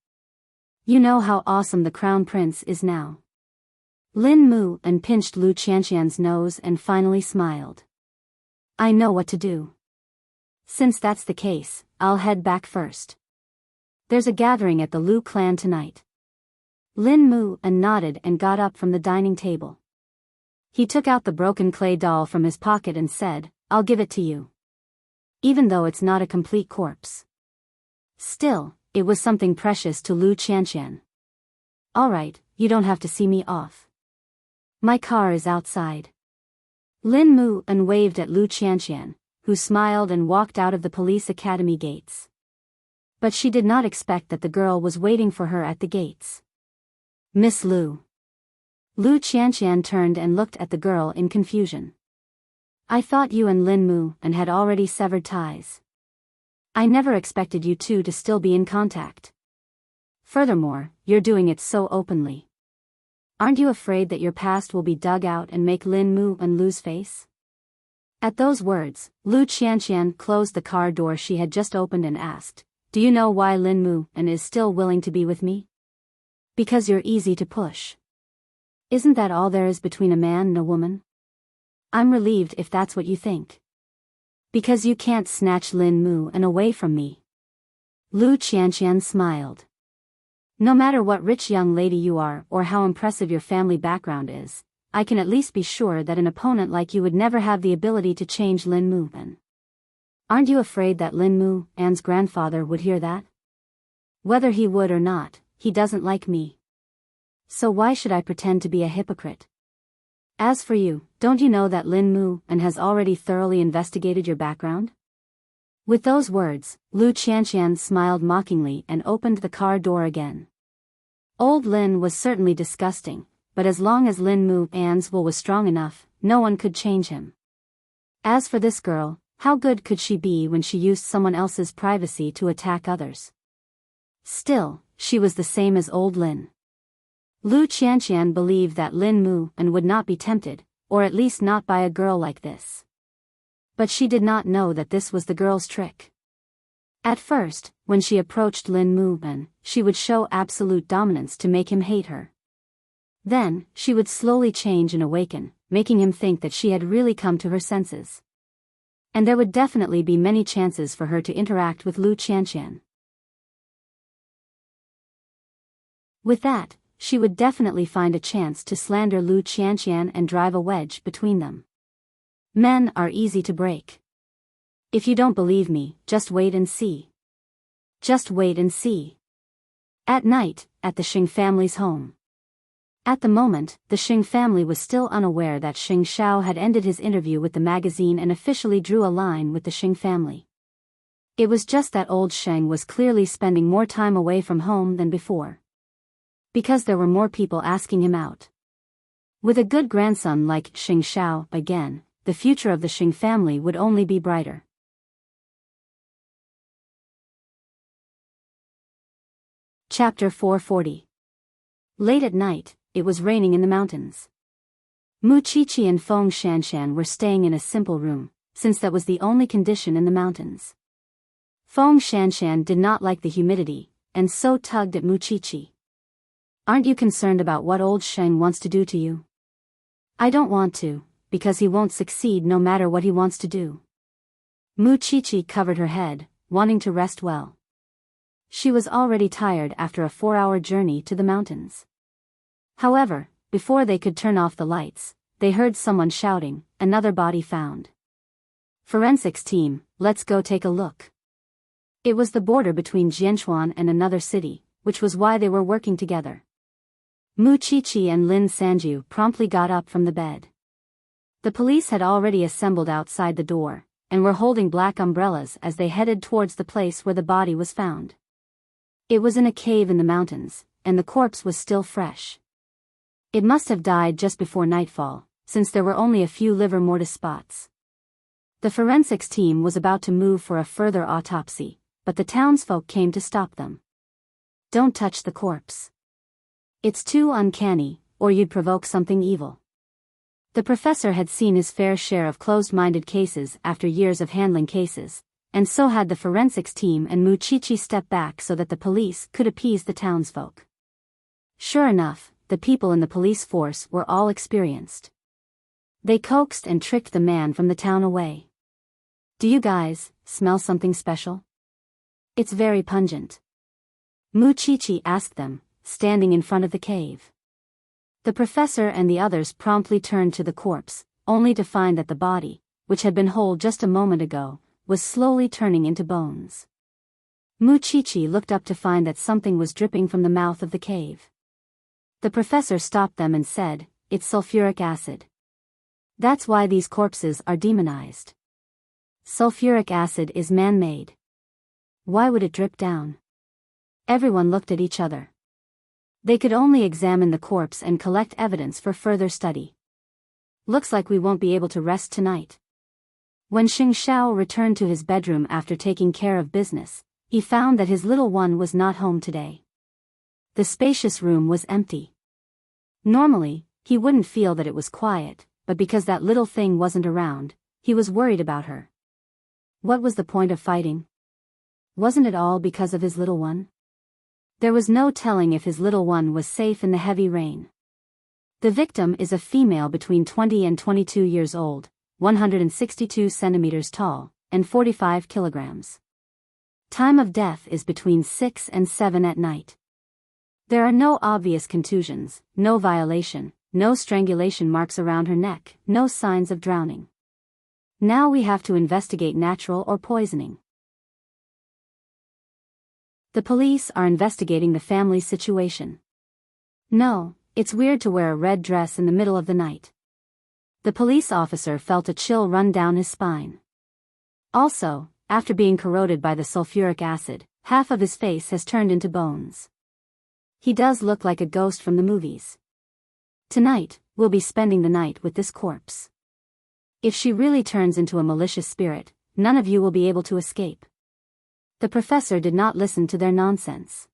You know how awesome the Crown Prince is now. Lin Mu pinched Lu Qianqian's nose and finally smiled. I know what to do. Since that's the case, I'll head back first. There's a gathering at the Lu clan tonight. Lin Mu nodded and got up from the dining table. He took out the broken clay doll from his pocket and said, I'll give it to you. Even though it's not a complete corpse. Still, it was something precious to Lu Qianqian. All right, you don't have to see me off. My car is outside. Lin Mu waved at Lu Qianqian, who smiled and walked out of the police academy gates. But she did not expect that the girl was waiting for her at the gates. Miss Lu. Lu Qianqian turned and looked at the girl in confusion. I thought you and Lin Mu had already severed ties. I never expected you two to still be in contact. Furthermore, you're doing it so openly. Aren't you afraid that your past will be dug out and make Lin Mu lose face? At those words, Lu Qianqian closed the car door she had just opened and asked, Do you know why Lin Mu is still willing to be with me? Because you're easy to push. Isn't that all there is between a man and a woman? I'm relieved if that's what you think. Because you can't snatch Lin Mu away from me. Lu Qianqian smiled. No matter what rich young lady you are or how impressive your family background is, I can at least be sure that an opponent like you would never have the ability to change Lin Mu. Aren't you afraid that Lin Mu An's grandfather would hear that? Whether he would or not, he doesn't like me. So why should I pretend to be a hypocrite? As for you, don't you know that Lin Mu has already thoroughly investigated your background? With those words, Lu Qianqian smiled mockingly and opened the car door again. Old Lin was certainly disgusting, but as long as Lin Mu An's will was strong enough, no one could change him. As for this girl, how good could she be when she used someone else's privacy to attack others? Still, she was the same as old Lin. Lu Qianqian believed that Lin Mu An would not be tempted, or at least not by a girl like this. But she did not know that this was the girl's trick. At first, when she approached Lin Mu An, she would show absolute dominance to make him hate her. Then, she would slowly change and awaken, making him think that she had really come to her senses. And there would definitely be many chances for her to interact with Lu Qianqian. With that, she would definitely find a chance to slander Lu Qianqian and drive a wedge between them. Men are easy to break. If you don't believe me, just wait and see. Just wait and see. At night, at the Xing family's home. At the moment, the Xing family was still unaware that Xing Xiao had ended his interview with the magazine and officially drew a line with the Xing family. It was just that old Sheng was clearly spending more time away from home than before. Because there were more people asking him out. With a good grandson like Xing Xiao again, the future of the Xing family would only be brighter. Chapter 440. Late at night, it was raining in the mountains. Mu Qiqi and Feng Shanshan were staying in a simple room, since that was the only condition in the mountains. Feng Shanshan did not like the humidity, and so tugged at Mu Qiqi. Aren't you concerned about what old Sheng wants to do to you? I don't want to, because he won't succeed no matter what he wants to do. Mu Qiqi covered her head, wanting to rest well. She was already tired after a 4-hour journey to the mountains. However, before they could turn off the lights, they heard someone shouting, "Another body found. Forensics team, let's go take a look." It was the border between Jianchuan and another city, which was why they were working together. Mu Qiqi and Lin Sanju promptly got up from the bed. The police had already assembled outside the door, and were holding black umbrellas as they headed towards the place where the body was found. It was in a cave in the mountains, and the corpse was still fresh. It must have died just before nightfall, since there were only a few liver mortis spots. The forensics team was about to move for a further autopsy, but the townsfolk came to stop them. Don't touch the corpse. It's too uncanny, or you'd provoke something evil. The professor had seen his fair share of closed-minded cases after years of handling cases, and so had the forensics team, and Mu Qiqi step back so that the police could appease the townsfolk. Sure enough, the people in the police force were all experienced. They coaxed and tricked the man from the town away. Do you guys smell something special? It's very pungent. Mu Qiqi asked them, standing in front of the cave. The professor and the others promptly turned to the corpse, only to find that the body, which had been whole just a moment ago, was slowly turning into bones. Mu Qiqi looked up to find that something was dripping from the mouth of the cave. The professor stopped them and said, "It's sulfuric acid. That's why these corpses are demonized. Sulfuric acid is man-made. Why would it drip down?" Everyone looked at each other. They could only examine the corpse and collect evidence for further study. Looks like we won't be able to rest tonight. When Xing Xiao returned to his bedroom after taking care of business, he found that his little one was not home today. The spacious room was empty. Normally, he wouldn't feel that it was quiet, but because that little thing wasn't around, he was worried about her. What was the point of fighting? Wasn't it all because of his little one? There was no telling if his little one was safe in the heavy rain. The victim is a female between 20 and 22 years old, 162 centimeters tall, and 45 kilograms. Time of death is between 6 and 7 at night. There are no obvious contusions, no violation, no strangulation marks around her neck, no signs of drowning. Now we have to investigate natural or poisoning. The police are investigating the family's situation. No, it's weird to wear a red dress in the middle of the night. The police officer felt a chill run down his spine. Also, after being corroded by the sulfuric acid, half of his face has turned into bones. He does look like a ghost from the movies. Tonight, we'll be spending the night with this corpse. If she really turns into a malicious spirit, none of you will be able to escape. The professor did not listen to their nonsense.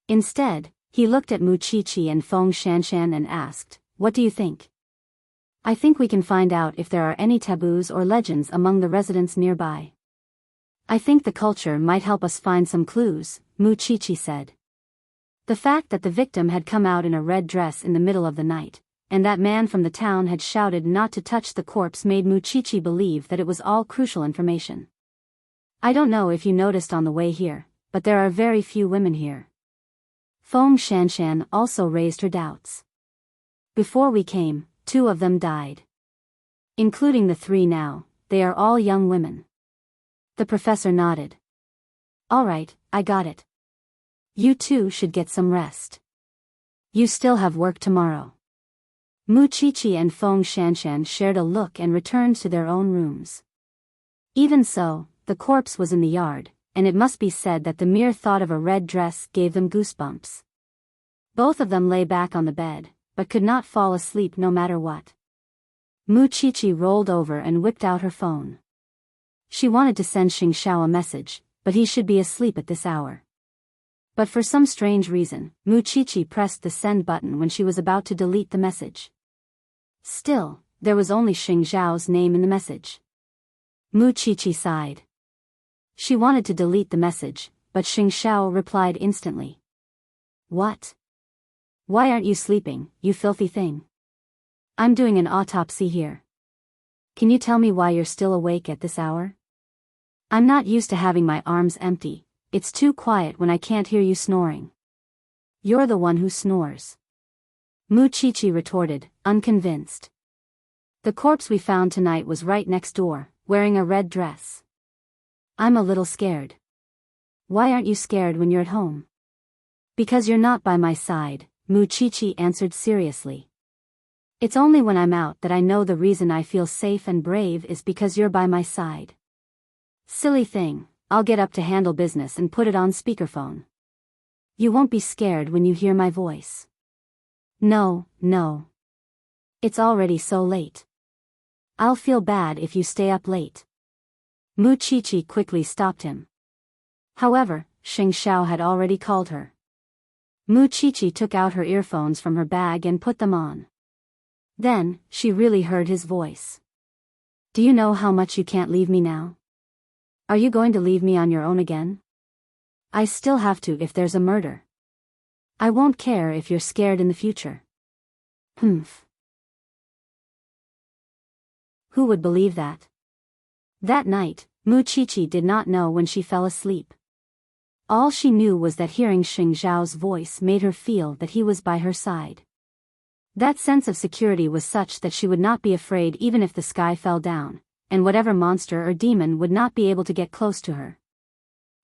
Instead, he looked at Mu Chichi and Feng Shanshan and asked, "What do you think?" "I think we can find out if there are any taboos or legends among the residents nearby. I think the culture might help us find some clues," Mu Chichi said. The fact that the victim had come out in a red dress in the middle of the night, and that man from the town had shouted not to touch the corpse made Mu Chichi believe that it was all crucial information. "I don't know if you noticed on the way here, but there are very few women here." Feng Shanshan also raised her doubts. "Before we came, 2 of them died. Including the 3 now, they are all young women." The professor nodded. "All right, I got it. You 2 should get some rest. You still have work tomorrow." Mu Chichi and Feng Shanshan shared a look and returned to their own rooms. Even so, the corpse was in the yard, and it must be said that the mere thought of a red dress gave them goosebumps. Both of them lay back on the bed, but could not fall asleep no matter what. Mu Chichi rolled over and whipped out her phone. She wanted to send Xing Xiao a message, but he should be asleep at this hour. But for some strange reason, Mu Chichi pressed the send button when she was about to delete the message. Still, there was only Xing Xiao's name in the message. Mu Chichi sighed. She wanted to delete the message, but Xing Xiao replied instantly. "What? Why aren't you sleeping, you filthy thing? I'm doing an autopsy here. Can you tell me why you're still awake at this hour? I'm not used to having my arms empty. It's too quiet when I can't hear you snoring." "You're the one who snores," Mu Chichi retorted, unconvinced. "The corpse we found tonight was right next door, wearing a red dress. I'm a little scared." "Why aren't you scared when you're at home?" "Because you're not by my side," Mu Chichi answered seriously. "It's only when I'm out that I know the reason I feel safe and brave is because you're by my side." "Silly thing, I'll get up to handle business and put it on speakerphone. You won't be scared when you hear my voice." No. It's already so late. I'll feel bad if you stay up late." Mu Chichi quickly stopped him. However, Xing Xiao had already called her. Mu Chichi took out her earphones from her bag and put them on. Then, she really heard his voice. "Do you know how much you can't leave me now? Are you going to leave me on your own again? I still have to if there's a murder. I won't care if you're scared in the future." Humph. Who would believe that? That night, Mu Chichi did not know when she fell asleep. All she knew was that hearing Xing Xiao's voice made her feel that he was by her side. That sense of security was such that she would not be afraid even if the sky fell down, and whatever monster or demon would not be able to get close to her.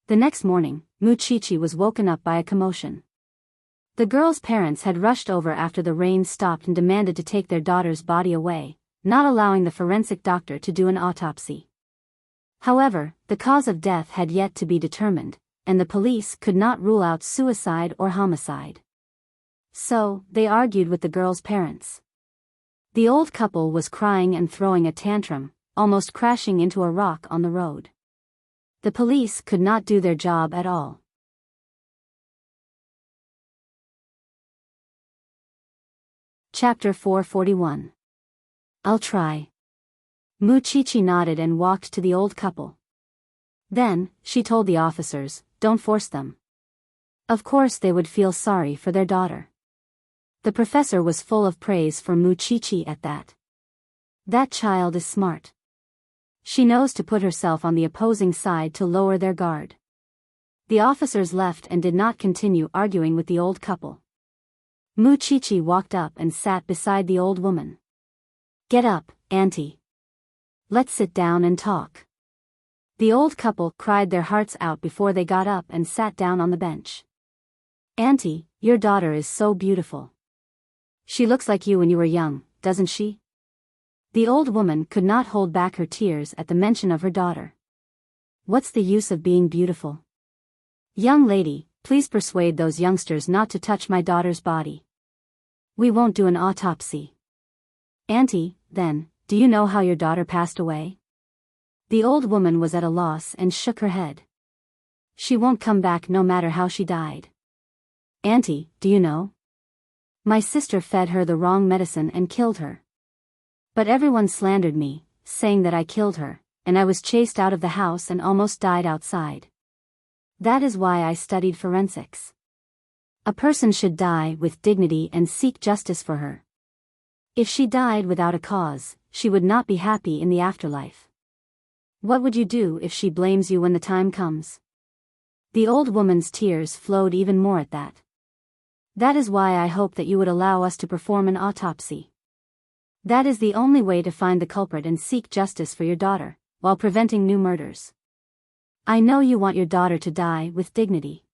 The next morning, Mu Chichi was woken up by a commotion. The girl's parents had rushed over after the rain stopped and demanded to take their daughter's body away, not allowing the forensic doctor to do an autopsy. However, the cause of death had yet to be determined, and the police could not rule out suicide or homicide. So, they argued with the girl's parents. The old couple was crying and throwing a tantrum, almost crashing into a rock on the road. The police could not do their job at all. Chapter 441. I'll try. Mu Chichi nodded and walked to the old couple. Then, she told the officers, "Don't force them." Of course they would feel sorry for their daughter. The professor was full of praise for Mu Chichi at that. That child is smart. She knows to put herself on the opposing side to lower their guard. The officers left and did not continue arguing with the old couple. Mu Chichi walked up and sat beside the old woman. "Get up, auntie. Let's sit down and talk." The old couple cried their hearts out before they got up and sat down on the bench. "Auntie, your daughter is so beautiful. She looks like you when you were young, doesn't she?" The old woman could not hold back her tears at the mention of her daughter. "What's the use of being beautiful? Young lady, please persuade those youngsters not to touch my daughter's body." We won't do an autopsy. Auntie, then, do you know how your daughter passed away? The old woman was at a loss and shook her head. She won't come back no matter how she died. Auntie, do you know? My sister fed her the wrong medicine and killed her. But everyone slandered me, saying that I killed her, and I was chased out of the house and almost died outside. That is why I studied forensics. A person should die with dignity and seek justice for her. If she died without a cause, she would not be happy in the afterlife. What would you do if she blames you when the time comes? The old woman's tears flowed even more at that. That is why I hope that you would allow us to perform an autopsy. That is the only way to find the culprit and seek justice for your daughter, while preventing new murders. I know you want your daughter to die with dignity.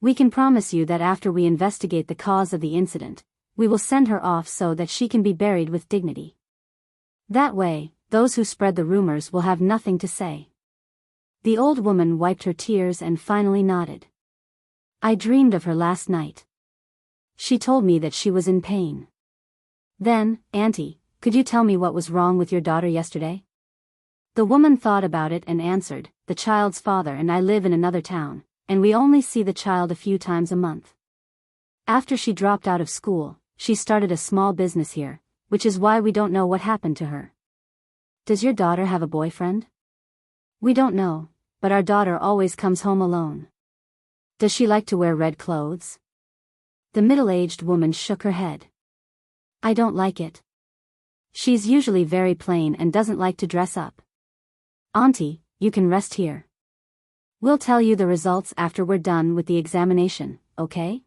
We can promise you that after we investigate the cause of the incident, we will send her off so that she can be buried with dignity. That way, those who spread the rumors will have nothing to say. The old woman wiped her tears and finally nodded. I dreamed of her last night. She told me that she was in pain. Then, Auntie, could you tell me what was wrong with your daughter yesterday? The woman thought about it and answered, the child's father and I live in another town, and we only see the child a few times a month. After she dropped out of school, she started a small business here, which is why we don't know what happened to her. Does your daughter have a boyfriend? We don't know, but our daughter always comes home alone. Does she like to wear red clothes? The middle-aged woman shook her head. I don't like it. She's usually very plain and doesn't like to dress up. Auntie, you can rest here. We'll tell you the results after we're done with the examination, okay?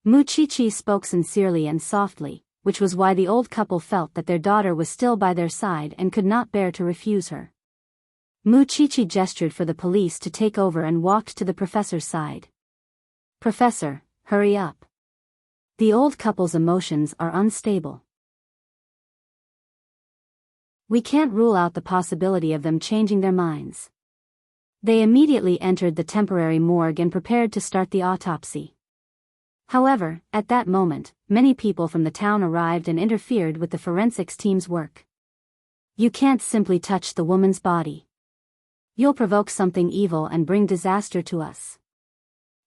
Muchichi spoke sincerely and softly, which was why the old couple felt that their daughter was still by their side and could not bear to refuse her. Muchichi gestured for the police to take over and walked to the professor's side. Professor, hurry up. The old couple's emotions are unstable. We can't rule out the possibility of them changing their minds. They immediately entered the temporary morgue and prepared to start the autopsy. However, at that moment, many people from the town arrived and interfered with the forensics team's work. You can't simply touch the woman's body. You'll provoke something evil and bring disaster to us.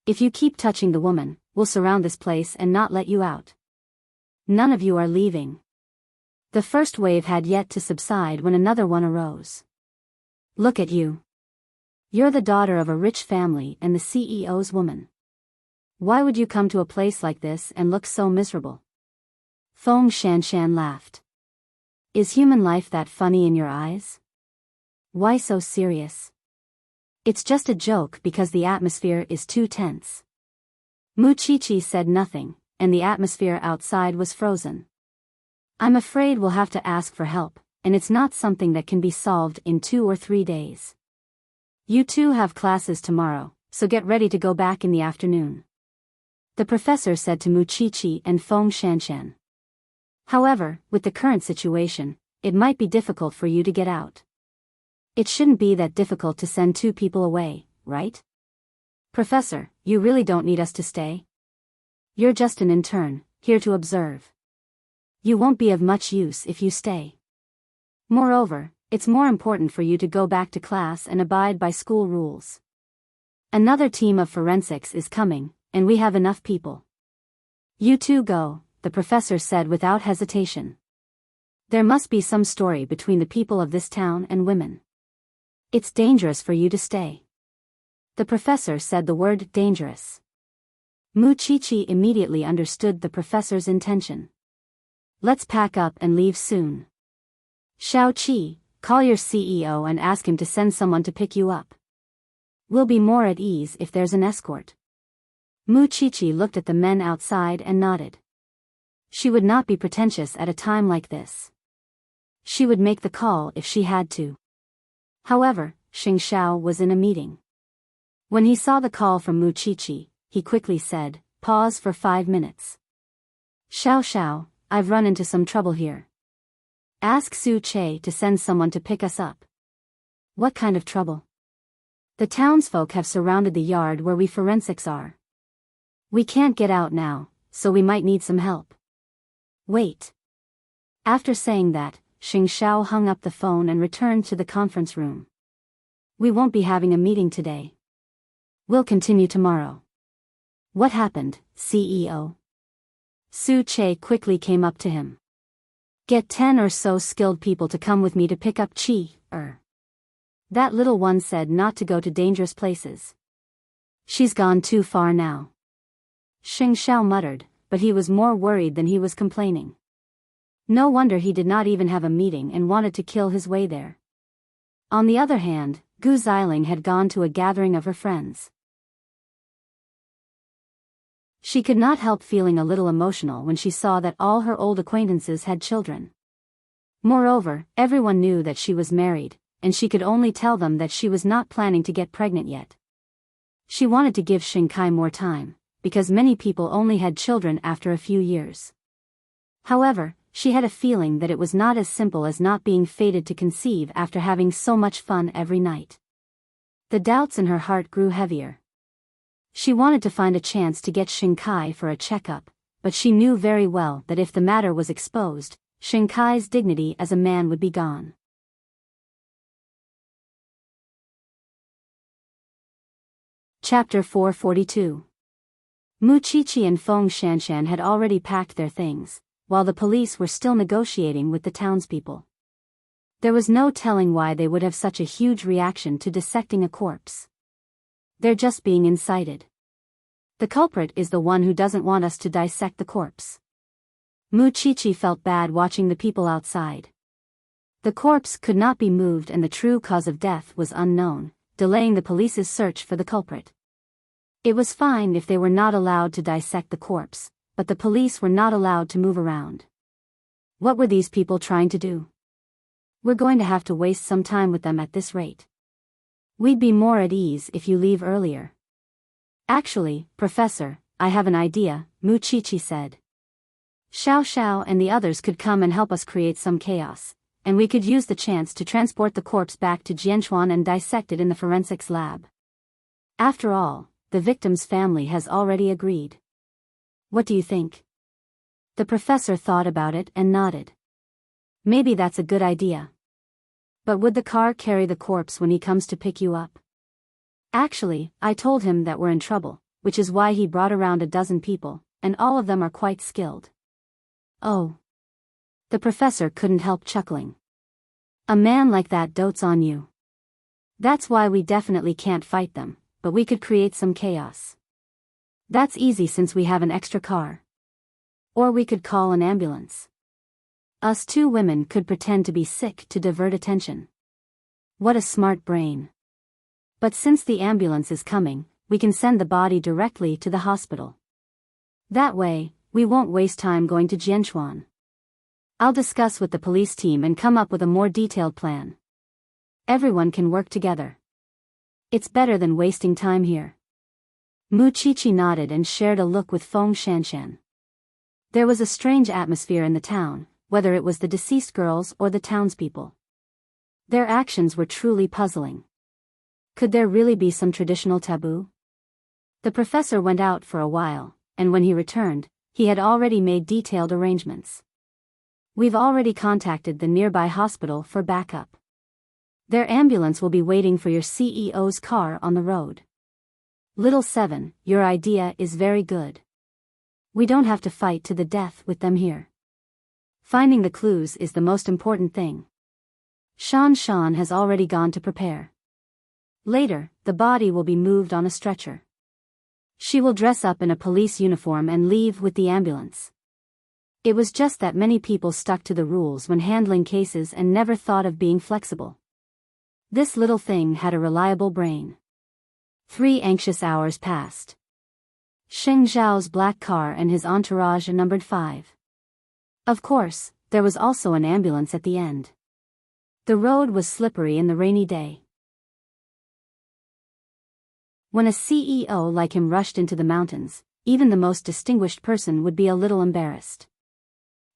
If you keep touching the woman, we'll surround this place and not let you out. None of you are leaving. The first wave had yet to subside when another one arose. Look at you. You're the daughter of a rich family and the CEO's woman. Why would you come to a place like this and look so miserable? Feng Shanshan laughed. Is human life that funny in your eyes? Why so serious? It's just a joke because the atmosphere is too tense. Muchichi said nothing, and the atmosphere outside was frozen. I'm afraid we'll have to ask for help, and it's not something that can be solved in 2 or 3 days. You two have classes tomorrow, so get ready to go back in the afternoon. The professor said to Muchichi and Feng Shanshan. However, with the current situation, it might be difficult for you to get out. It shouldn't be that difficult to send 2 people away, right? Professor, you really don't need us to stay? You're just an intern, here to observe. You won't be of much use if you stay. Moreover, it's more important for you to go back to class and abide by school rules. Another team of forensics is coming, and we have enough people. You two go, the professor said without hesitation. There must be some story between the people of this town and women. It's dangerous for you to stay. The professor said the word dangerous. Muchichi immediately understood the professor's intention. Let's pack up and leave soon. Xiaoqi, call your CEO and ask him to send someone to pick you up. We'll be more at ease if there's an escort. Muchichi looked at the men outside and nodded. She would not be pretentious at a time like this. She would make the call if she had to. However, Xing Xiao was in a meeting. When he saw the call from Muchichi, he quickly said, pause for 5 minutes. Xiao, I've run into some trouble here. Ask Su Che to send someone to pick us up. What kind of trouble? The townsfolk have surrounded the yard where we forensics are. We can't get out now, so we might need some help. Wait. After saying that, Xing Xiao hung up the phone and returned to the conference room. We won't be having a meeting today. We'll continue tomorrow. What happened, CEO? Su Che quickly came up to him. Get 10 or so skilled people to come with me to pick up Qi. That little one said not to go to dangerous places. She's gone too far now. Xing Xiao muttered, but he was more worried than he was complaining. No wonder he did not even have a meeting and wanted to kill his way there. On the other hand, Gu Xiling had gone to a gathering of her friends. She could not help feeling a little emotional when she saw that all her old acquaintances had children. Moreover, everyone knew that she was married, and she could only tell them that she was not planning to get pregnant yet. She wanted to give Xingkai more time, because many people only had children after a few years. However, she had a feeling that it was not as simple as not being fated to conceive after having so much fun every night. The doubts in her heart grew heavier. She wanted to find a chance to get Xingkai for a checkup, but she knew very well that if the matter was exposed, Xingkai's dignity as a man would be gone. Chapter 442. Mu Qiqi and Feng Shanshan had already packed their things, while the police were still negotiating with the townspeople. There was no telling why they would have such a huge reaction to dissecting a corpse. They're just being incited. The culprit is the one who doesn't want us to dissect the corpse. Mu Qiqi felt bad watching the people outside. The corpse could not be moved and the true cause of death was unknown, delaying the police's search for the culprit. It was fine if they were not allowed to dissect the corpse, but the police were not allowed to move around. What were these people trying to do? We're going to have to waste some time with them at this rate. We'd be more at ease if you leave earlier. Actually, Professor, I have an idea, Mu Qiqi said. Xiao Xiao and the others could come and help us create some chaos, and we could use the chance to transport the corpse back to Jianchuan and dissect it in the forensics lab. After all, the victim's family has already agreed. What do you think? The professor thought about it and nodded. Maybe that's a good idea. But would the car carry the corpse when he comes to pick you up? Actually, I told him that we're in trouble, which is why he brought around a dozen people, and all of them are quite skilled. Oh. The professor couldn't help chuckling. A man like that dotes on you. That's why we definitely can't fight them, but we could create some chaos. That's easy since we have an extra car. Or we could call an ambulance. Us two women could pretend to be sick to divert attention. What a smart brain. But since the ambulance is coming, we can send the body directly to the hospital. That way, we won't waste time going to Jianchuan. I'll discuss with the police team and come up with a more detailed plan. Everyone can work together. It's better than wasting time here. Mu Qiqi nodded and shared a look with Feng Shanshan. There was a strange atmosphere in the town, whether it was the deceased girls or the townspeople. Their actions were truly puzzling. Could there really be some traditional taboo? The professor went out for a while, and when he returned, he had already made detailed arrangements. We've already contacted the nearby hospital for backup. Their ambulance will be waiting for your CEO's car on the road. Little 7, your idea is very good. We don't have to fight to the death with them here. Finding the clues is the most important thing. Shan Shan has already gone to prepare. Later, the body will be moved on a stretcher. She will dress up in a police uniform and leave with the ambulance. It was just that many people stuck to the rules when handling cases and never thought of being flexible. This little thing had a reliable brain. 3 anxious hours passed. Sheng Zhao's black car and his entourage numbered 5. Of course, there was also an ambulance at the end. The road was slippery in the rainy day. When a CEO like him rushed into the mountains, even the most distinguished person would be a little embarrassed.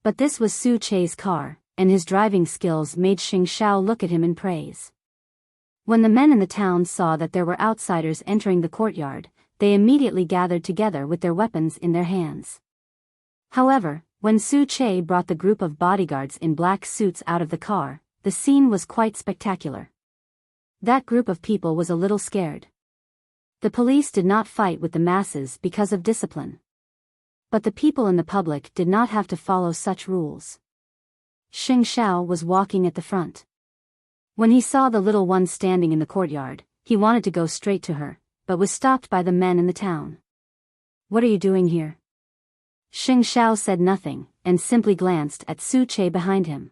But this was Su Che's car, and his driving skills made Xing Xiao look at him in praise. When the men in the town saw that there were outsiders entering the courtyard, they immediately gathered together with their weapons in their hands. However, When Su Che brought the group of bodyguards in black suits out of the car, the scene was quite spectacular. That group of people was a little scared. The police did not fight with the masses because of discipline. But the people in the public did not have to follow such rules. Xing Xiao was walking at the front. When he saw the little one standing in the courtyard, he wanted to go straight to her, but was stopped by the men in the town. "What are you doing here?" Xing Xiao said nothing, and simply glanced at Su Che behind him.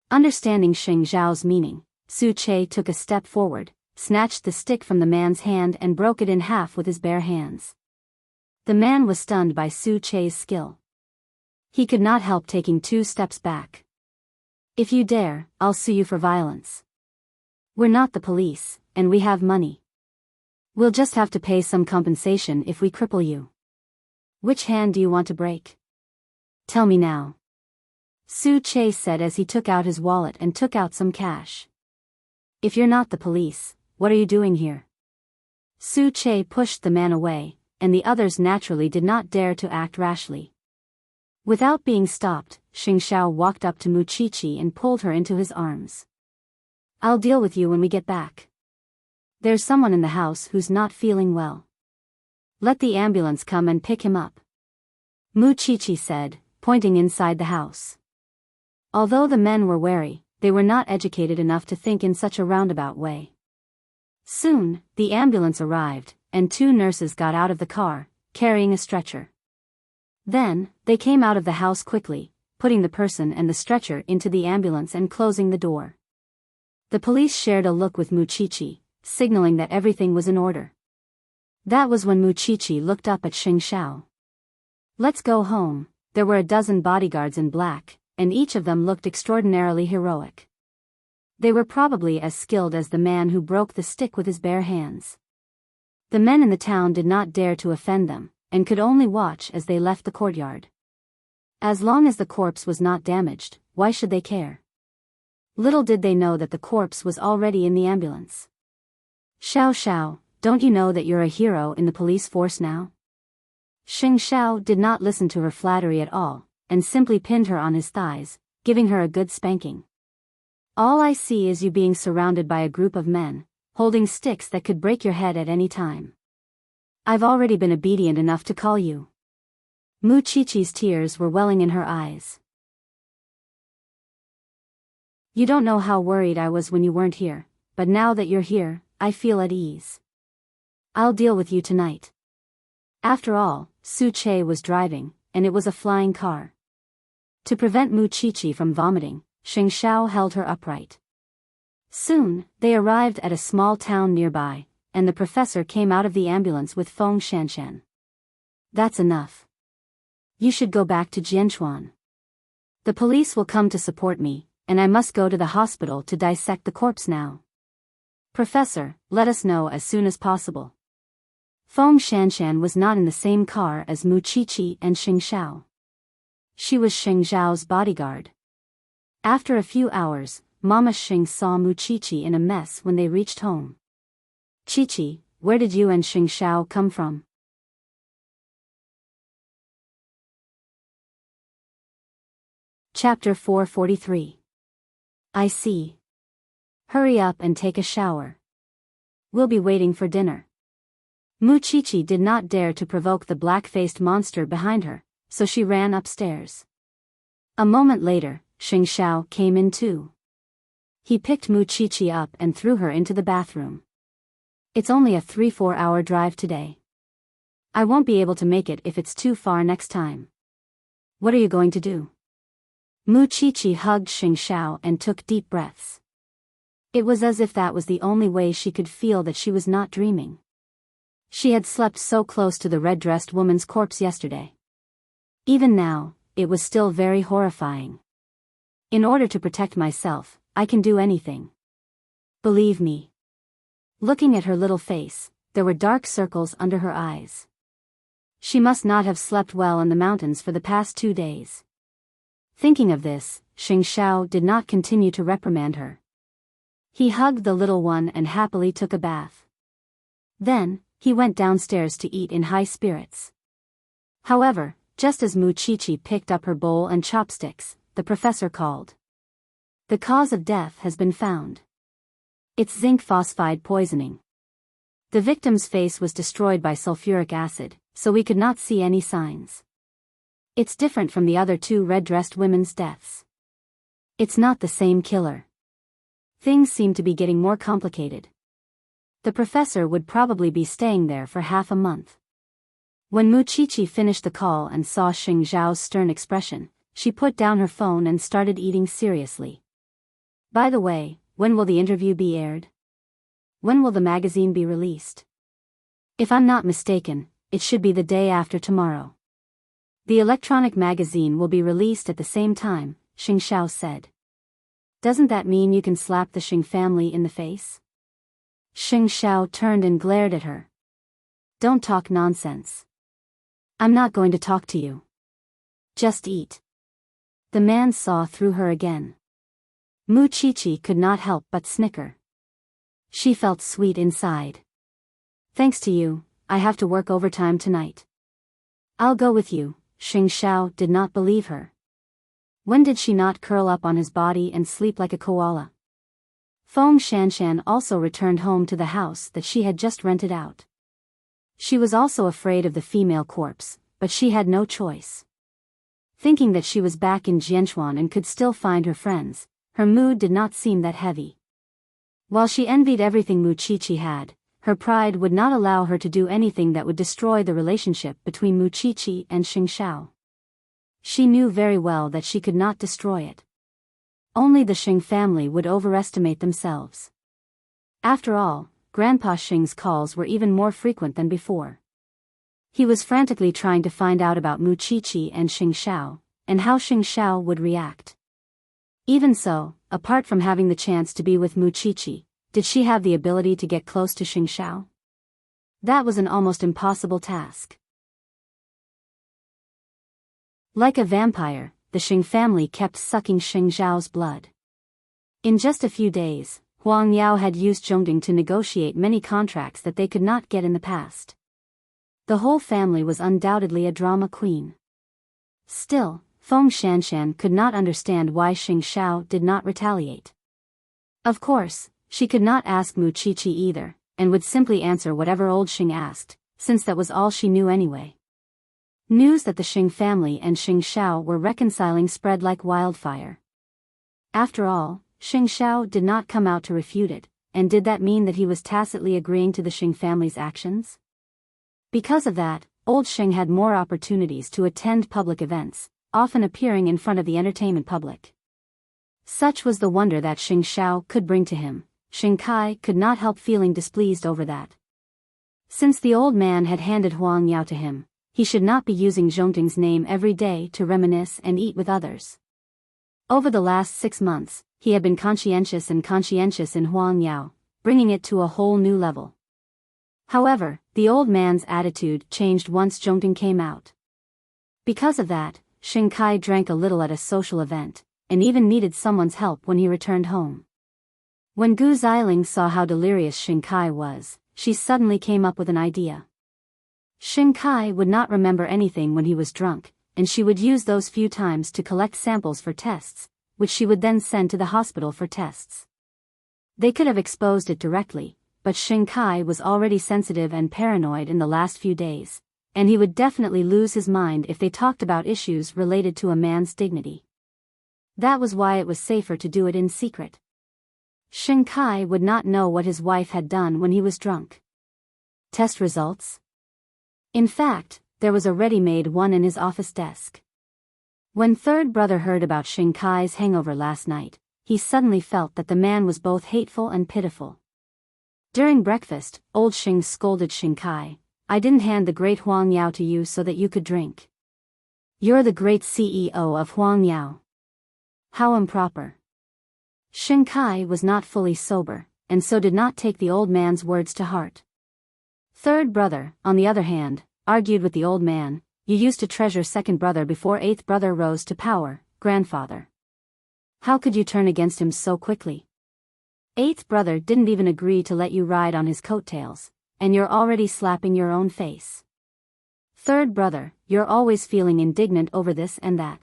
Understanding Xing Xiao's meaning, Su Che took a step forward, snatched the stick from the man's hand and broke it in half with his bare hands. The man was stunned by Su Che's skill. He could not help taking 2 steps back. "If you dare, I'll sue you for violence. We're not the police, and we have money. We'll just have to pay some compensation if we cripple you. Which hand do you want to break? Tell me now," Su Che said as he took out his wallet and took out some cash. "If you're not the police, what are you doing here?" Su Che pushed the man away, and the others naturally did not dare to act rashly. Without being stopped, Xing Xiao walked up to Muchichi and pulled her into his arms. "I'll deal with you when we get back. There's someone in the house who's not feeling well. Let the ambulance come and pick him up," Muchichi said, pointing inside the house. Although the men were wary, they were not educated enough to think in such a roundabout way. Soon, the ambulance arrived, and 2 nurses got out of the car, carrying a stretcher. Then, they came out of the house quickly, putting the person and the stretcher into the ambulance and closing the door. The police shared a look with Muchichi, signaling that everything was in order. That was when Muchichi looked up at Xing Xiao. "Let's go home." There were a dozen bodyguards in black, and each of them looked extraordinarily heroic. They were probably as skilled as the man who broke the stick with his bare hands. The men in the town did not dare to offend them, and could only watch as they left the courtyard. As long as the corpse was not damaged, why should they care? Little did they know that the corpse was already in the ambulance. "Xiao Xiao, don't you know that you're a hero in the police force now?" Xing Xiao did not listen to her flattery at all, and simply pinned her on his thighs, giving her a good spanking. "All I see is you being surrounded by a group of men, holding sticks that could break your head at any time. I've already been obedient enough to call you." Muchichi's tears were welling in her eyes. "You don't know how worried I was when you weren't here, but now that you're here, I feel at ease. I'll deal with you tonight." After all, Su Che was driving, and it was a flying car. To prevent Muchichi from vomiting, Xing Xiao held her upright. Soon, they arrived at a small town nearby, and the professor came out of the ambulance with Feng Shanshan. "That's enough. You should go back to Jianchuan. The police will come to support me, and I must go to the hospital to dissect the corpse now. Professor, let us know as soon as possible." Feng Shanshan was not in the same car as Muchichi and Xing Xiao. She was Xing Xiao's bodyguard. After a few hours, Mama Xing saw Muchichi in a mess when they reached home. "Chichi, where did you and Xing Xiao come from?" Chapter 443. "I see. Hurry up and take a shower. We'll be waiting for dinner." Muchichi did not dare to provoke the black-faced monster behind her, so she ran upstairs. A moment later, Xing Xiao came in too. He picked Muchichi up and threw her into the bathroom. "It's only a 3-4 hour drive today. I won't be able to make it if it's too far next time. What are you going to do?" Muchichi hugged Xing Xiao and took deep breaths. It was as if that was the only way she could feel that she was not dreaming. She had slept so close to the red-dressed woman's corpse yesterday. Even now, it was still very horrifying. "In order to protect myself, I can do anything. Believe me." Looking at her little face, there were dark circles under her eyes. She must not have slept well in the mountains for the past 2 days. Thinking of this, Xing Xiao did not continue to reprimand her. He hugged the little one and happily took a bath. Then, he went downstairs to eat in high spirits. However, Just as Muchichi picked up her bowl and chopsticks, the professor called. The cause of death has been found. It's zinc phosphide poisoning. The victim's face was destroyed by sulfuric acid, so we could not see any signs. It's different from the other two red-dressed women's deaths. It's not the same killer. Things seem to be getting more complicated. The professor would probably be staying there for half a month. When Muchichi finished the call and saw Xing Zhao's stern expression, she put down her phone and started eating seriously. By the way, when will the interview be aired? When will the magazine be released? If I'm not mistaken, it should be the day after tomorrow. The electronic magazine will be released at the same time, Xing Zhao said. Doesn't that mean you can slap the Xing family in the face? Xing Zhao turned and glared at her. Don't talk nonsense. I'm not going to talk to you. Just eat. The man saw through her again. Muchichi could not help but snicker. She felt sweet inside. Thanks to you, I have to work overtime tonight. I'll go with you. Xing Zhao did not believe her. When did she not curl up on his body and sleep like a koala? Feng Shanshan also returned home to the house that she had just rented out. She was also afraid of the female corpse, but she had no choice. Thinking that she was back in Jianchuan and could still find her friends, her mood did not seem that heavy. While she envied everything Muchichi had, her pride would not allow her to do anything that would destroy the relationship between Muchichi and Xing Zhao. She knew very well that she could not destroy it. Only the Xing family would overestimate themselves. After all, Grandpa Xing's calls were even more frequent than before. He was frantically trying to find out about Muchichi and Xing Zhao, and how Xing Zhao would react. Even so, apart from having the chance to be with Muchichi, did she have the ability to get close to Xing Zhao? That was an almost impossible task. Like a vampire, the Xing family kept sucking Xing Zhao's blood. In just a few days, Huang Yao had used Zhongding to negotiate many contracts that they could not get in the past. The whole family was undoubtedly a drama queen. Still, Feng Shanshan could not understand why Xing Zhao did not retaliate. Of course, she could not ask Muchichi either, and would simply answer whatever old Xing asked, since that was all she knew anyway. News that the Xing family and Xing Zhao were reconciling spread like wildfire. After all, Xing Zhao did not come out to refute it, and did that mean that he was tacitly agreeing to the Xing family's actions? Because of that, old Xing had more opportunities to attend public events, often appearing in front of the entertainment public. Such was the wonder that Xing Zhao could bring to him. Xing Kai could not help feeling displeased over that. Since the old man had handed Huang Yao to him, he should not be using Zhongding's name every day to reminisce and eat with others. Over the last 6 months, he had been conscientious in Huang Yao, bringing it to a whole new level. However, the old man's attitude changed once Zhongding came out. Because of that, Xing Kai drank a little at a social event, and even needed someone's help when he returned home. When Gu Xiling saw how delirious Xing Kai was, she suddenly came up with an idea. Xing Kai would not remember anything when he was drunk, and she would use those few times to collect samples for tests, which she would then send to the hospital for tests. They could have exposed it directly, but Xing Kai was already sensitive and paranoid in the last few days, and he would definitely lose his mind if they talked about issues related to a man's dignity. That was why it was safer to do it in secret. Xing Kai would not know what his wife had done when he was drunk. Test results? In fact, there was a ready-made one in his office desk. When third brother heard about Xing Kai's hangover last night, he suddenly felt that the man was both hateful and pitiful. During breakfast, old Xing scolded Xing Kai, "I didn't hand the great Huang Yao to you so that you could drink. You're the great CEO of Huang Yao. How improper." Xing Kai was not fully sober, and so did not take the old man's words to heart. Third brother, on the other hand, argued with the old man, "You used to treasure second brother before eighth brother rose to power, grandfather. How could you turn against him so quickly? Eighth brother didn't even agree to let you ride on his coattails, and you're already slapping your own face." Third brother, you're always feeling indignant over this and that.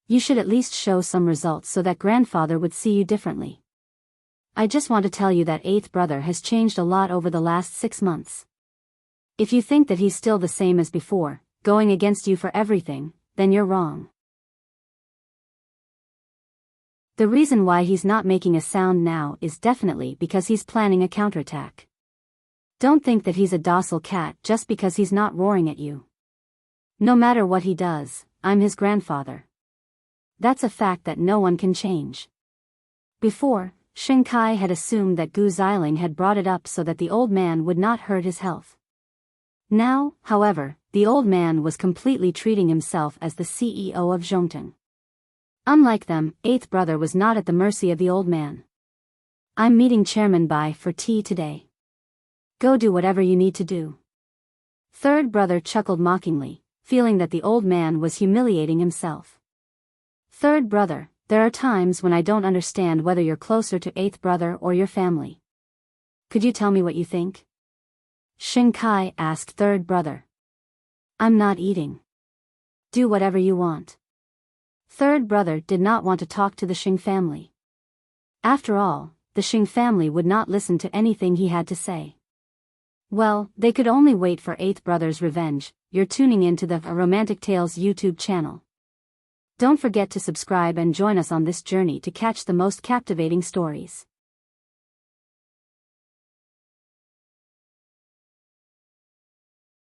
You should at least show some results so that grandfather would see you differently. I just want to tell you that eighth brother has changed a lot over the last 6 months. If you think that he's still the same as before, going against you for everything, then you're wrong. The reason why he's not making a sound now is definitely because he's planning a counterattack. Don't think that he's a docile cat just because he's not roaring at you. No matter what he does, I'm his grandfather. That's a fact that no one can change. Before, Shinkai had assumed that Gu Xiling had brought it up so that the old man would not hurt his health. Now, however, the old man was completely treating himself as the CEO of Zhongteng. Unlike them, eighth brother was not at the mercy of the old man. I'm meeting Chairman Bai for tea today. Go do whatever you need to do. Third brother chuckled mockingly, feeling that the old man was humiliating himself. Third brother, there are times when I don't understand whether you're closer to eighth brother or your family. Could you tell me what you think? Shinkai asked third brother. I'm not eating. Do whatever you want. Third brother did not want to talk to the Xing family. After all, the Xing family would not listen to anything he had to say. Well, they could only wait for eighth brother's revenge. You're tuning into the Romantic Tales YouTube channel. Don't forget to subscribe and join us on this journey to catch the most captivating stories.